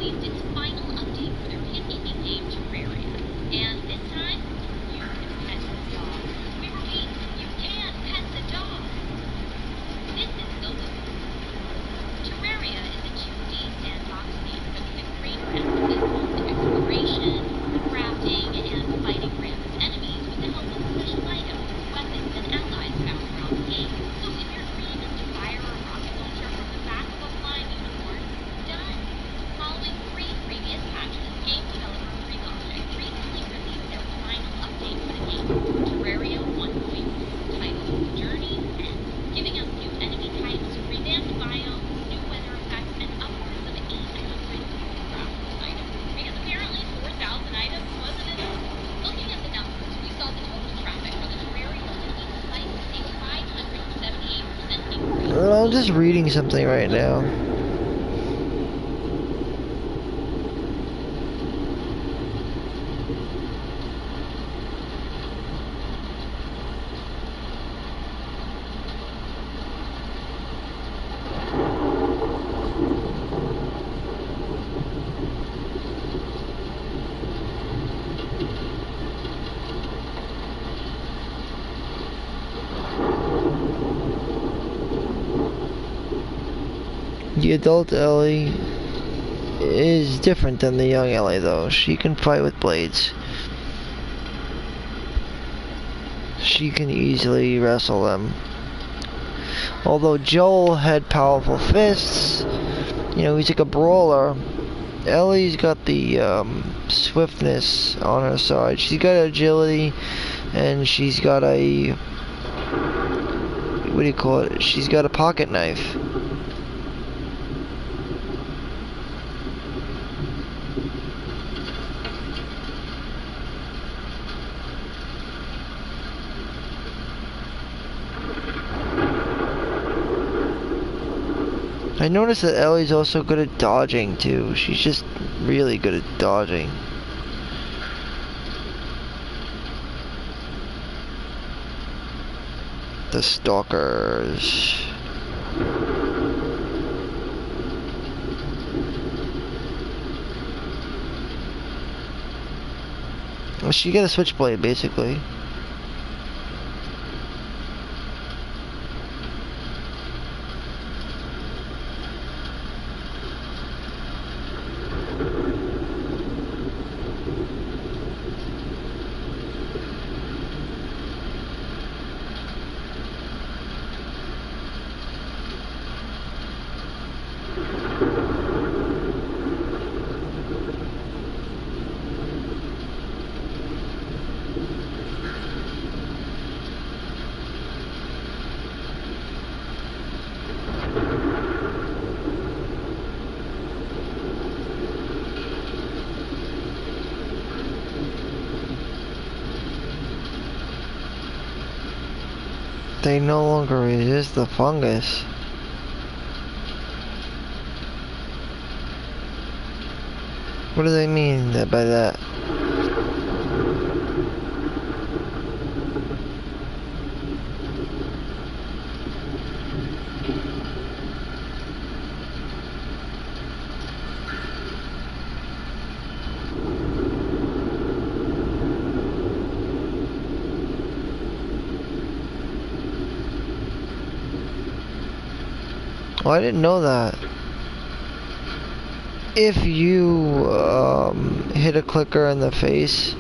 I'm just reading something right now. The adult Ellie is different than the young Ellie, though. She can fight with blades. She can easily wrestle them. Although Joel had powerful fists, you know, he's like a brawler. Ellie's got the swiftness on her side. She's got agility, and she's got a, what do you call it? She's got a pocket knife. I noticed that Ellie's also good at dodging too. She's just really good at dodging. The stalkers. Well, she got a switchblade basically. They no longer resist the fungus. What do they mean by that? Oh, I didn't know that. If you hit a clicker in the face,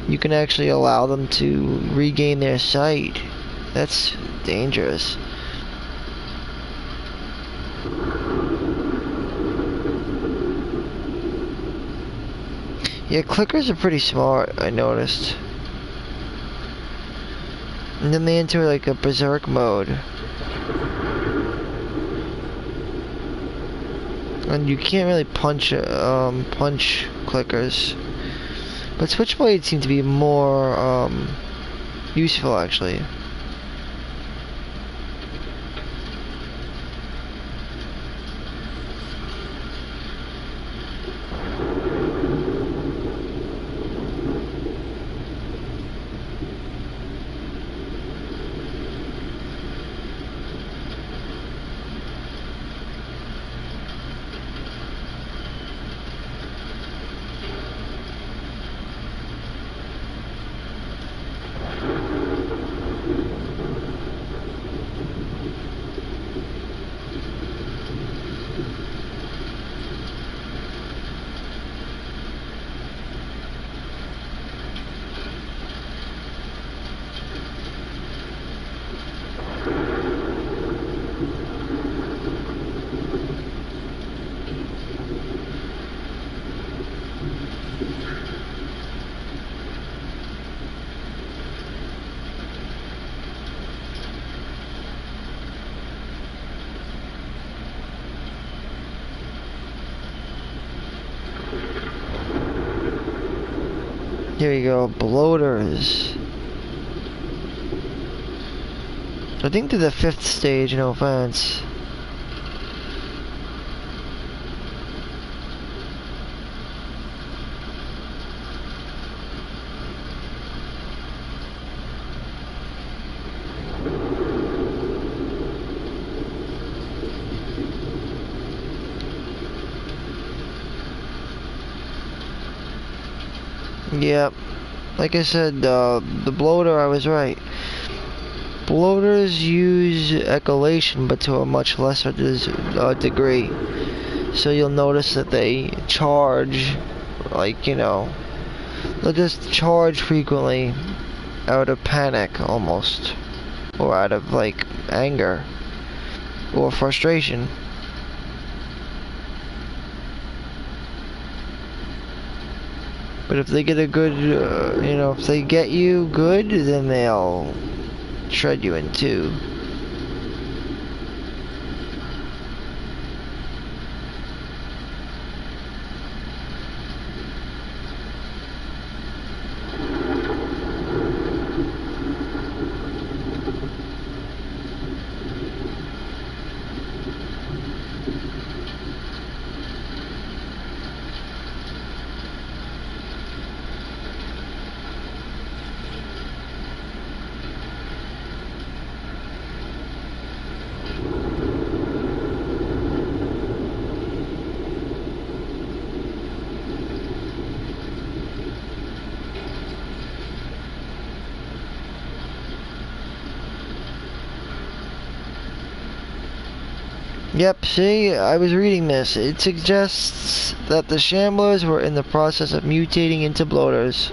you can actually allow them to regain their sight. That's dangerous. Yeah, clickers are pretty smart, I noticed. And then they enter like a berserk mode. And you can't really punch clickers. But switchblades seem to be more useful actually. Here you go, bloaters. I think they're the 5th stage, no offense. Yep. Like I said, the bloater, I was right. Bloaters use echolation, but to a much lesser degree. So you'll notice that they charge, like, you know, they'll just charge frequently out of panic, almost. Or out of, like, anger. Or frustration. But if they get a good, you know, if they get you good, then they'll shred you in two. Yep, see, I was reading this. It suggests that the Shamblers were in the process of mutating into bloaters.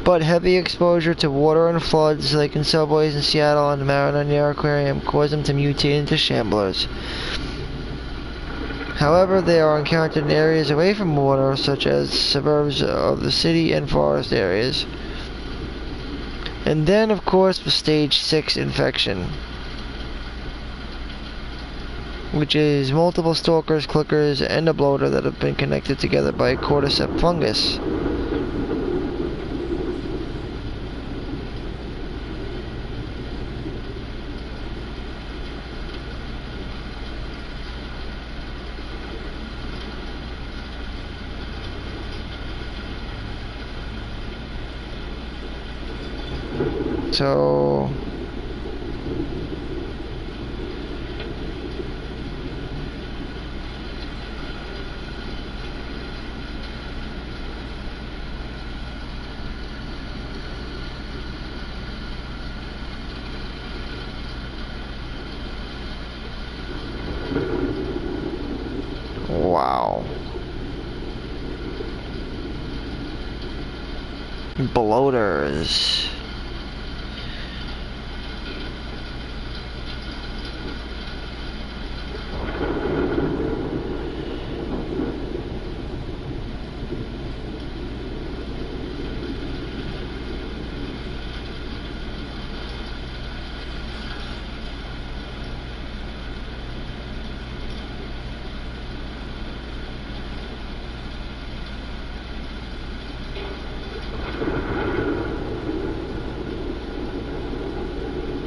But heavy exposure to water and floods, like in subways in Seattle and the Mariner Near Aquarium, caused them to mutate into Shamblers. However, they are encountered in areas away from water, such as suburbs of the city and forest areas. And then, of course, the stage 6 infection, which is multiple stalkers, clickers, and a bloater that have been connected together by a cordyceps fungus. So wow. Bloaters.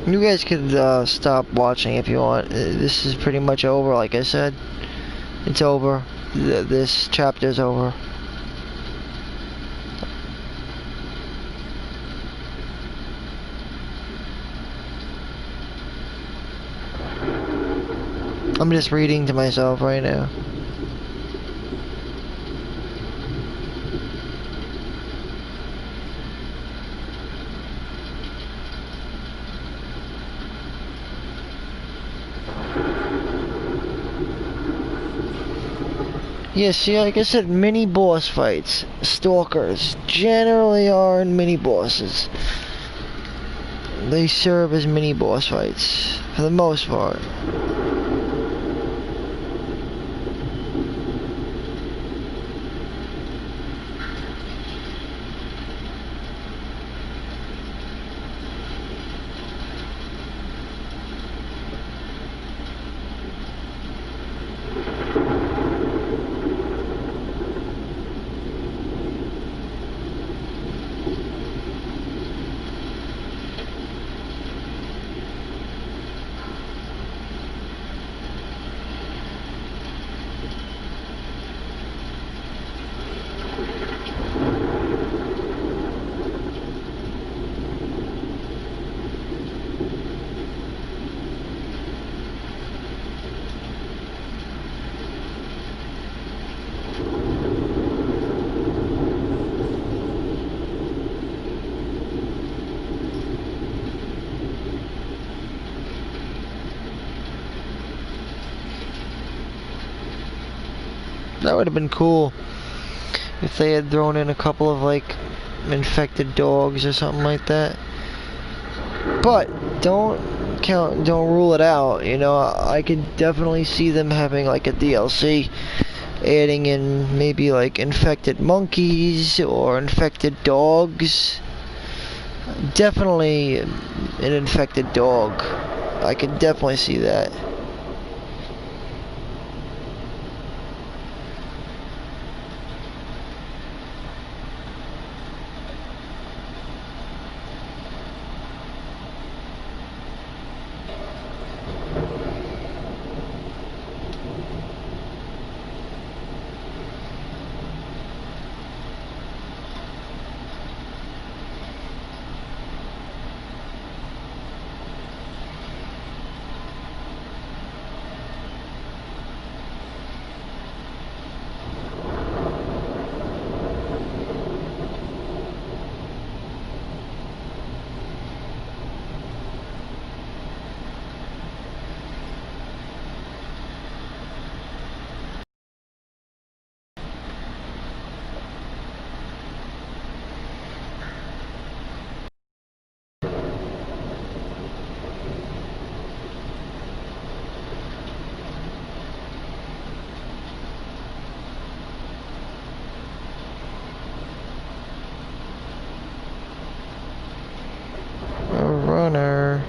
You guys could stop watching if you want. This is pretty much over, like I said. It's over. This chapter's over. I'm just reading to myself right now. Yeah, see, like I said, mini boss fights. Stalkers generally are mini bosses. They serve as mini boss fights, for the most part. That would have been cool if they had thrown in a couple of like infected dogs or something like that. But don't rule it out. You know, I could definitely see them having like a DLC, adding in maybe like infected monkeys or infected dogs. Definitely an infected dog. I could definitely see that. Runner.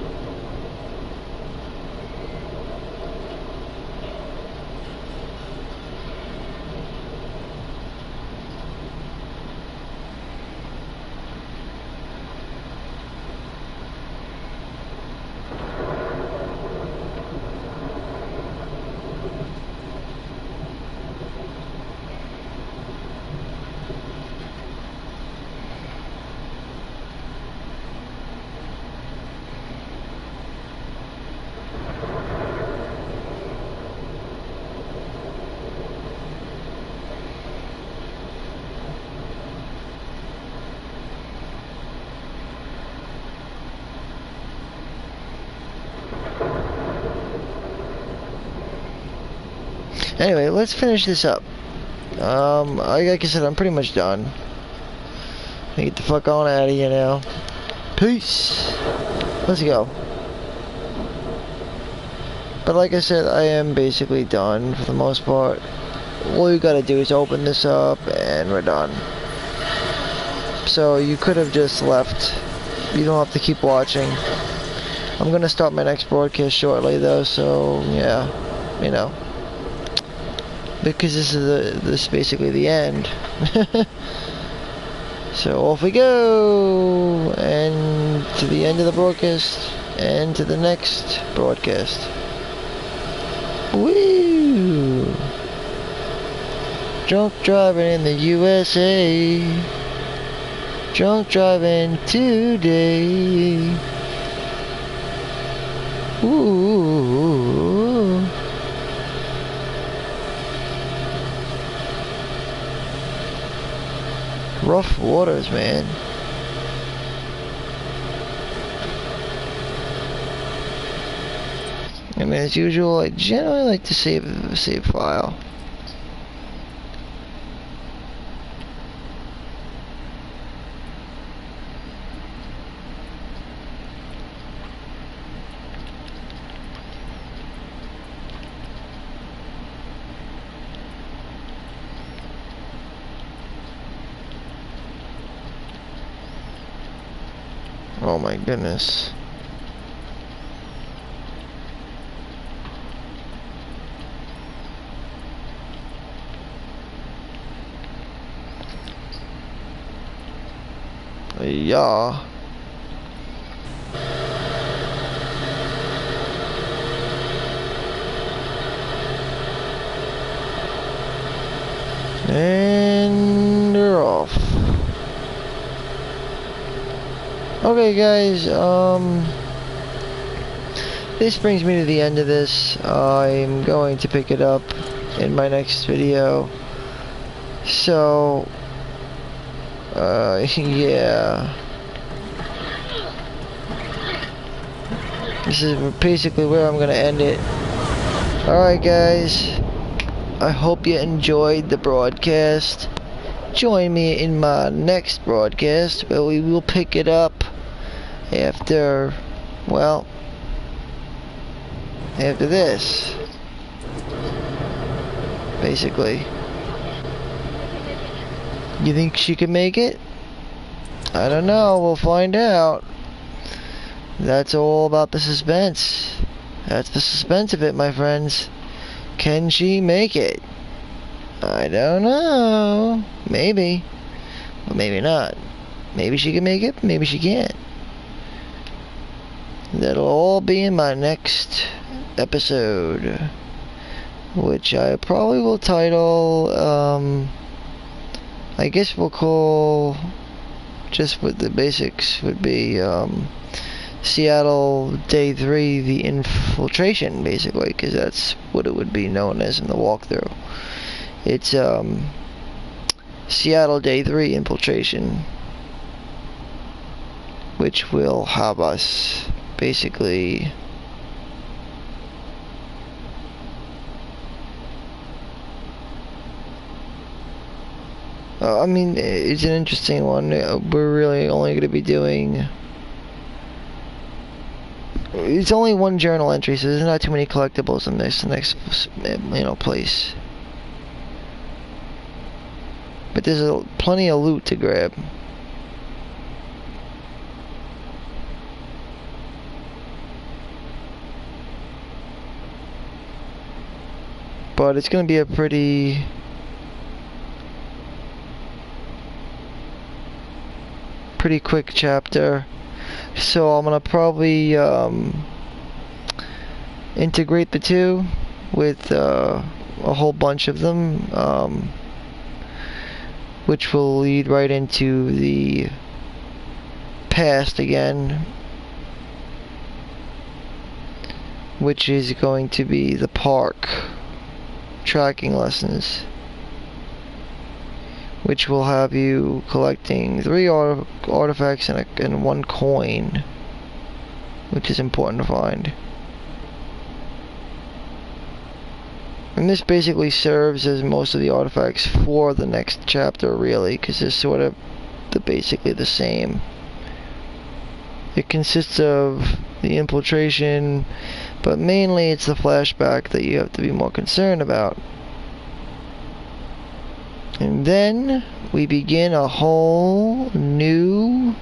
Anyway, let's finish this up. Like I said, I'm pretty much done. Get the fuck on out of here now. Peace. Let's go. But like I said, I am basically done for the most part. All you gotta do is open this up and we're done. So you could have just left. You don't have to keep watching. I'm gonna start my next broadcast shortly though, so yeah, you know. Because this is basically the end. So off we go, and to the end of the broadcast, and to the next broadcast. Woo! Drunk driving in the USA. Drunk driving today. Ooh. Rough waters, man. And as usual, I generally like to save file. Oh my goodness. Yeah. And they're off. Okay guys, this brings me to the end of this. I'm going to pick it up in my next video. So, yeah. This is basically where I'm gonna end it. Alright guys, I hope you enjoyed the broadcast. Join me in my next broadcast where we will pick it up after, well, after this. Basically. You think she can make it? I don't know, we'll find out. That's all about the suspense. That's the suspense of it, my friends. Can she make it? I don't know. Maybe. Or maybe not. Maybe she can make it, maybe she can't. That'll all be in my next episode, which I probably will title, I guess we'll call, just with the basics, would be, Seattle Day 3, the infiltration, basically, because that's what it would be known as in the walkthrough. It's, Seattle Day 3 infiltration, which will have us, basically, I mean, it's an interesting one. We're really only going to be doing... It's only one journal entry, so there's not too many collectibles in this next, place. But there's plenty of loot to grab. But it's going to be a pretty quick chapter, so I'm gonna probably integrate the two with a whole bunch of them, which will lead right into the past again, which is going to be the park tracking lessons, which will have you collecting 3 artifacts and 1 coin, which is important to find. And this basically serves as most of the artifacts for the next chapter, really, because they're sort of basically the same. It consists of the infiltration, but mainly it's the flashback that you have to be more concerned about. And then we begin a whole new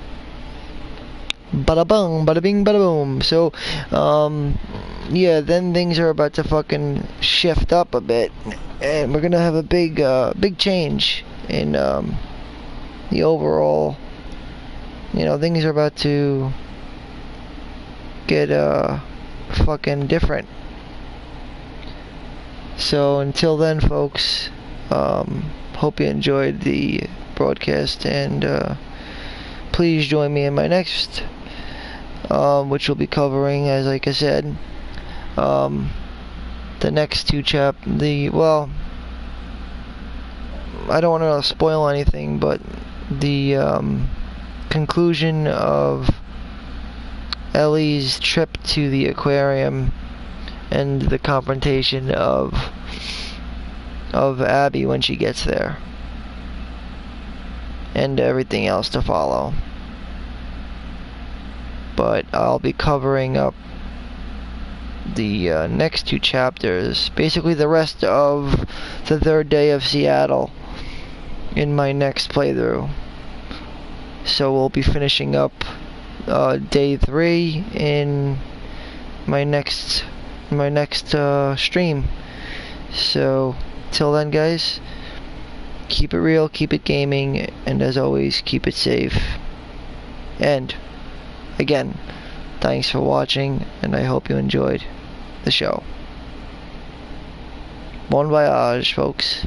bada bung, bada bing, bada boom. So, yeah, then things are about to fucking shift up a bit, and we're gonna have a big change in the overall. Things are about to get fucking different. So until then, folks, hope you enjoyed the broadcast, and please join me in my next, which will be covering, as like I said, the next 2 well, I don't want to spoil anything, but the conclusion of Ellie's trip to the aquarium and the confrontation of Abby when she gets there, and everything else to follow. But I'll be covering up the next 2 chapters, basically the rest of the 3rd day of Seattle, in my next playthrough. So we'll be finishing up day 3 in my next stream. So till then, guys, keep it real, keep it gaming, and as always, keep it safe. And again, thanks for watching, and I hope you enjoyed the show. Bon voyage, folks.